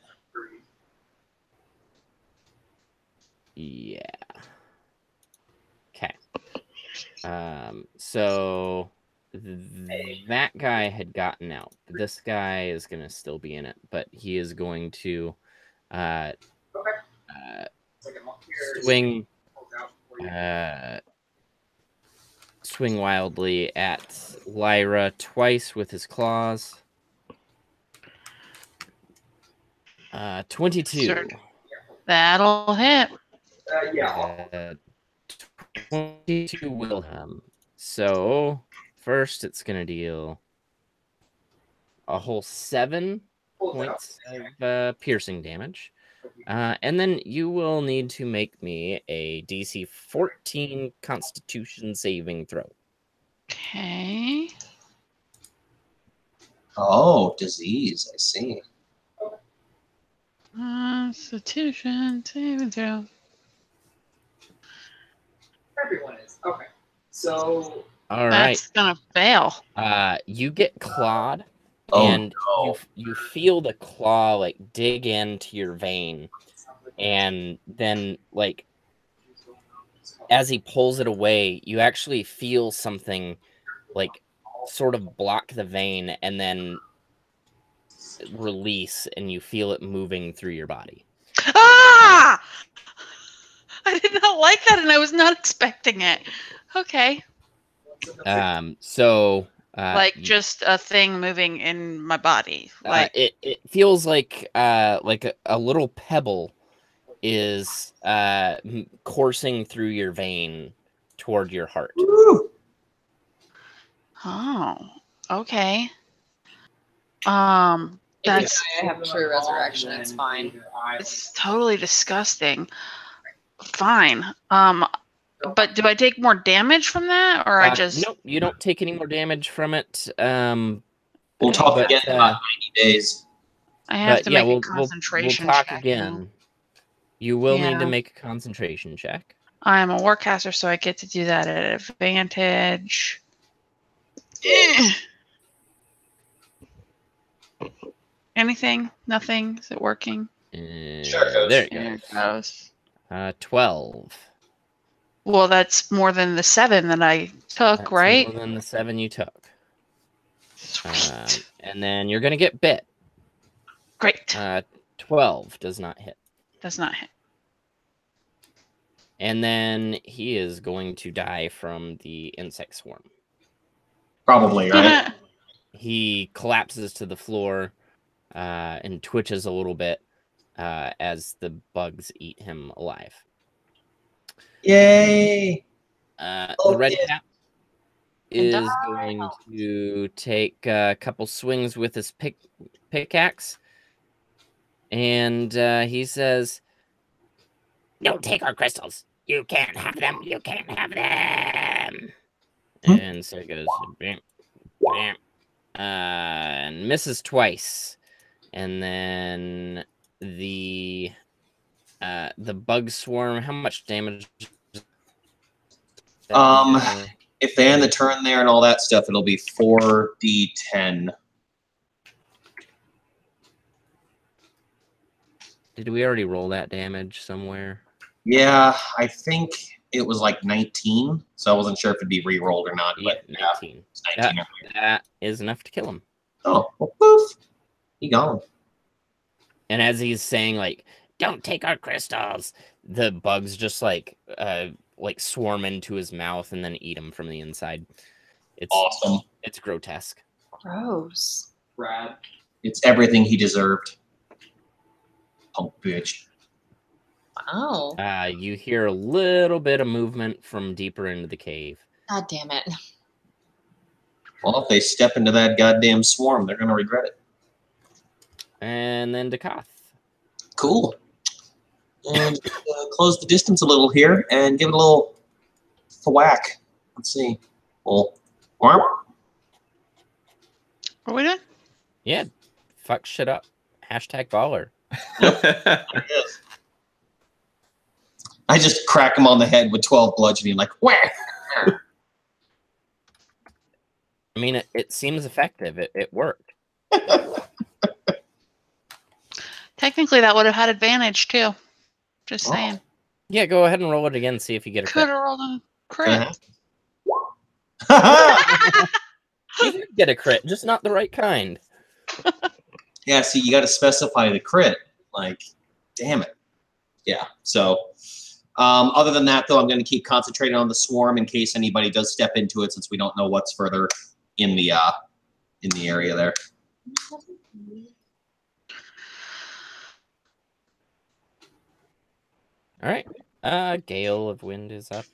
Yeah. Okay. So that guy had gotten out. This guy is going to still be in it, but he is going to swing swing wildly at Lyra twice with his claws. 22. Sure. That'll hit. Yeah. 22 will him. So first it's going to deal a whole 7 points of piercing damage. And then you will need to make me a DC 14 Constitution saving throw. Okay. Oh, disease. I see. Constitution saving throw. Everyone is. Okay. So All right. That's gonna fail. You get clawed, Oh, and you feel the claw like dig into your vein, and then like as he pulls it away, you actually feel something like sort of block the vein and then release, and you feel it moving through your body. Ah! I did not like that, and I was not expecting it. Okay. So Like just a thing moving in my body. Like it feels like a little pebble is coursing through your vein toward your heart. Woo! oh, okay. If That's I have true resurrection, it's fine. it's totally disgusting. Fine. But do I take more damage from that, or I just Nope, you don't take any more damage from it. We'll talk but, again in about 90 days. I have but to yeah, make we'll a concentration we'll talk check, again. you know? You will need to Yeah. make a concentration check. I'm a warcaster, so I get to do that at advantage. Anything? Nothing? Is it working? Sure goes. There it There goes. it goes. 12. Well, that's more than the 7 that I took, That's right? more than the 7 you took. Sweet. And then you're gonna get bit. Great. 12 does not hit. Does not hit. And then he is going to die from the insect swarm. Probably, right? He collapses to the floor and twitches a little bit as the bugs eat him alive. Yay! The red yeah. cap is going to take a couple swings with his pickaxe. And he says, "Don't take our crystals. You can't have them. You can't have them." And so it goes, bam, bam, and misses twice. And then the bug swarm. How much damage? If they end the turn there and all that stuff, it'll be 4d10. Did we already roll that damage somewhere? Yeah, I think it was like 19, so I wasn't sure if it'd be re-rolled or not. Yeah, But 19. it's 19 That is enough to kill him. Oh, well, poof. He gone. And as he's saying, like, "Don't take our crystals," the bugs just like swarm into his mouth and then eat him from the inside. It's Awesome. It's grotesque. Gross. Brad. It's everything he deserved. Punk bitch. Wow. You hear a little bit of movement from deeper into the cave. God damn it. Well, if they step into that goddamn swarm, they're going to regret it. And then Dakath. Cool. And close the distance a little here and give it a little thwack. Let's see. Well, What are we doing? Yeah, fuck shit up. Hashtag baller. There it is. I just crack him on the head with 12 bludgeoning, like, where? I mean, it seems effective. It worked. Technically, that would have had advantage too. Just saying. Yeah, go ahead and roll it again. See if you get a Could crit. have rolled a crit. You did get a crit, just not the right kind. Yeah, see, you got to specify the crit. Like, damn it. Yeah, so other than that, though, I'm going to keep concentrating on the swarm in case anybody does step into it, since we don't know what's further in the area there. All right. Gale of Wind is up.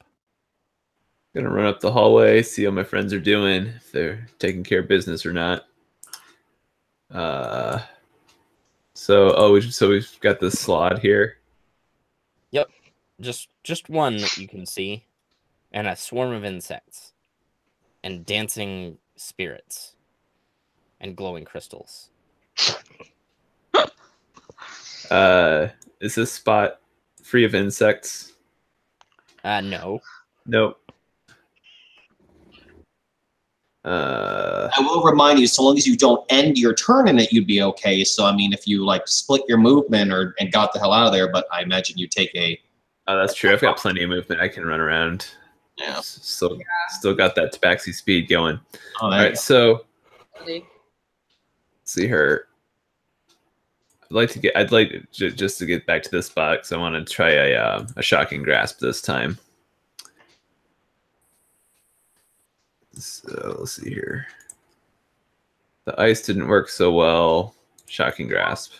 Gonna run up the hallway, see how my friends are doing, if they're taking care of business or not. So we've got this slot here. Yep. Just one that you can see, and a swarm of insects, and dancing spirits, and glowing crystals. Is this spot free of insects? No. Nope. I will remind you, so long as you don't end your turn in it, you'd be okay. So, I mean, if you, like, split your movement and got the hell out of there, but I imagine you take a... Oh, that's true. I've got plenty of movement. I can run around. Yeah. Still got that tabaxi speed going. Oh, All right, so... Ready? See her. I'd like just to get back to this spot because I want to try a shocking grasp this time. So let's see here. The ice didn't work so well. Shocking grasp.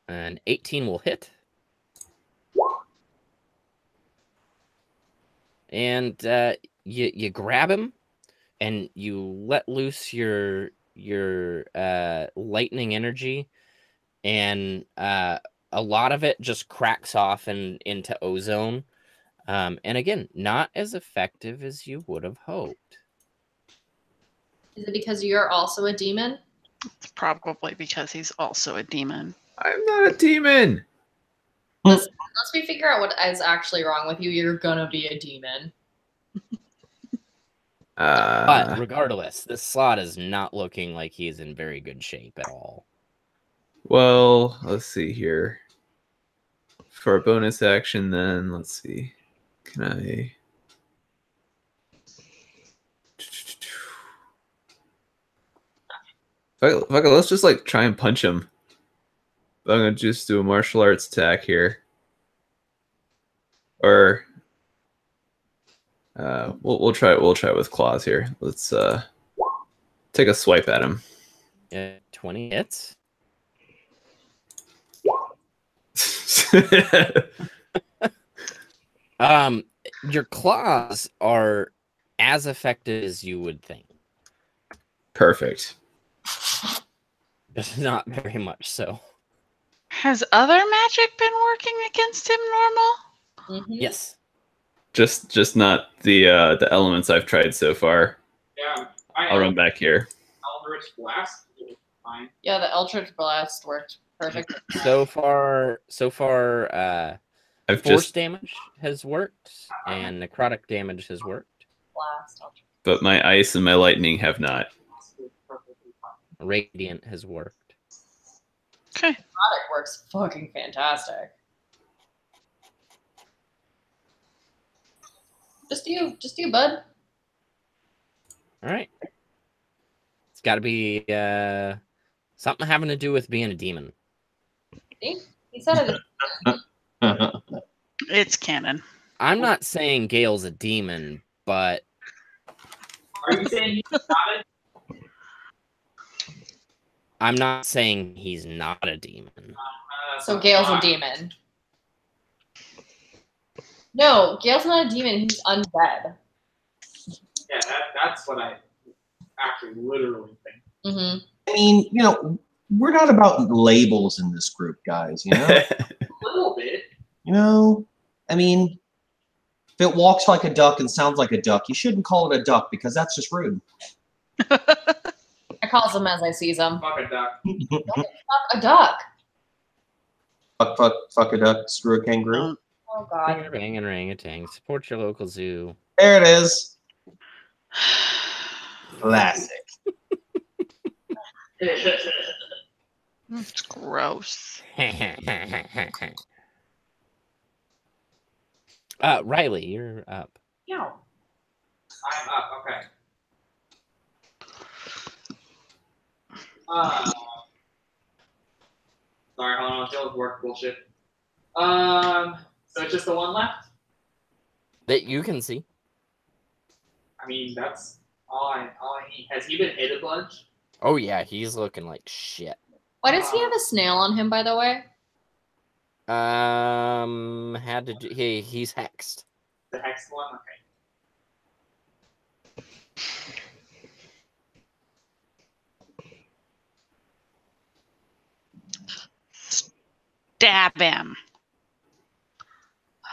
An 18 will hit. And you grab him, and you let loose your lightning energy, and a lot of it just cracks off into ozone. And again, not as effective as you would have hoped. Is it because you're also a demon? It's probably because he's also a demon. I'm not a demon. Unless we figure out what is actually wrong with you, you're gonna be a demon. But regardless, this slot is not looking like he's in very good shape at all. Well, let's see here. For a bonus action, then let's see. Can I? Fuck it, let's just like try and punch him. I'm gonna just do a martial arts attack here, or we'll try it. We'll try it with claws here. Let's take a swipe at him. Yeah, 20 hits. Your claws are as effective as you would think. Perfect. Just not very much so. Has other magic been working against him normal? Mm-hmm. Yes. Just not the elements I've tried so far. Yeah. I'll run back here. Eldritch Blast. Fine. Yeah, the Eldritch Blast worked perfect. So far, I've force just, damage has worked, and necrotic damage has worked. Blast. but my ice and my lightning have not. Radiant has worked. Okay. Product works fucking fantastic. Just you, bud. All right. It's got to be something having to do with being a demon. See? He said it. It's canon. I'm not saying Gale's a demon, but Are you saying he's not a I'm not saying he's not a demon. So Gale's a demon. No, Gale's not a demon. He's undead. Yeah, that's what I actually literally think. Mm-hmm. I mean, you know, we're not about labels in this group, guys, you know? A little bit. You know, I mean, if it walks like a duck and sounds like a duck, you shouldn't call it a duck because that's just rude. I calls them as I sees them. Fuck a duck. Fuck a duck. Fuck a duck, screw a kangaroo. Oh god. Bang and orangutan. Support your local zoo. There it is. Classic. It's gross. Riley, you're up. I'm up. Okay. Sorry, hold on. Still work bullshit. So it's just the one left. That you can see. I mean, that's all I need. Has he been hit a bunch? Oh yeah, he's looking like shit. Why does he have a snail on him, by the way? Had to do. He's hexed. The hex one. Okay. Stab him.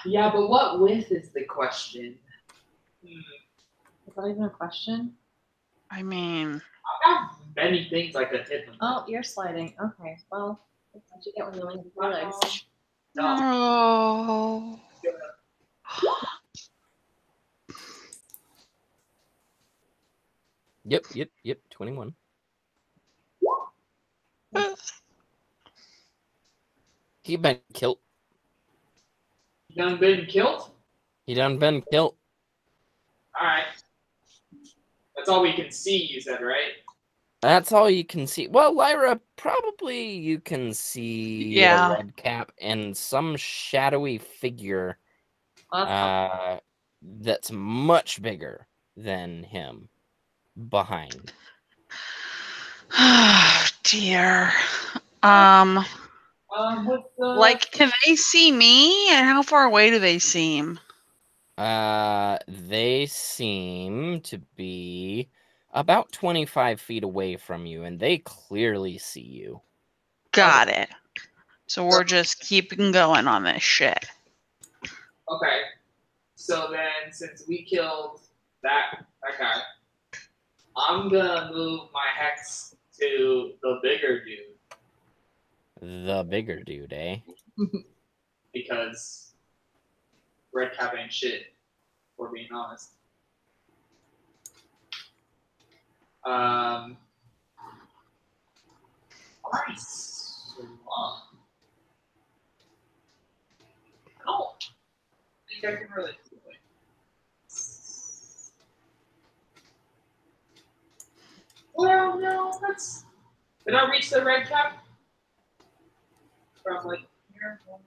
Yeah, but what with is the question? Is that even a question? I mean, I have many things I could hit them. Oh, you're sliding. Okay, well, that's what you get when you land with your legs. no. Yep. 21. He been killed. You done been killed? He done been killed. Alright. That's all we can see, you said, right? That's all you can see. Well, Lyra, probably you can see Yeah. a red cap and some shadowy figure that's much bigger than him behind. Oh, dear. What's the... Like, can they see me? And how far away do they seem? They seem to be about 25 feet away from you, and they clearly see you. Got it. So we're just keeping going on this shit. Okay. So then, since we killed that guy, I'm gonna move my hex to the bigger dude. The bigger dude, eh? Because red cap ain't shit, if we're being honest. Why so long? I don't think I can really do it. Well, no, that's... Did I reach the red cap? From like here? 1,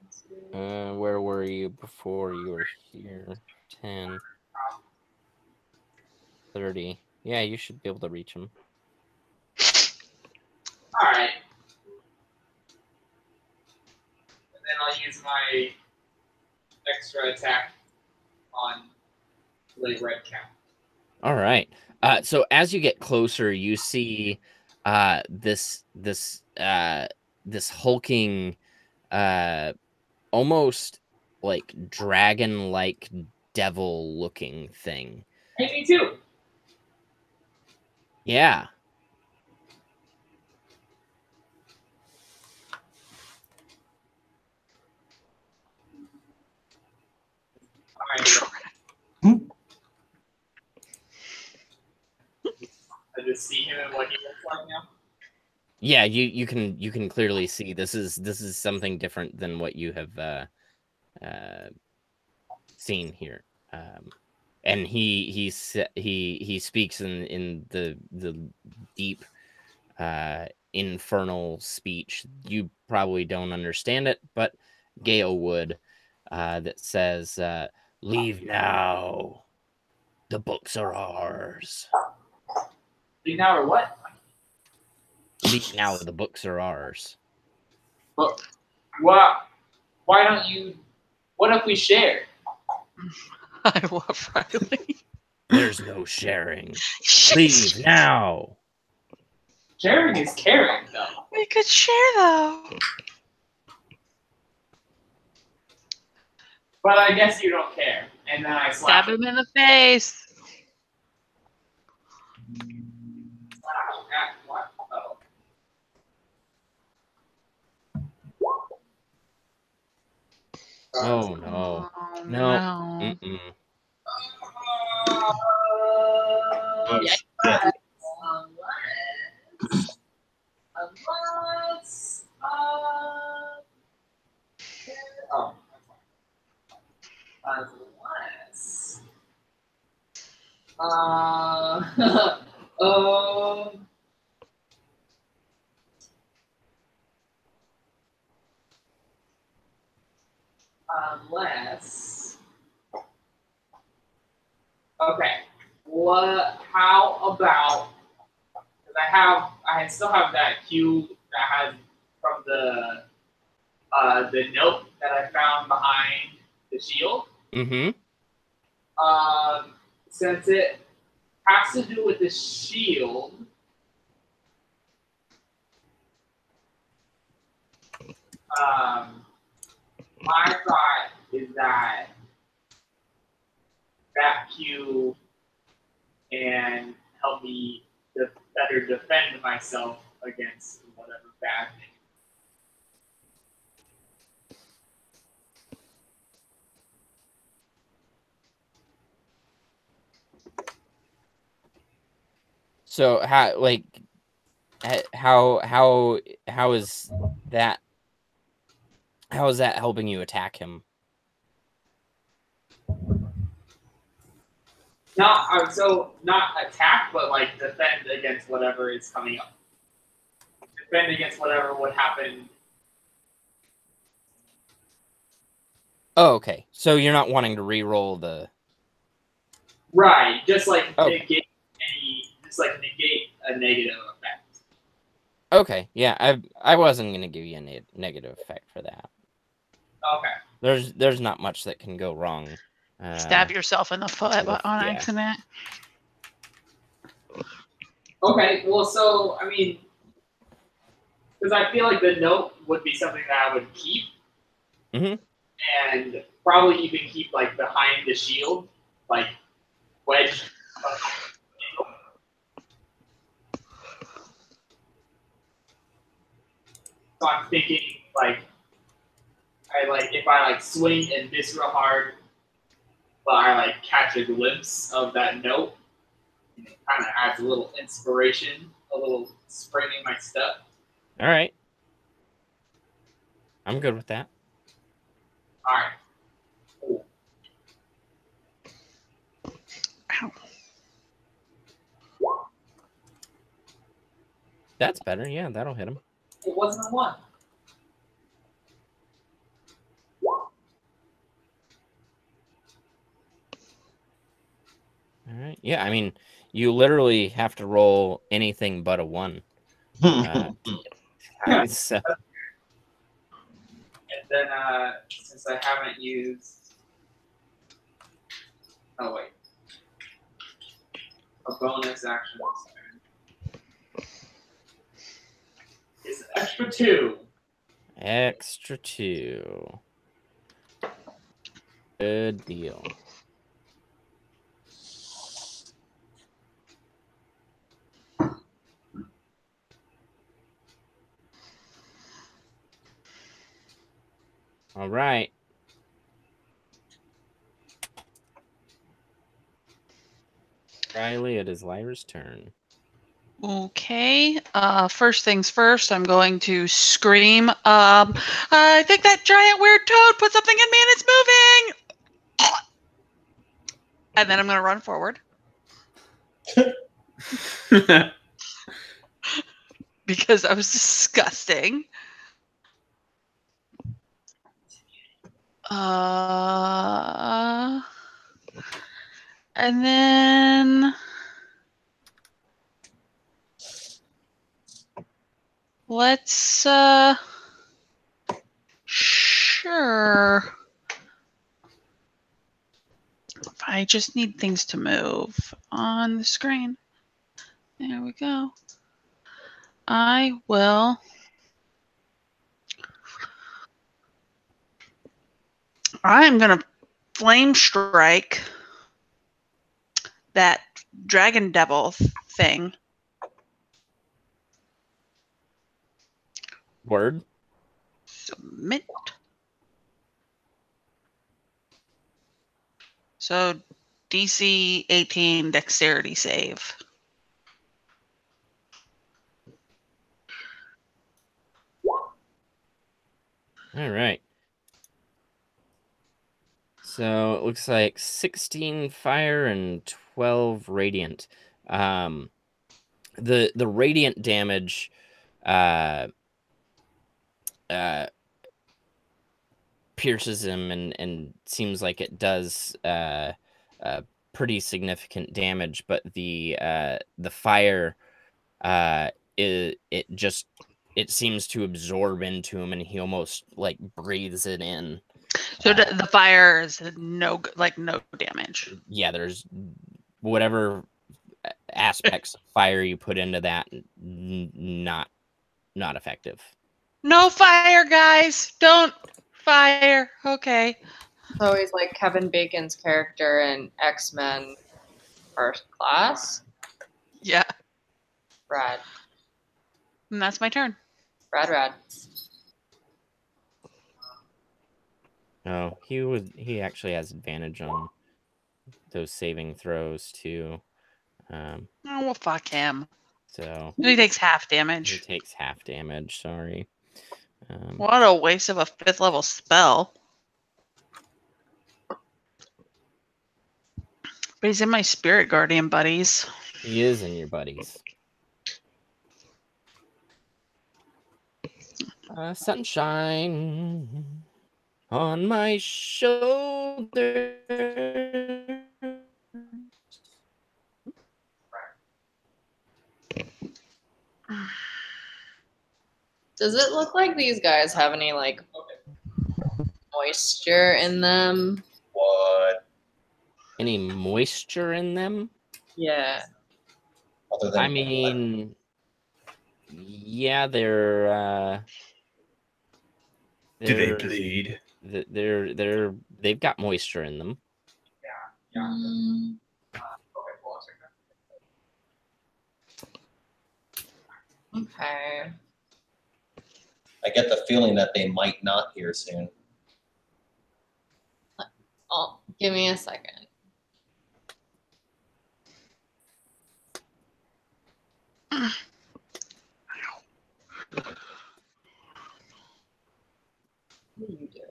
2... Where were you before you were here? 10, 30. Yeah, you should be able to reach him. Alright. And then I'll use my extra attack on the red cap. All right. So as you get closer, you see this hulking, almost like dragon-like devil-looking thing. Hey, me too. Yeah. Alright. I just see him and what he looks like now. Yeah, you can clearly see this is something different than what you have seen here. And he speaks in the deep infernal speech. You probably don't understand it, but Gale would, that says, "Leave now. The books are ours. Leave now or what? Leave now. The books are ours." But why don't you? What if we share? I love Riley. There's no sharing. Leave now. Sharing is caring, though. We could share, though. But I guess you don't care. And then I slap Stab him in the face. What? Oh no. Oh, No. no. Mm-mm. Oh, Yeah. shit. Unless, oh, unless, um, unless, okay, what? How about? Because I still have that cube that has from the note that I found behind the shield. Mm-hmm. Since it has to do with the shield, my thought is that that cube can help me better defend myself against whatever bad thing. So how is that? How is that helping you attack him? Not attack, but like defend against whatever is coming up. Defend against whatever would happen. Oh, okay. So you're not wanting to re-roll the. Right, just like Okay. negate a negative effect. Okay, yeah, I wasn't gonna give you a negative effect for that. Okay. There's not much that can go wrong. Stab yourself in the foot on yeah. accident. Okay, well, so I mean, because I feel like the note would be something that I would keep, and probably even keep like behind the shield, like wedged. So I'm thinking like if I like swing and miss real hard, but I like catch a glimpse of that note, and it kind of adds a little inspiration, a little spring in my step. All right, I'm good with that. All right. Cool. Ow. That's better. Yeah, that'll hit him. It wasn't a one. All right. Yeah, I mean, you literally have to roll anything but a 1. So. And then since I haven't used, oh wait, a bonus action is an extra 2. Extra 2. Good deal. All right. Riley, it is Lyra's turn. Okay. First things first, I'm going to scream. I think that giant weird toad put something in me and it's moving. And then I'm going to run forward because that was disgusting. And then let's sure. I just need things to move on the screen. There we go. I will. I'm going to flame strike that dragon devil thing. Word. Submit. So DC 18 dexterity save. All right. So it looks like 16 fire and 12 radiant. The radiant damage pierces him and seems like it does pretty significant damage, but the fire it seems to absorb into him, and he almost like breathes it in. So the fire is no damage. Yeah, there's whatever aspects of fire you put into that, not effective. No fire, guys. Don't fire. Okay. So he's like Kevin Bacon's character in X-Men First Class. Yeah. Rad. And that's my turn. Rad. Oh, he actually has advantage on those saving throws too. Oh, well, fuck him. So He takes half he damage. takes half damage. Sorry. What a waste of a 5th level spell. But he's in my spirit guardian buddies. He is in your buddies. Sunshine on my shoulder. Does it look like these guys have any like moisture in them? What? Any moisture in them? Yeah. Other than I mean, yeah, they're Do they bleed? they've got moisture in them. Mm. Okay. I get the feeling that they might not here soon. Oh, give me a second. What are you doing?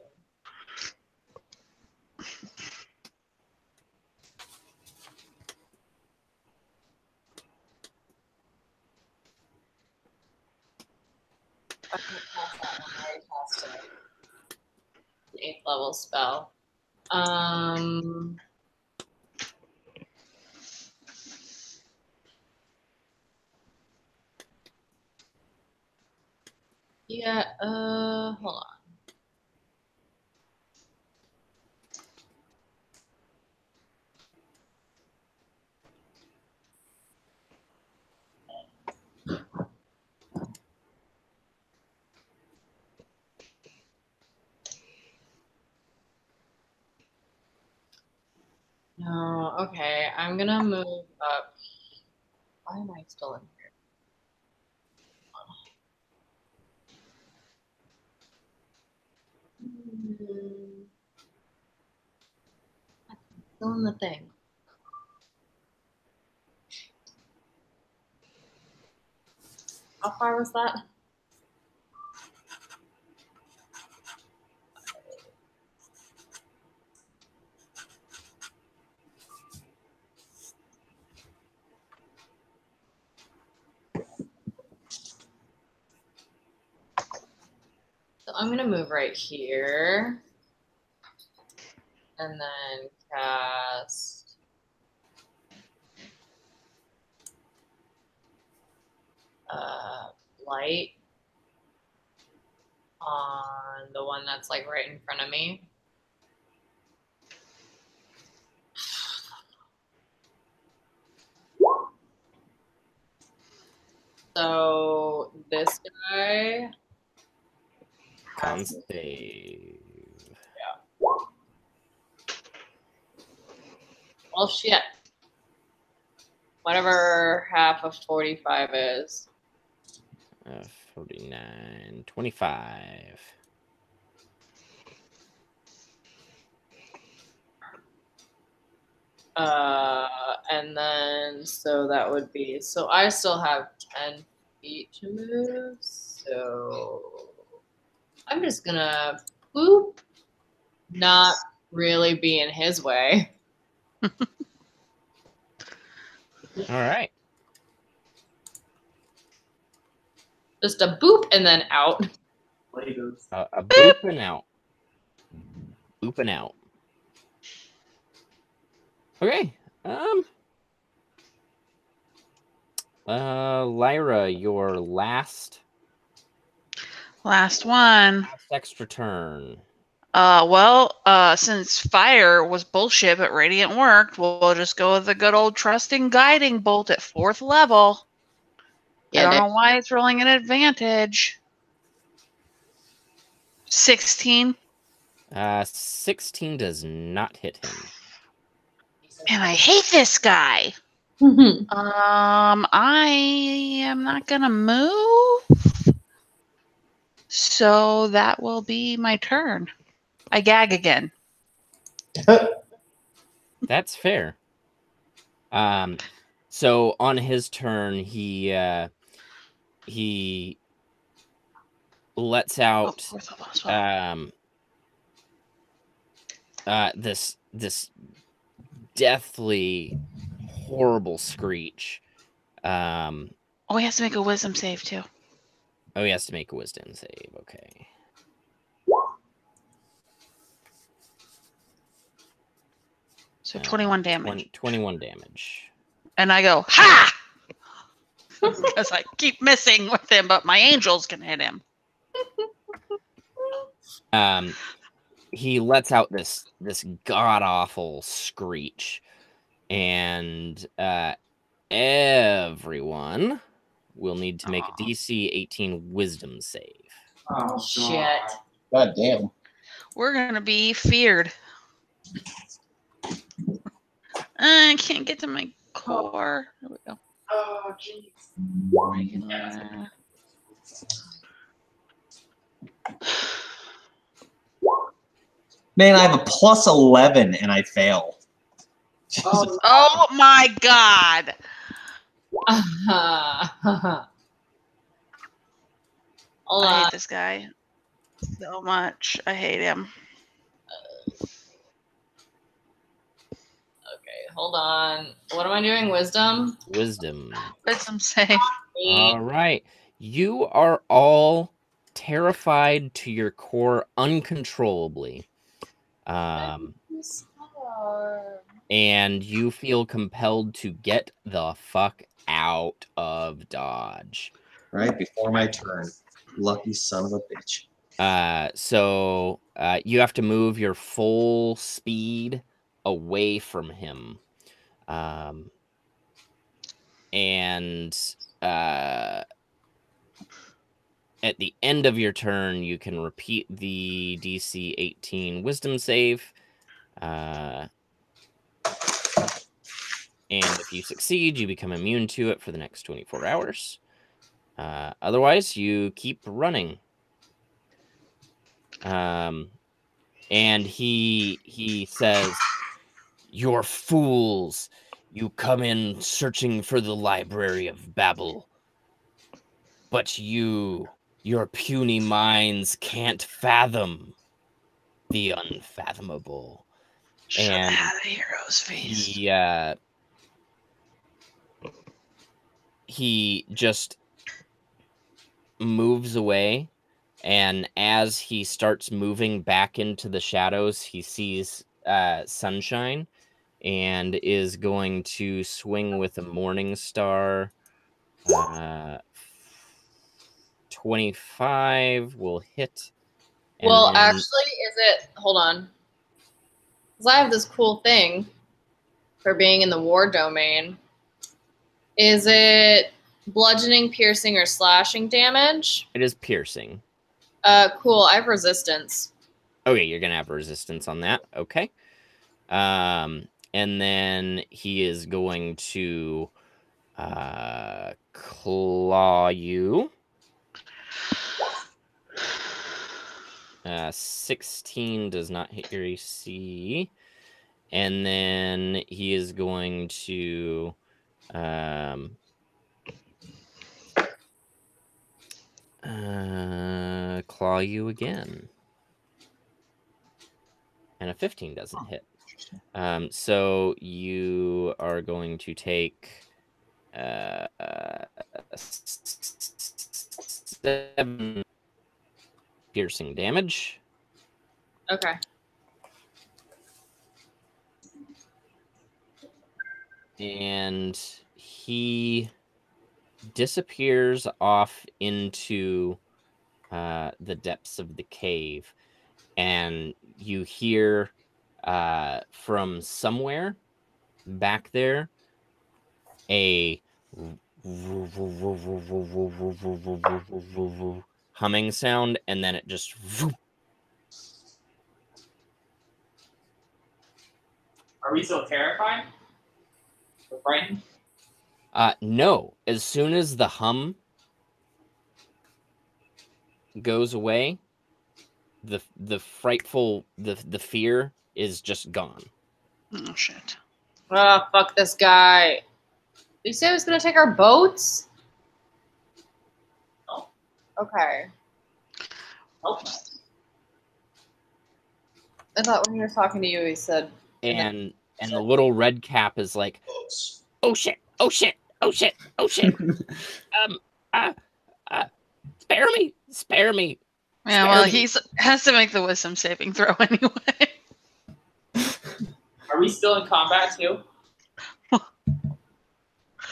I can't cast that one. I already cast it. An 8th level spell. Yeah, hold on. No, okay. I'm gonna move up. Why am I still in here? Still in the thing. How far was that? So I'm gonna move right here. And then cast light on the one that's like right in front of me. So this guy. Con save. Well, shit. Whatever half of 45 is. 49, 25. And then so that would be so I still have 10 feet to move. So I'm just gonna boop, not really be in his way. All right. Just a boop and then out. A boop and out. Boop and out. Okay. Lyra, your last Last one. extra turn. Since fire was bullshit but radiant worked, we'll just go with the good old trusting guiding bolt at 4th level. I don't know why it's rolling an advantage. 16. 16 does not hit him. Man, I hate this guy. I am not gonna move. So that will be my turn. I gag again. That's fair. So on his turn, he lets out this deathly horrible screech. Oh, he has to make a wisdom save too. Oh, he has to make a wisdom save. Okay. So 21 damage. 21 damage. And I go, ha! Because I keep missing with him, but my angels can hit him. He lets out this god-awful screech. And everyone will need to make a DC 18 wisdom save. Oh, shit. God damn. We're going to be feared. I can't get to my core. There we go. Oh, jeez. Regular. Man, I have a plus 11 and I fail. Oh my god. Hold I on. hate this guy so much. I hate him. Okay, hold on. What am I doing? Wisdom? Wisdom. Wisdom save. All right. You are all terrified to your core uncontrollably. And you feel compelled to get the fuck out of Dodge. Right before my turn. Lucky son of a bitch. So you have to move your full speed away from him. And at the end of your turn, you can repeat the DC 18 wisdom save. And if you succeed, you become immune to it for the next 24 hours. Otherwise, you keep running. And he says, "You're fools. You come in searching for the Library of Babel. But your puny minds can't fathom the unfathomable." Should have And had a hero's face. he just moves away, and as he starts moving back into the shadows, he sees Sunshine and is going to swing with a Morning Star. 25 will hit. Well, then, actually, is it? Hold on. Because I have this cool thing for being in the war domain. Is it bludgeoning, piercing, or slashing damage? it is piercing. Cool. I have resistance. Okay, you're gonna have resistance on that. Okay. And then he is going to claw you. 16 does not hit your AC. And then he is going to claw you again. And a 15 doesn't hit. So you are going to take 7 piercing damage. Okay. And he disappears off into the depths of the cave. And you hear from somewhere back there a humming sound, and then it just Are we still terrified? Or frightened? no. As soon as the hum goes away, the frightful the fear is just gone. Oh shit. Oh, fuck this guy. Did you say he was gonna take our boats? No. Okay. Nope. I thought when he was talking to you, he said. And the little red cap is like, oh shit, oh shit, oh shit, oh shit. Spare me, spare me. Yeah, well, he has to make the wisdom saving throw anyway. Are we still in combat too?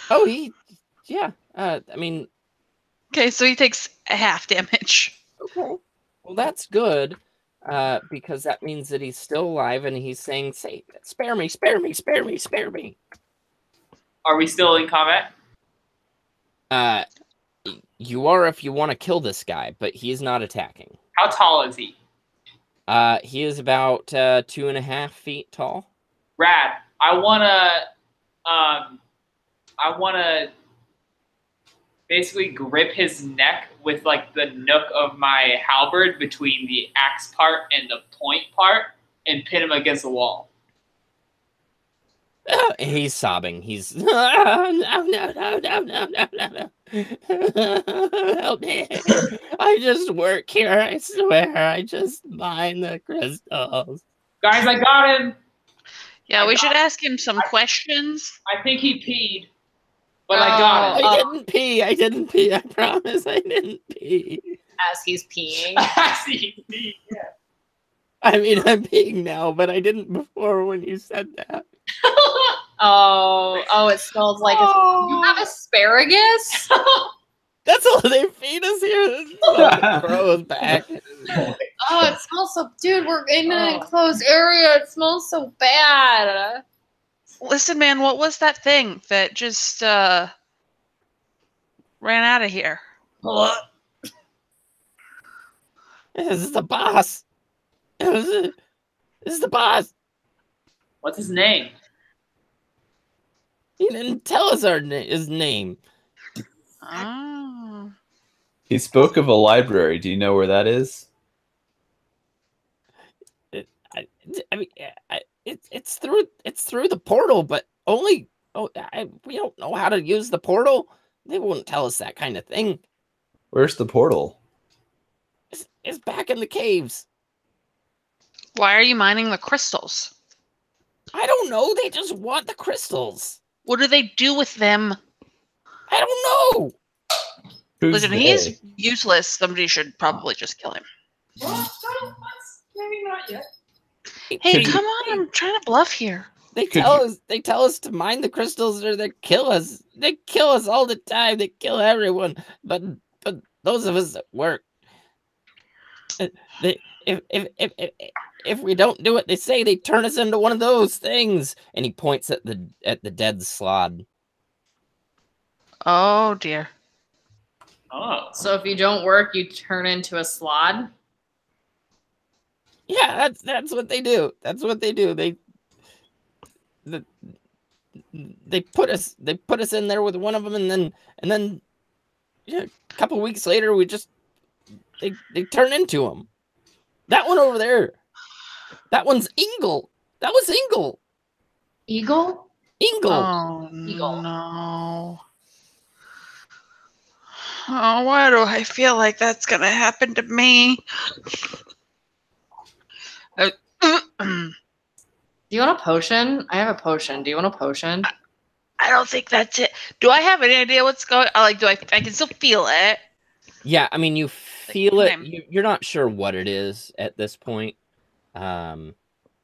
Oh, yeah. I mean, Okay, so he takes a half damage. okay. Well, that's good, because that means that he's still alive, and he's saying, "Say, spare me, spare me, spare me, spare me." Are we still in combat? You are if you want to kill this guy, but he's not attacking. How tall is he? He is about 2.5 feet tall. Rad. I wanna basically grip his neck with like the nook of my halberd between the axe part and the point part and pin him against the wall. He's sobbing. He's no. Help me. I just work here. I swear. I just mine the crystals. Guys, I got him. Yeah, we should ask him some questions. I think he peed, but I got him. I didn't pee. I didn't pee. I promise. I didn't pee. As he's peeing. Yeah. I mean, I'm peeing now, but I didn't before when you said that. Oh, it smells like you have asparagus? That's all they feed us here. This fucking gross back. Oh, it smells so. Dude, we're in an enclosed area. It smells so bad. Listen, man, what was that thing that just ran out of here? What? This is the boss. This is the boss. What's his name? He didn't tell us his name. Oh. He spoke of a library. Do you know where that is? It's through the portal, but only. We don't know how to use the portal. They won't tell us that kind of thing. Where's the portal? It's back in the caves. Why are you mining the crystals? I don't know. They just want the crystals. What do they do with them? I don't know. Who's Listen, they? he's useless. Somebody should probably just kill him. Well, maybe not yet. Hey, come on! I'm trying to bluff here. They tell us to mine the crystals or they kill us. They kill us all the time. They kill everyone. But those of us that work, if we don't do it, they say they turn us into one of those things. And he points at the dead slod. Oh dear. Oh. So if you don't work, you turn into a slod? Yeah, that's what they do. That's what they do. They put us in there with one of them, and then a couple weeks later they turn into him. That one over there. That one's Ingle. That was Ingle. Eagle? Ingle. Oh Eagle. no. Oh, why do I feel like that's gonna happen to me? Do you want a potion? I have a potion. Do you want a potion? I don't think that's it. Do I have any idea what's going on? Like, I can still feel it. Yeah, I mean, you feel it. Okay. You're not sure what it is at this point. I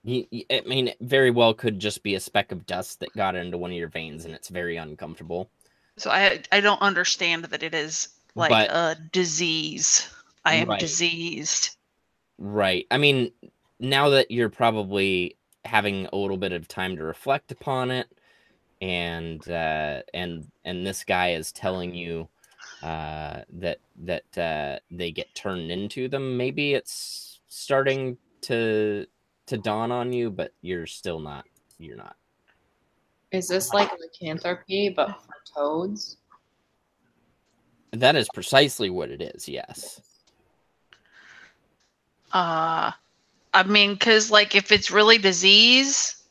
mean, it very well could just be a speck of dust that got into one of your veins, and it's very uncomfortable. So I don't understand that it is like But- a disease. I am Right. diseased. Right. I mean, now that you're probably having a little bit of time to reflect upon it, and this guy is telling you that they get turned into them, maybe it's starting to dawn on you, but you're still not. You're not. Is this like lycanthropy, but for toads? That is precisely what it is. Yes. I mean, because like if it's really disease,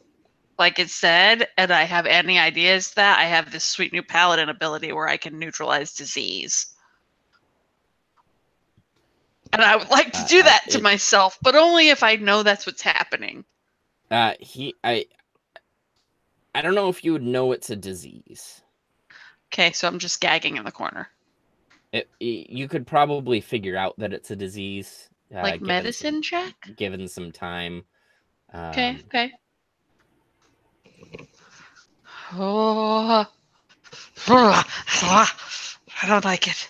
like it said, and I have any ideas that I have this sweet new paladin ability where I can neutralize disease. And I would like to do that to myself, but only if I know that's what's happening. I don't know if you would know it's a disease. Okay, so I'm just gagging in the corner. You could probably figure out that it's a disease. Like medicine check? Given some time. Okay, okay. Oh, I don't like it.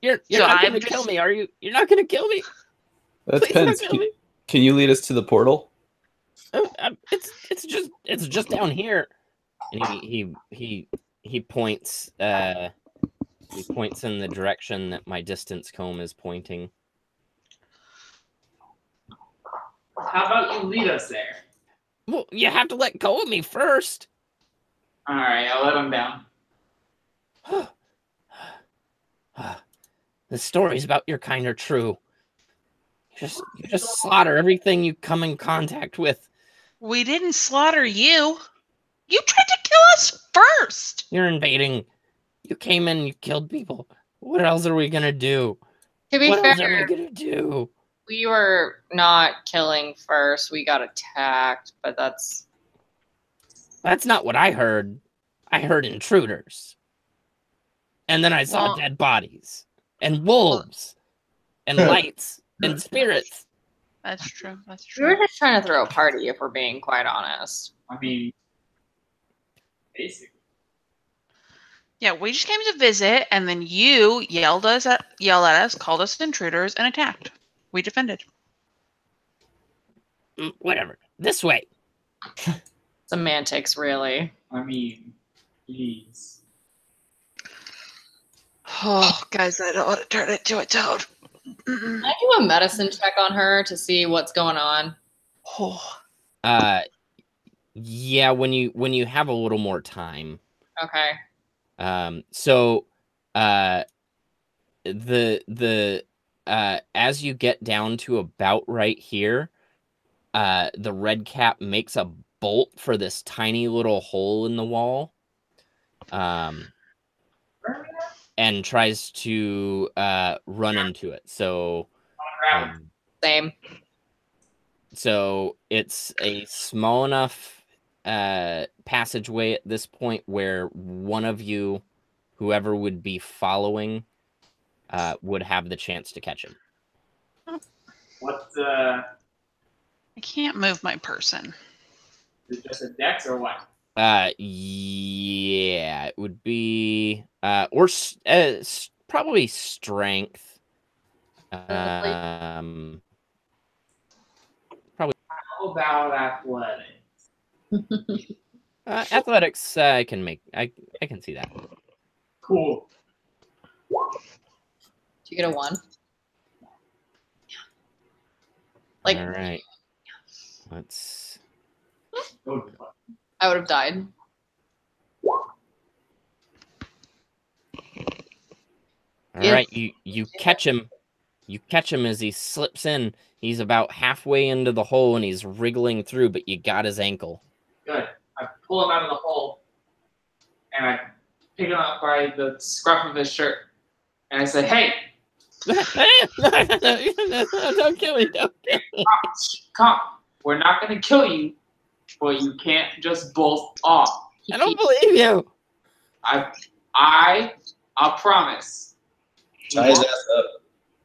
You're So not I'm going to kill me, are you? You're not going to kill me. That Please don't depends. kill me. Can you lead us to the portal? It's just down here. And he points in the direction that my distance comb is pointing. How about you lead us there? Well, you have to let go of me first. All right, I'll let him down. The stories about your kind are true. You just slaughter everything you come in contact with. We didn't slaughter you. You tried to kill us first. You're invading. You came in, you killed people. What else are we gonna do? To be What else are fair, we gonna do? we were not killing first. We got attacked, but that's That's not what I heard. I heard intruders. And then I saw Well- dead bodies. And wolves. And lights. And spirits. That's true. That's we were true. just trying to throw a party, if we're being quite honest. I mean, basically. Yeah, we just came to visit, and then you yelled at us, called us intruders, and attacked. We defended. Whatever. This way. Semantics, really. I mean, jeez. Oh, guys, I don't want to turn into a toad. Can I do a medicine check on her to see what's going on? Oh, Yeah, when you have a little more time. Okay. So the as you get down to about right here, the red cap makes a bolt for this tiny little hole in the wall. And tries to run into it. So Same. so it's a small enough passageway at this point where one of you, whoever would be following, would have the chance to catch him. What, I can't move my person. is it just a dex or what? Yeah, it would be probably strength. How about athletics? Athletics. I can see that. Cool. Do you get a 1? Like, All right. Let's. I would have died. All right, you catch him, You catch him as he slips in. He's about halfway into the hole and he's wriggling through, but you got his ankle. Good. I pull him out of the hole, and I pick him up by the scruff of his shirt, and I say, "Hey, Don't kill me! Don't kill me! come. We're not gonna kill you, but you can't just bolt off. I don't believe you." I'll promise. Tie his ass up.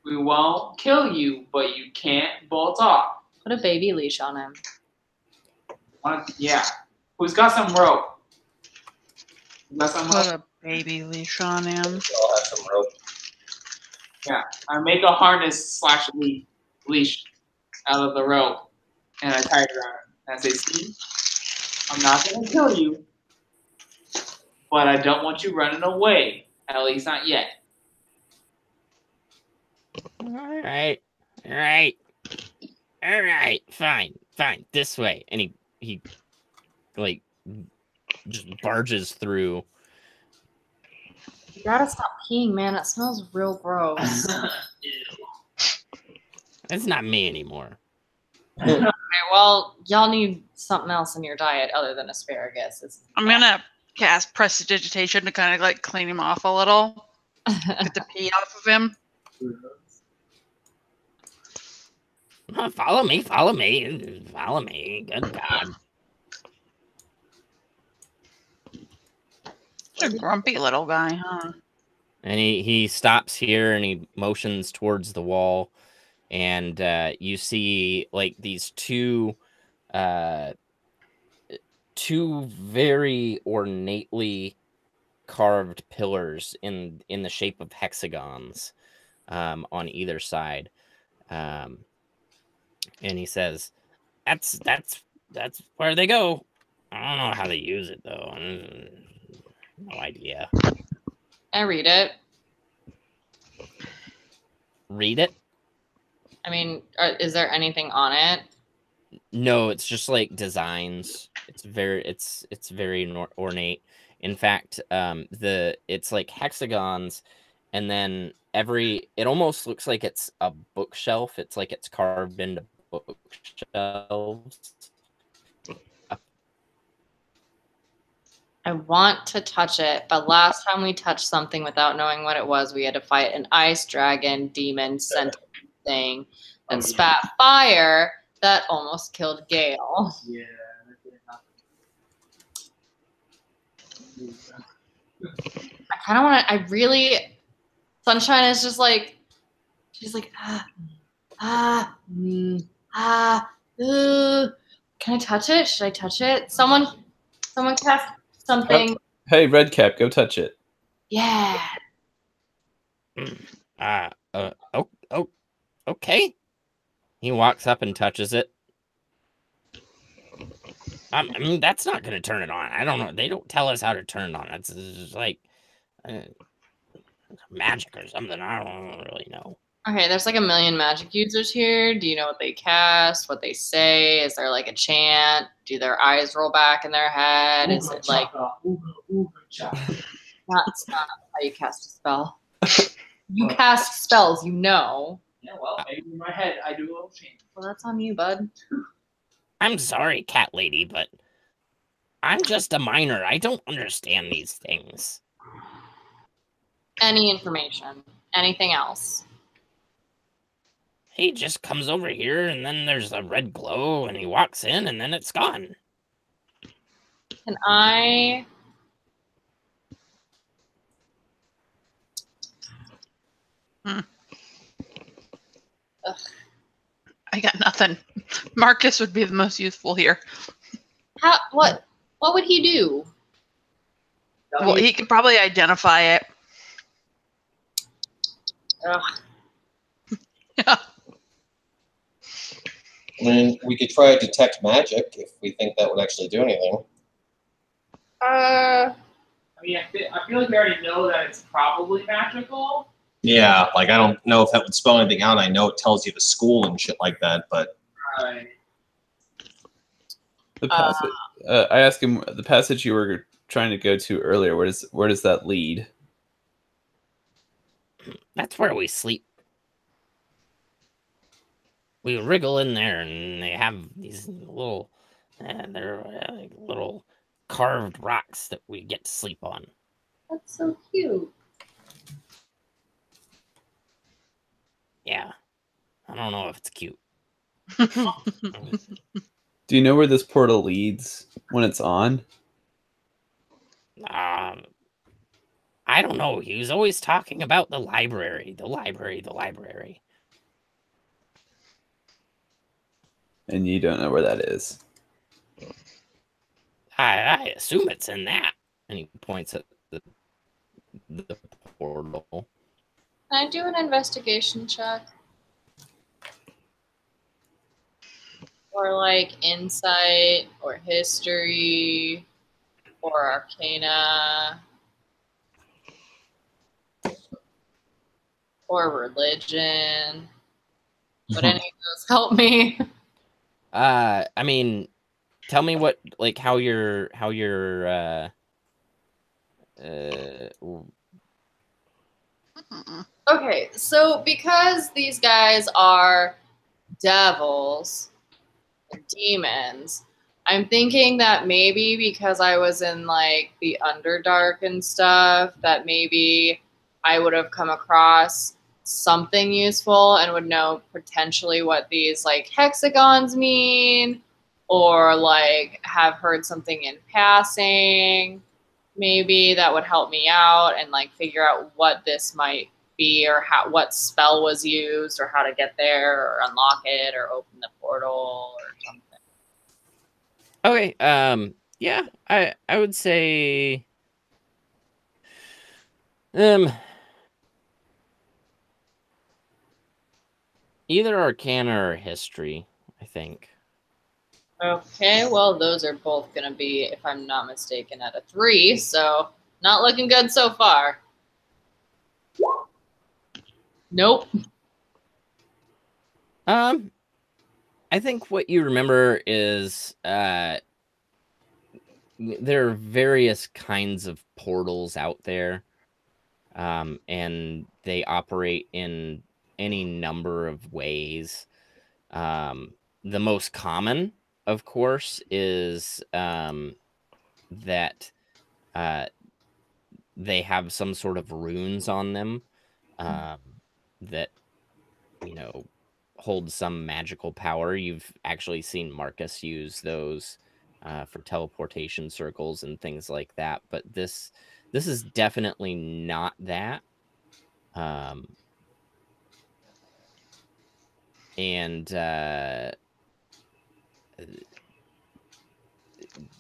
We won't kill you, but you can't bolt off. Put a baby leash on him. Yeah. Who's got some rope? You got some Put rope? a baby leash on him. We all have some rope. Yeah. I make a harness / leash out of the rope, and I tie it around him. And I say, "See, I'm not gonna kill you, but I don't want you running away. At least not yet." All right, fine. This way, and he like just barges through. You gotta stop peeing, man. It smells real gross. It's not me anymore. Okay, well, y'all need something else in your diet other than asparagus. I'm gonna cast prestidigitation to kind of like clean him off a little, get the pee off of him. Follow me. Good God. He's a grumpy little guy, huh? And he stops here and he motions towards the wall, and you see like these two very ornately carved pillars in the shape of hexagons on either side. And he says, that's where they go. I don't know how they use it though. No idea. I read it. Read it? I mean, is there anything on it? No, it's just like designs. It's very ornate. In fact, it's like hexagons, and then it almost looks like it's a bookshelf. It's like it's carved into bookshelves. I want to touch it, but last time we touched something without knowing what it was, we had to fight an ice dragon demon centipede thing that spat fire that almost killed Gale. Yeah. I kind of want to. I really. Sunshine is just like. She's like Can I touch it? Should I touch it? Someone cast something. Hey, Redcap, go touch it. Yeah. Okay. He walks up and touches it. I mean, that's not going to turn it on. I don't know. They don't tell us how to turn it on. It's just like magic or something. I don't really know. Okay, there's like a million magic users here. Do you know what they cast? What they say? Is there like a chant? Do their eyes roll back in their head? Is it like that's not how you cast a spell? You cast spells, you know. Yeah, well, maybe in my head I do a little change. Well, that's on you, bud. I'm sorry, cat lady, but I'm just a minor. I don't understand these things. Any information? Anything else? He just comes over here, and then there's a red glow, and he walks in, and then it's gone. Can I... I got nothing. Marcus would be the most useful here. What would he do? Well, he could probably identify it. Ugh. Yeah. I mean, we could try detect magic if we think that would actually do anything. I mean, I feel like we already know that it's probably magical. Yeah, like I don't know if that would spell anything out. I know it tells you the school and shit like that, but Right. The passage. I asked him the passage you were trying to go to earlier. Where does that lead? That's where we sleep. we wriggle in there, and they have these little, they're like little carved rocks that we get to sleep on. That's so cute. Yeah, I don't know if it's cute. Do you know where this portal leads when it's on? I don't know. He was always talking about the library, the library, the library. And you don't know where that is. I assume it's in that. And he points at the portal. Can I do an investigation check? Or like insight or history or arcana or religion? Would any of those help me? I mean, tell me what, like, how your Okay, so because these guys are devils, demons, I'm thinking that maybe because I was in like the Underdark and stuff, that maybe I would have come across something useful and would know potentially what these like hexagons mean, or like have heard something in passing. Maybe that would help me out and like figure out what this might be, or what spell was used, or how to get there, or unlock it, or open the portal, or something. Okay, yeah, I would say either Arcana or History, I think. Okay, well, those are both going to be, if I'm not mistaken, at a 3, so not looking good so far. Nope. I think what you remember is there are various kinds of portals out there, and they operate in any number of ways. The most common, of course, is that they have some sort of runes on them that, you know, hold some magical power. You've actually seen Marcus use those for teleportation circles and things like that. But this is definitely not that. And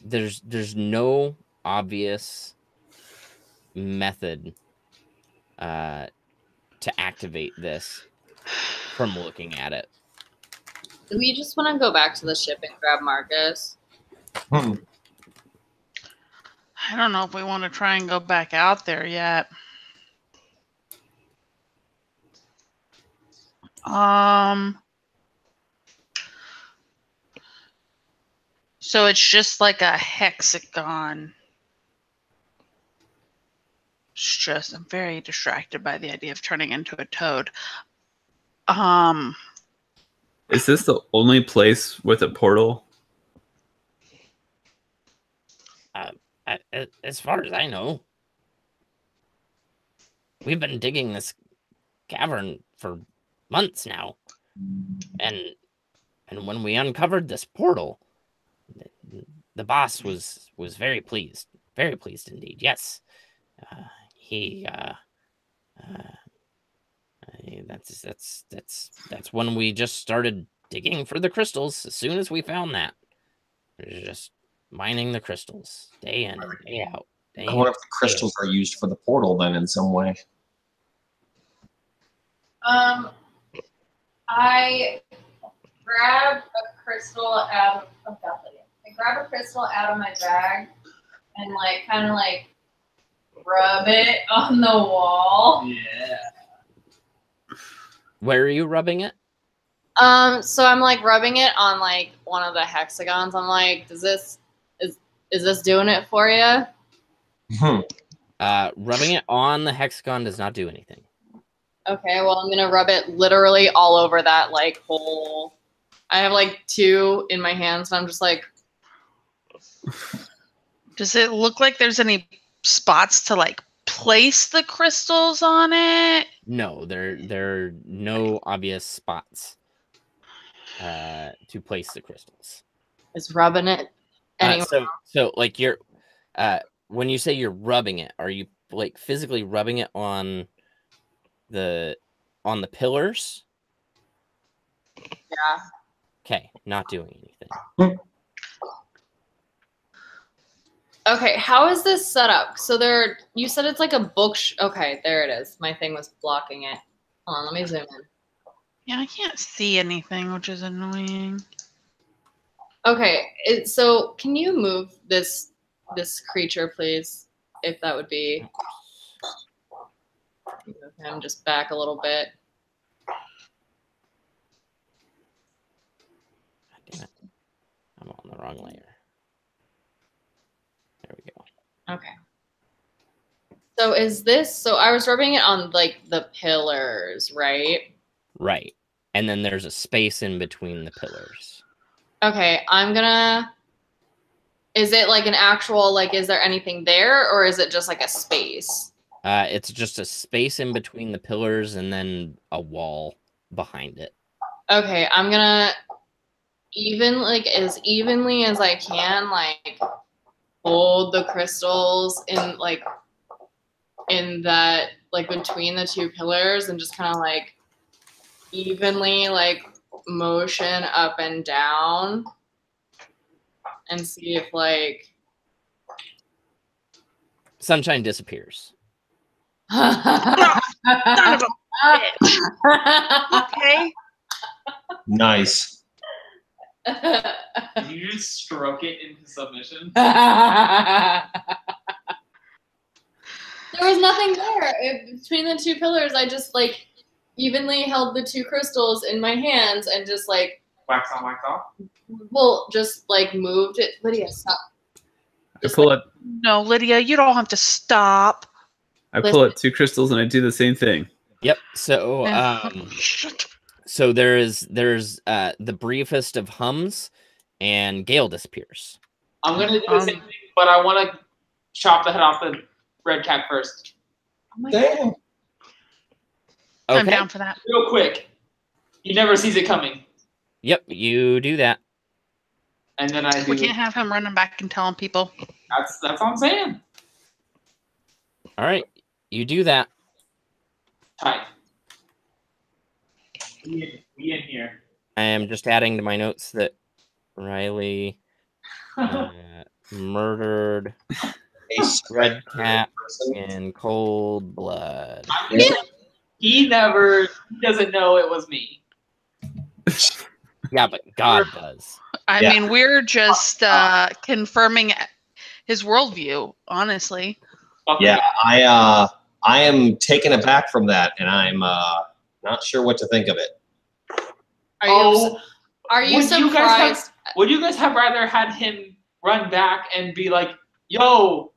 there's no obvious method to activate this from looking at it. Do we just want to go back to the ship and grab Marcus? I don't know if we want to try and go back out there yet. So it's just like a hexagon. I'm very distracted by the idea of turning into a toad. Is this the only place with a portal? As far as I know, we've been digging this cavern for months now, and when we uncovered this portal, the boss was very pleased indeed. Yes, that's when we just started digging for the crystals. As soon as we found that, we're just mining the crystals day in and day out. I wonder if the crystals are used for the portal then in some way. I grab a crystal out of I grab a crystal out of my bag and like kind of like rub it on the wall. Yeah. Where are you rubbing it? So I'm like rubbing it on like one of the hexagons. I'm like, is this doing it for you? Rubbing it on the hexagon does not do anything. Okay, well I'm gonna rub it literally all over that like whole I have like 2 in my hands, and I'm just like, Does it look like there's any spots to like place the crystals on it? No, there are no obvious spots to place the crystals. is rubbing it anywhere. So like you're when you say you're rubbing it, are you like physically rubbing it on the pillars? Yeah. Okay, not doing anything. Okay, how is this set up? So you said it's like a book. Okay, there it is. My thing was blocking it. Hold on, let me zoom in. Yeah, I can't see anything, which is annoying. Okay, so can you move this creature, please? If that would be. Move him just back a little bit. God damn it. I'm on the wrong layer. There we go. Okay. So so I was rubbing it on like the pillars, right? Right. And then there's a space in between the pillars. Okay, is it like an actual, like, is there anything there, or is it just like a space? It's just a space in between the pillars and then a wall behind it. Okay, I'm gonna as evenly as I can, like, hold the crystals in that, like, between the 2 pillars, and just kind of like evenly like motion up and down and see if like Sunshine disappears. Son of a bitch. Okay. Nice. Did you just stroke it into submission? There was nothing there. Between the 2 pillars, I just like evenly held the 2 crystals in my hands and just like Wax on, wax off? well, just like moved it. Lydia, stop. I pull out No, Lydia, you don't have to stop. 2 crystals and I do the same thing. Yep. So so there's the briefest of hums and Gale disappears. I'm gonna do the same thing, but I want to chop the head off the red cat first. Damn. I'm Okay. down for that. Real quick. He never sees it coming. Yep, you do that. And then I do. We can't have him running back and telling people. That's what I'm saying. All right, you do that. Tight. We in here. I am just adding to my notes that Riley murdered A Red Cat in cold blood. He doesn't know it was me. Yeah, but God does. I Yeah. mean, we're just confirming his worldview, honestly. Fuck Yeah, me. I am taken aback from that, and I'm not sure what to think of it. Are you Would you guys surprised? Would you guys have rather had him run back and be like, yo,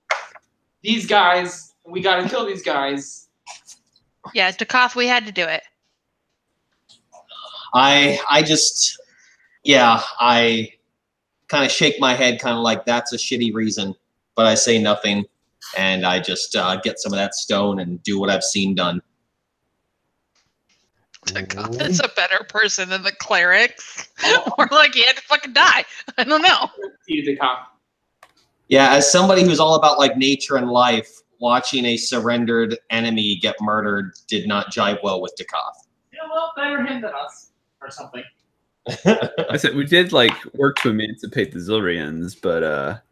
these guys, we gotta kill these guys? Yeah, Dukoth, we had to do it. I just, yeah, I kind of shake my head, kind of like that's a shitty reason, but I say nothing, and I just get some of that stone and do what I've seen done. Dukoth is a better person than the clerics. Or like he had to fucking die. I don't know. You, the cop. Yeah, as somebody who's all about like nature and life, watching a surrendered enemy get murdered did not jive well with Dukoth. Yeah, well, better him than us, or something. I said we did like work to emancipate the Zilrians, but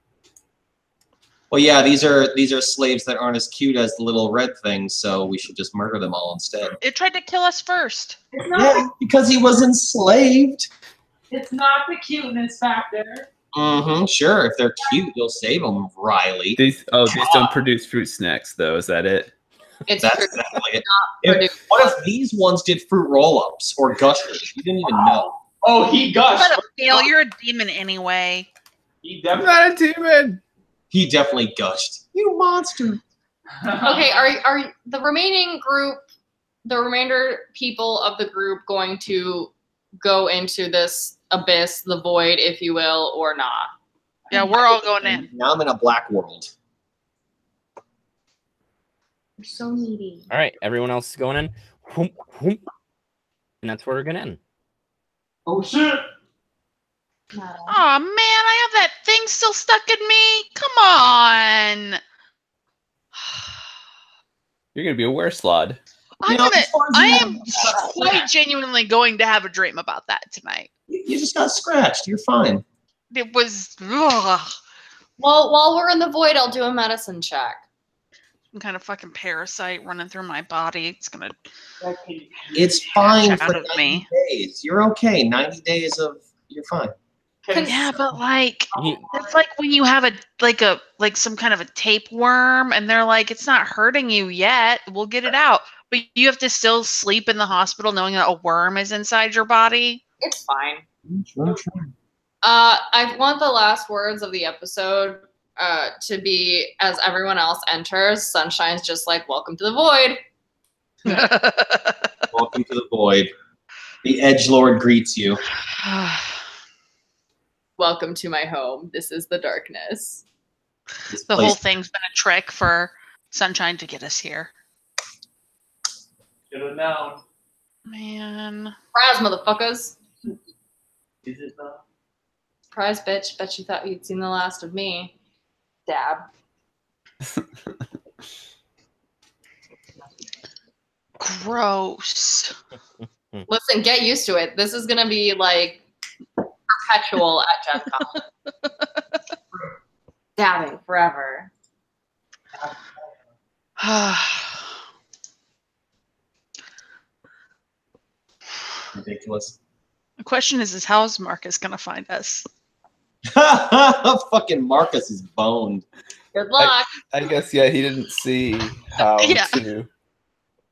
Well, yeah, these are slaves that aren't as cute as the little red things, so we should just murder them all instead. It tried to kill us first. It's not, Yeah, because he was enslaved. it's not the cuteness factor. Mm-hmm. Sure, if they're cute, you'll save them, Riley. these don't produce fruit snacks though. Is that it? It's That's true. exactly it. What if these ones did fruit roll-ups or gushers? You didn't even know. Oh, he gushed. What a fail. You're a demon anyway. He I'm definitely. not a demon. He definitely gushed. You monster. Okay, are the remainder people of the group going to go into this abyss, the void, if you will, or not. Yeah, we're all going in. Now I'm in a black world. You're so needy. All right, everyone else is going in. Whoop, whoop. And that's where we're gonna end. Oh shit! Oh man, I have that thing still stuck in me. Come on. You're gonna be a wereslod. I am quite genuinely going to have a dream about that tonight. You just got scratched. You're fine. It was ugh, Well, while we're in the void, I'll do a medicine check. some kind of fucking parasite running through my body. It's gonna It's fine hatch for out of 90 me. days. You're okay. 90 days of you're fine. Yeah, but like He- it's like when you have a some kind of a tapeworm and they're like, it's not hurting you yet. We'll get it out. But you have to still sleep in the hospital knowing that a worm is inside your body. It's fine. Sure. I want the last words of the episode to be, as everyone else enters, Sunshine's just like, welcome to the void. Welcome to the void. The edgelord greets you. Welcome to my home. This is the darkness. This The place- whole thing's been a trick for Sunshine to get us here. Should have known. Man. Surprise, motherfuckers. Is it though? Surprise, bitch. Bet you thought you'd seen the last of me. Dab. Gross. Listen, get used to it. This is going to be like perpetual at Gen Con. Dabbing forever. Ridiculous. The question is how is Marcus going to find us? Fucking Marcus is boned. Good luck. I guess yeah, he didn't see how Yeah. to.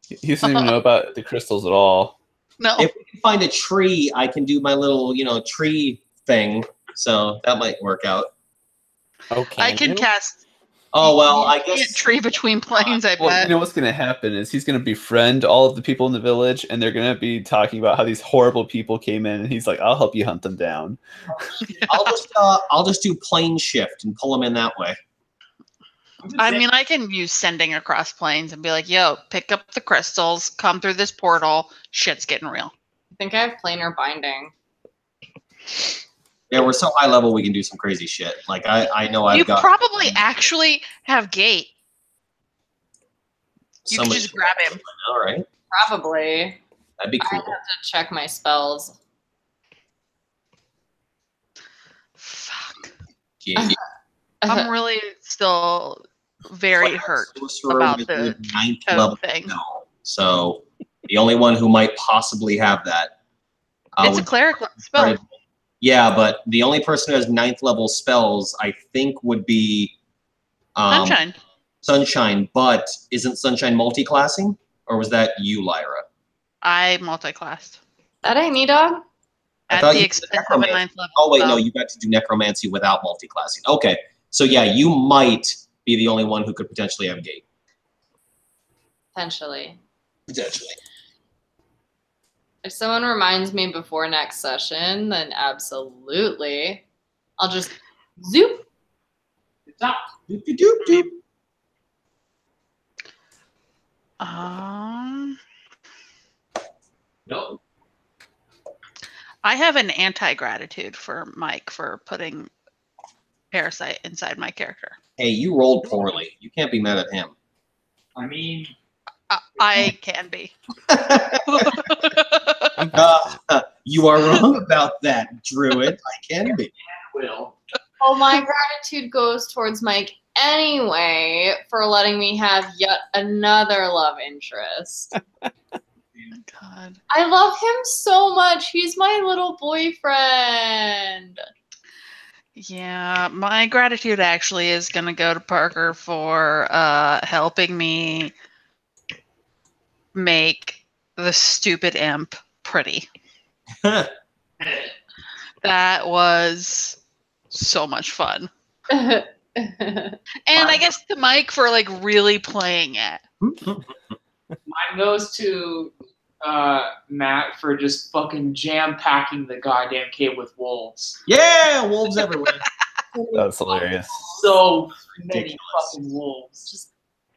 He doesn't even know about the crystals at all. No. If we can find a tree, I can do my little, tree thing. So that might work out. Okay. I can cast Oh well, I you can't guess tree between planes, I Well, bet. you know what's going to happen is he's going to befriend all of the people in the village, and they're going to be talking about how these horrible people came in, and he's like, "I'll help you hunt them down." I'll just do plane shift and pull them in that way. I mean, I can use sending across planes and be like, yo, pick up the crystals, come through this portal, shit's getting real. I think I have planar binding. Yeah, we're so high level we can do some crazy shit. Like I know I've You got probably actually have gate. You can somebody- just grab him. All right, Probably. that'd be I cool. have to check my spells. Fuck. Yeah. I'm really still very hurt Sorcerer about with the ninth code level thing. spell. So the only one who might possibly have that. It's a would- clerical spell. Yeah, but the only person who has ninth level spells, I think, would be Sunshine. Sunshine. But isn't Sunshine multi-classing, or was that you, Lyra? I multi-classed. That ain't me, dog. I At thought the you did expense of a necromancy. ninth level. Oh wait, no, spell. you got to do necromancy without multi-classing. Okay, so yeah, you might be the only one who could potentially have gate. Potentially. Potentially. If someone reminds me before next session, then absolutely. I'll just zoop. Stop. Doop, doop, doop, doop. No. I have an anti-gratitude for Mike for putting parasite inside my character. Hey, you rolled poorly. You can't be mad at him. I mean, I can be. I'm fine with that. You are wrong about that, Druid. I can be. will. Well, my gratitude goes towards Mike anyway for letting me have yet another love interest. God. I love him so much. He's my little boyfriend. Yeah, my gratitude actually is going to go to Parker for helping me make the stupid imp pretty. That was so much fun. And I guess to Mike for like really playing it. Mine goes to Matt, for just fucking jam packing the goddamn cave with wolves. Yeah, wolves everywhere. That's hilarious. So many Ridiculous. fucking wolves. Just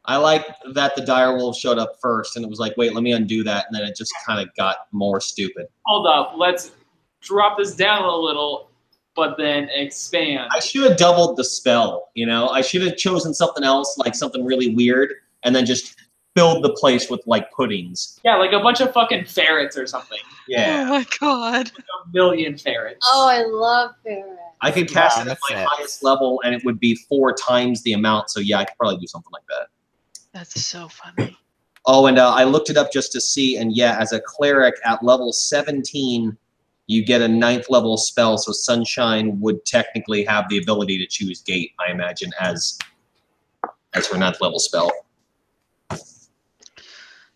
I like that the dire wolf showed up first, and it was like, wait, let me undo that, and then it just kind of got more stupid. hold up. Let's drop this down a little, but then expand. I should have doubled the spell, you know? I should have chosen something else, like something really weird, and then just filled the place with, like, puddings. Yeah, like a bunch of fucking ferrets or something. Yeah. Oh my god. A million ferrets. Oh, I love ferrets. I could cast Wow, it at that's my it. highest level, and it would be 4 times the amount, so yeah, I could probably do something like that. That's so funny. Oh, and I looked it up just to see, and yeah, as a cleric at level 17, you get a 9th level spell, so Sunshine would technically have the ability to choose Gate, I imagine, as her 9th level spell.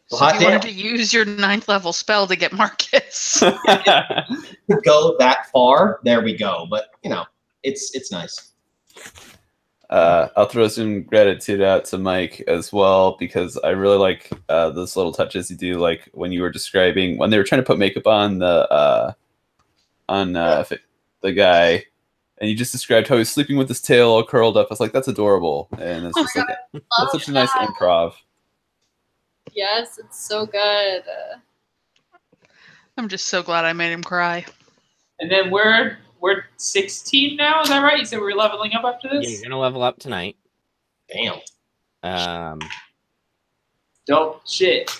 So hot if you wanted damn. to use your 9th level spell to get Marcus. To go that far, there we go. But, you know, it's nice. I'll throw some gratitude out to Mike as well, because I really like those little touches you do, like when you were describing when they were trying to put makeup on the guy, and you just described how he's sleeping with his tail all curled up. I was like, that's adorable, and it's just like that's such a nice improv. Yes, it's so good. I'm just so glad I made him cry. And then we're 16 now, is that right? You said we were leveling up after Yeah, this? you're gonna level up tonight. Damn. Dope shit.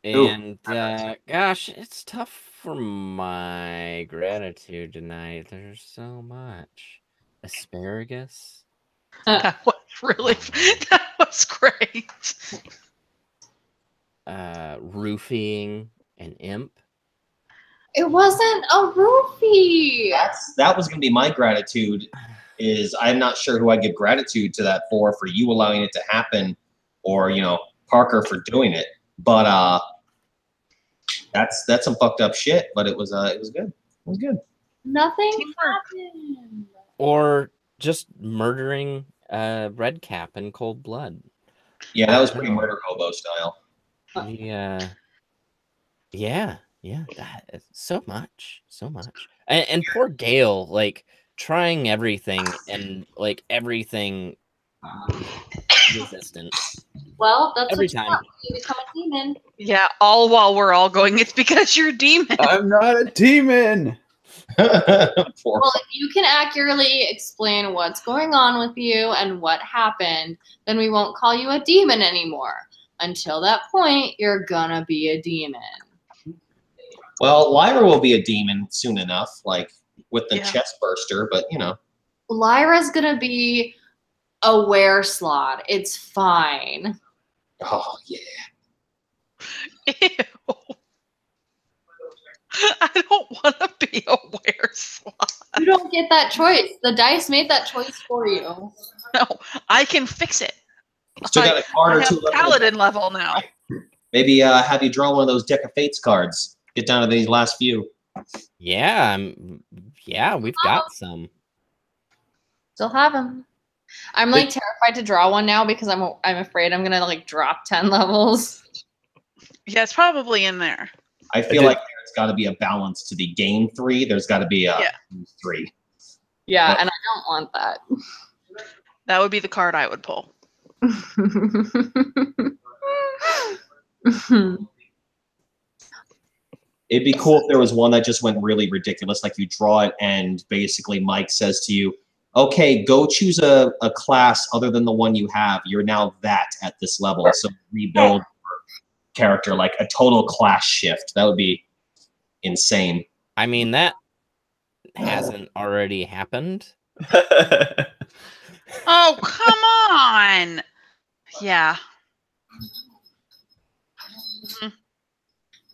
And gosh, it's tough for my gratitude tonight. There's so much. Asparagus. That was really, that was great. Roofing an imp. It wasn't a roofie. That was going to be my gratitude. Is I'm not sure who I give gratitude to that for you allowing it to happen, or Parker for doing it. But that's some fucked up shit. But it was good. It was good. Nothing Teamwork. happened. Or just murdering Red Cap in cold blood. Yeah, that was pretty murder hobo style. Yeah, that is so much. And poor Gale, like trying everything and like everything resistant. Well, that's Every what you time. want when you become a demon. Yeah, all while we're all going, it's because you're a demon. I'm not a demon. Poor Well, if you can accurately explain what's going on with you and what happened, then we won't call you a demon anymore. Until that point, you're gonna be a demon. Well, Lyra will be a demon soon enough, like with the Yeah. chest burster, but Lyra's gonna be a wereslot. It's fine. Oh yeah. Ew. I don't want to be a wereslot. You don't get that choice. The dice made that choice for you. No, I can fix it. Still got a card I or have two left. paladin level now. Maybe have you draw one of those Deck of Fates cards. Get down to these last few. Yeah, we've got some. Still have them. I'm like terrified to draw one now because I'm afraid I'm gonna like drop 10 levels. Yeah, it's probably in there. I feel like there's got to be a balance to the game 3. There's got to be a 3. Yeah, Well- and I don't want that. That would be the card I would pull. It'd be cool if there was one that just went really ridiculous, like you draw it and basically Mike says to you, okay, go choose a class other than the one you have. You're now that at this level. So rebuild your character, like a total class shift. That would be insane. I mean, that hasn't already happened. Oh, come on. Yeah.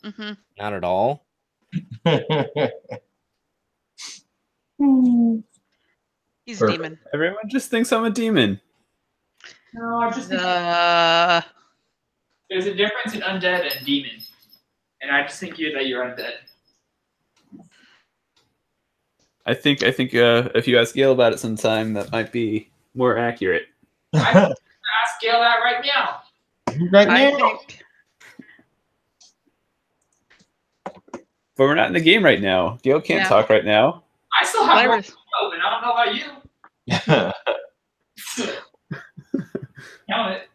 Mm-hmm. Not at all. He's Perfect. a demon. Everyone just thinks I'm a demon. No, I just think Uh, there's a difference in undead and demon. And I just think that you're undead. I think if you ask Gail about it sometime, that might be more accurate. Ask Gail that right now. Right I now. think but we're not in the game right now. Gil can't Yeah. talk right now. I still have Whatever. one open. I don't know about you. Count it.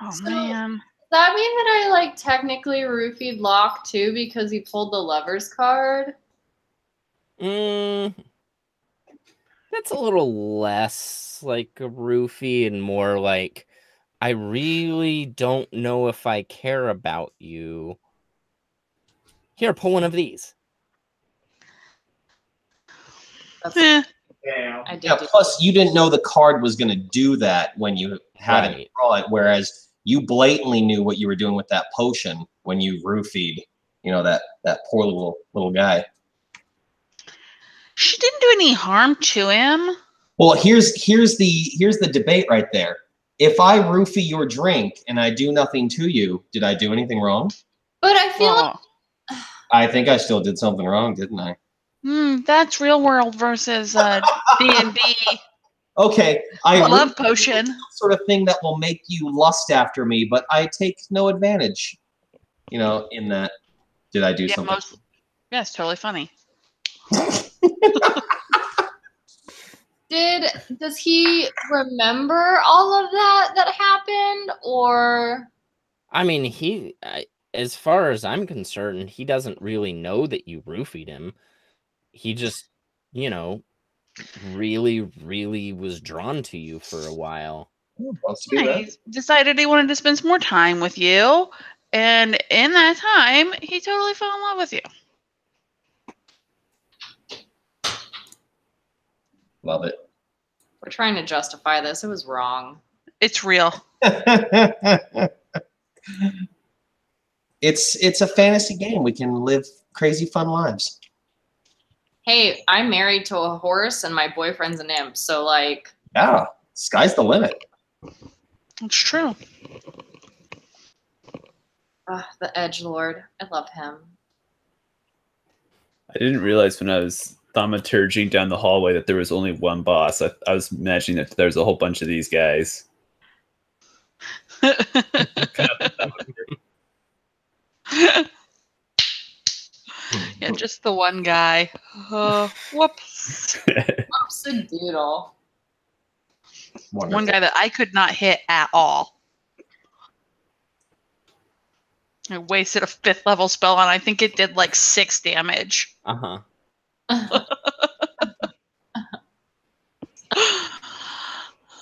Oh So- man. Does that mean that I like technically roofied Locke too because he pulled the levers card? That's a little less like a roofie and more like, I really don't know if I care about you. Here, pull one of these. That's, Eh. Damn. I did. Yeah, do- plus you didn't know the card was going to do that when you had it Right. draw it, whereas you blatantly knew what you were doing with that potion when you roofied, that poor little guy. She didn't do any harm to him. Well, here's the debate right there. If I roofie your drink and I do nothing to you, did I do anything wrong? But I feel like Oh. I think I still did something wrong, didn't I? That's real world versus D&D Okay, I love roofied potion. some sort of thing that will make you lust after me, but I take no advantage. In that. Did I do Yeah, something? yeah, it's totally funny. does he remember all of that happened, or I mean, as far as I'm concerned, he doesn't really know that you roofied him. He just, really, really was drawn to you for a while. Wants to do Yeah, that. he decided he wanted to spend some more time with you, and in that time, he totally fell in love with you. Love it. We're trying to justify this. It was wrong. It's real. It's a fantasy game. We can live crazy fun lives. Hey, I'm married to a horse and my boyfriend's an imp. So like, Yeah, sky's the limit. It's true. the edgelord. I love him. I didn't realize when I was thaumaturging down the hallway that there was only one boss. I was imagining that there was a whole bunch of these guys. Yeah, just the one guy. Whoops. Whoops a doodle. Wonderful. One guy that I could not hit at all. I wasted a 5th level spell on. I think it did like 6 damage. Uh-huh.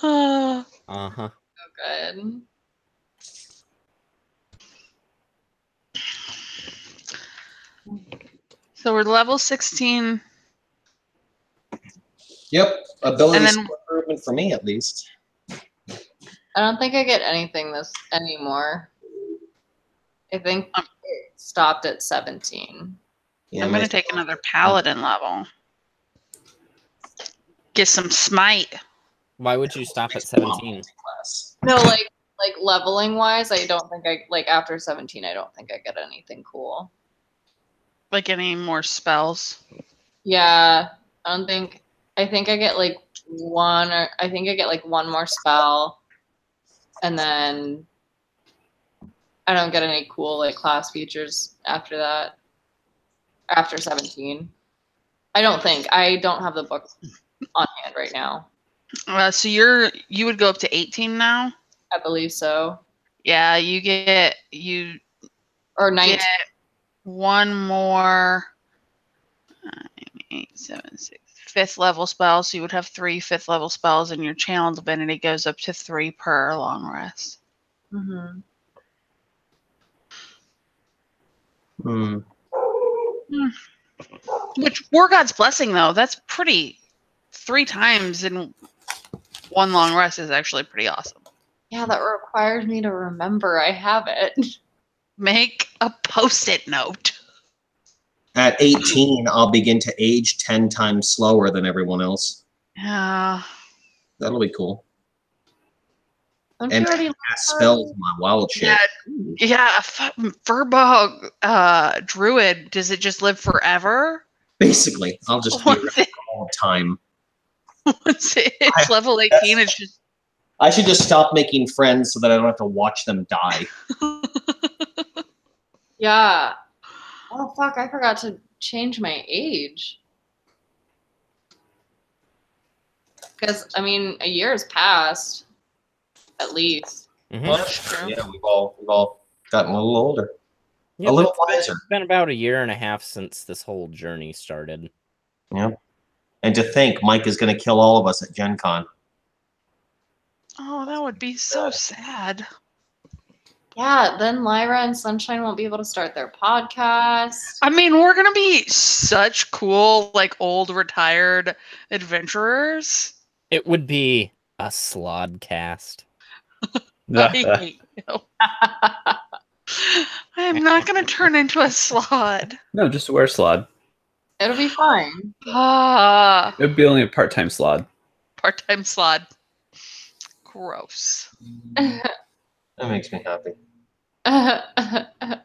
Uh, Uh-huh. So good. so we're level 16. Yep, ability And then- skill improvement for me at least. I don't think I get anything this anymore. I think it stopped at 17. Yeah, I'm going my- to take another paladin level. Get some smite. Why would you stop at 17? class. No, like leveling wise, I don't think I like after 17. I don't think I get anything cool. Like any more spells. Yeah, I don't think. I think I get like one, or I think I get like one more spell, and then I don't get any cool like class features after that. After 17, I don't think. I don't have the book on hand right now. So you would go up to 18 now? I believe so, Yeah, you or 19. get one more 8, 7, 6, 5th level spell. So you would have 3 5th level spells, and your channel divinity goes up to 3 per long rest. Mm-hmm. Which War God's Blessing, though, that's pretty. 3 times in one long rest is actually pretty awesome. Yeah, that requires me to remember I have it. Make a post-it note. At 18, I'll begin to age 10 times slower than everyone else. Yeah. That'll be cool. Don't And you already? cast spells my wild shit. Yeah, Furbog Druid, does it just live forever? Basically, I'll just be around Once, it, all the time. once it's level 18, it's just. I should just stop making friends so that I don't have to watch them die. Yeah, Oh fuck! I forgot to change my age. Because I mean, a year has passed, at least. Mhm. Well, That's true. yeah, we've all gotten a little older. Yep, a little it's wiser. been about a year and a half since this whole journey started. Yep. And to think Mike is going to kill all of us at Gen Con. Oh, that would be so sad. Yeah, then Lyra and Sunshine won't be able to start their podcast. I mean, we're gonna be such cool, like old retired adventurers. It would be a slodcast. I hate you. I'm not gonna turn into a slod. No, just wear slod. It'll be fine. Ah, It would be only a part-time slod. part-time slod. Gross. That makes me happy. I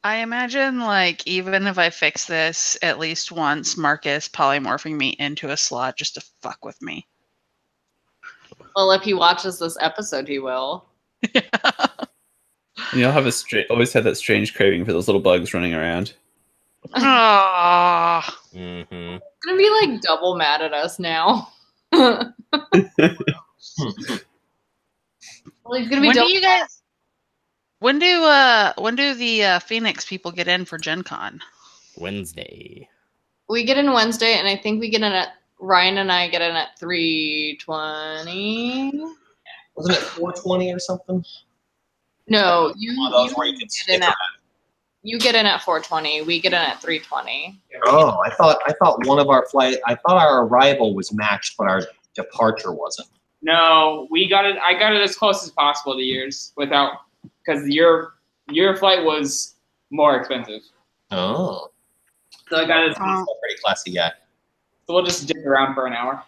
imagine, like, even if I fix this at least once, Marcus polymorphing me into a slot just to fuck with me. Well, if he watches this episode, he will. And you'll have always had that strange craving for those little bugs running around. Ah, Mm-hmm. Gonna be like double mad at us now. Well, he's gonna be when double do you guys? When do the Phoenix people get in for Gen Con? Wednesday. We get in Wednesday, and I think we get in at Ryan and I get in at 3:20. Wasn't it 420 or something? No, you One of those where you can get stick in around. you get in at 4:20. We get in at 3:20. Oh, I thought one of our I thought our arrival was matched, but our departure wasn't. No, we got it. I got it as close as possible to yours without, because your flight was more expensive. Oh, So I got it. that's a pretty classy guy. So we'll just dip around for an hour.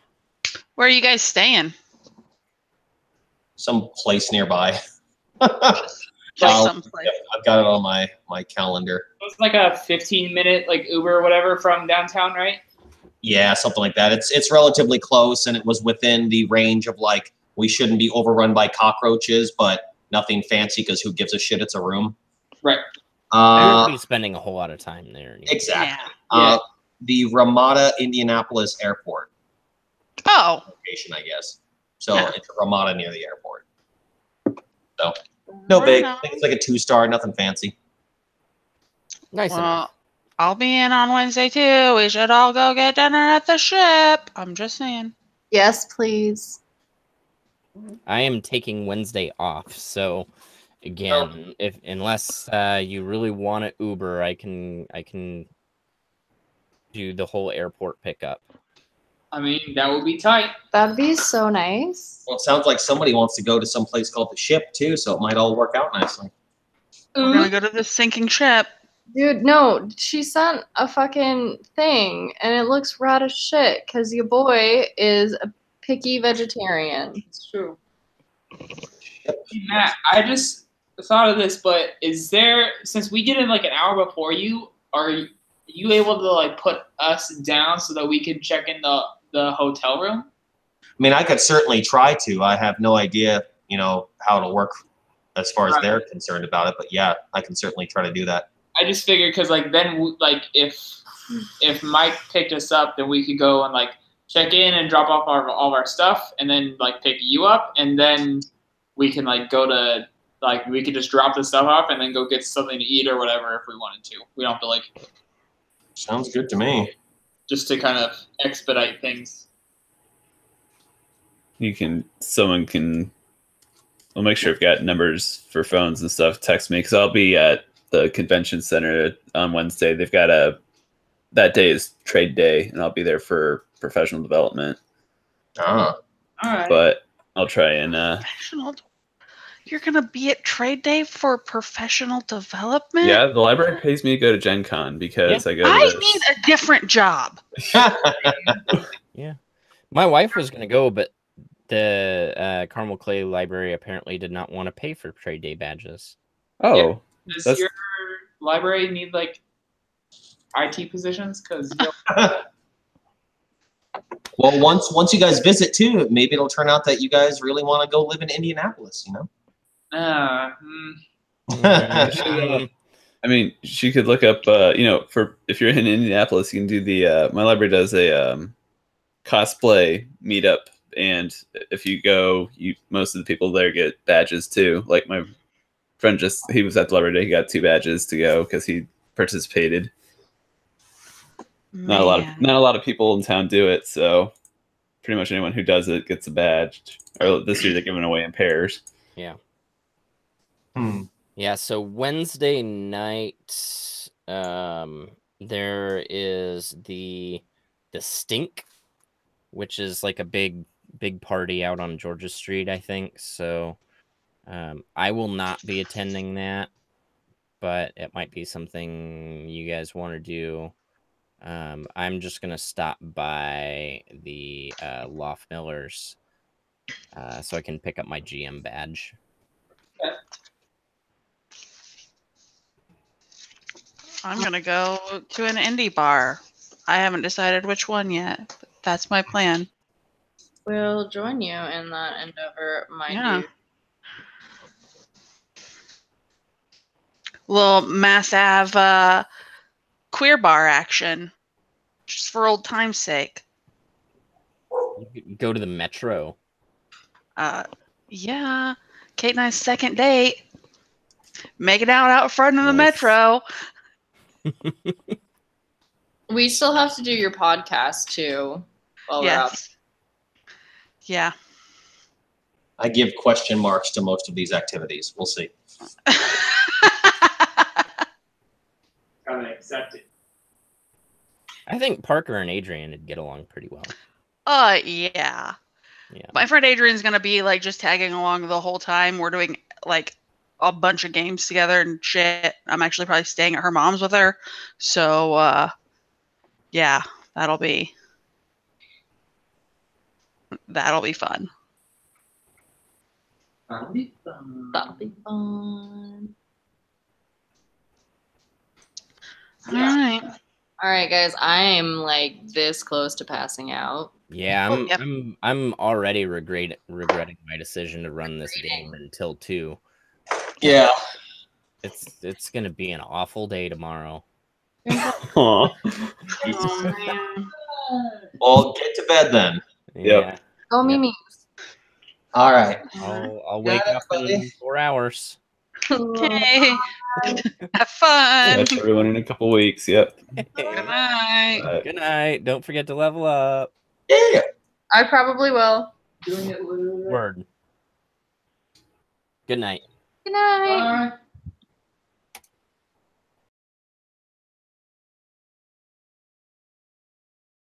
Where are you guys staying? Some place nearby. Just Well, someplace. I've got it on my calendar. It was like a 15-minute like Uber or whatever from downtown, right? Yeah, something like that. It's relatively close, and it was within the range of like we shouldn't be overrun by cockroaches, but nothing fancy because who gives a shit? It's a room. Right. I won't be spending a whole lot of time there. Anyway. Exactly. Yeah. The Ramada Indianapolis Airport Oh, location, I guess. So Yeah. it's Ramada near the airport. So no big. I think it's like a 2-star, nothing fancy. Nice enough. Well, I'll be in on Wednesday too. We should all go get dinner at the ship. I'm just saying. Yes, please. I am taking Wednesday off, so again, unless you really want to Uber, I can do the whole airport pickup. I mean, that would be tight. That'd be so nice. Well, it sounds like somebody wants to go to some place called the Ship too, so it might all work out nicely. We're gonna go to the sinking ship. Dude, no, she sent a fucking thing, and it looks rad as shit, because your boy is a picky vegetarian. It's true. Matt, I just thought of this, but is there, since we get in like an hour before you, are you able to like put us down so that we can check in the hotel room? I mean, I could certainly try to. I have no idea, how it'll work as far as they're concerned about it. But yeah, I can certainly try to do that. I just figured because like then like if Mike picked us up, then we could go and like check in and drop off all of our stuff, and then like pick you up, and then we can like go to like we could just drop the stuff off and then go get something to eat or whatever if we wanted to. We don't have to like Sounds good to me. just to kind of expedite things. We'll make sure we've got numbers for phones and stuff. Text me, because I'll be at the convention center on Wednesday. They've got that day is trade day, and I'll be there for professional development. Ah, All right. But I'll try and Professional. You're gonna be at trade day for professional development. yeah, the library pays me to go to Gen Con because I go to I this. need a different job. Yeah, my wife was gonna go, but the Carmel Clay Library apparently did not want to pay for trade day badges. Oh, Does that's- your library need like IT positions? Because well, once you guys visit too, maybe it'll turn out that you guys really want to go live in Indianapolis. Um, I mean, she could look up, for if you're in Indianapolis, you can do the, my library does a cosplay meetup. And if you go, most of the people there get badges too. Like my friend he was at the library day, he got 2 badges to go because he participated. Not a lot of people in town do it, so pretty much anyone who does it gets a badge. Or this year they're giving away in pairs. Yeah. Hmm. Yeah, so Wednesday night, there is the Stink, which is like a big party out on Georgia Street, I think. So I will not be attending that, but it might be something you guys want to do. I'm just gonna stop by the Loft Millers so I can pick up my GM badge. I'm gonna go to an indie bar. I haven't decided which one yet, but that's my plan. We'll join you in that endeavor, my Yeah. dude. Little Mass Ave queer bar action, just for old time's sake. You could go to the Metro. Yeah. Kate and I's second date. Make it out front of the Nice. Metro. We still have to do your podcast too. While we're out. Yes. Yeah. I give question marks to most of these activities. We'll see. Gotta accept it. I think Parker and Adrian would get along pretty well. Yeah. Yeah. My friend Adrian's gonna be like just tagging along the whole time. We're doing like a bunch of games together and shit. I'm actually probably staying at her mom's with her. So yeah, that'll be fun. That'll be fun. That'll be fun. All right. All right, guys. I am like this close to passing out. Yeah, Oh, yep. I'm already regretting my decision to run this game until 2. Yeah. It's gonna be an awful day tomorrow. Aw. Oh, man. Well, get to bed then. Yeah. Go Yep. Mimi. All right. I'll Good wake night, up everybody. in 4 hours. Okay. Have fun. Catch everyone in a couple weeks. Yep. Good night. Good night. Don't forget to level up. Yeah. I probably will. Doing it. Word. Good night. Good night. Bye.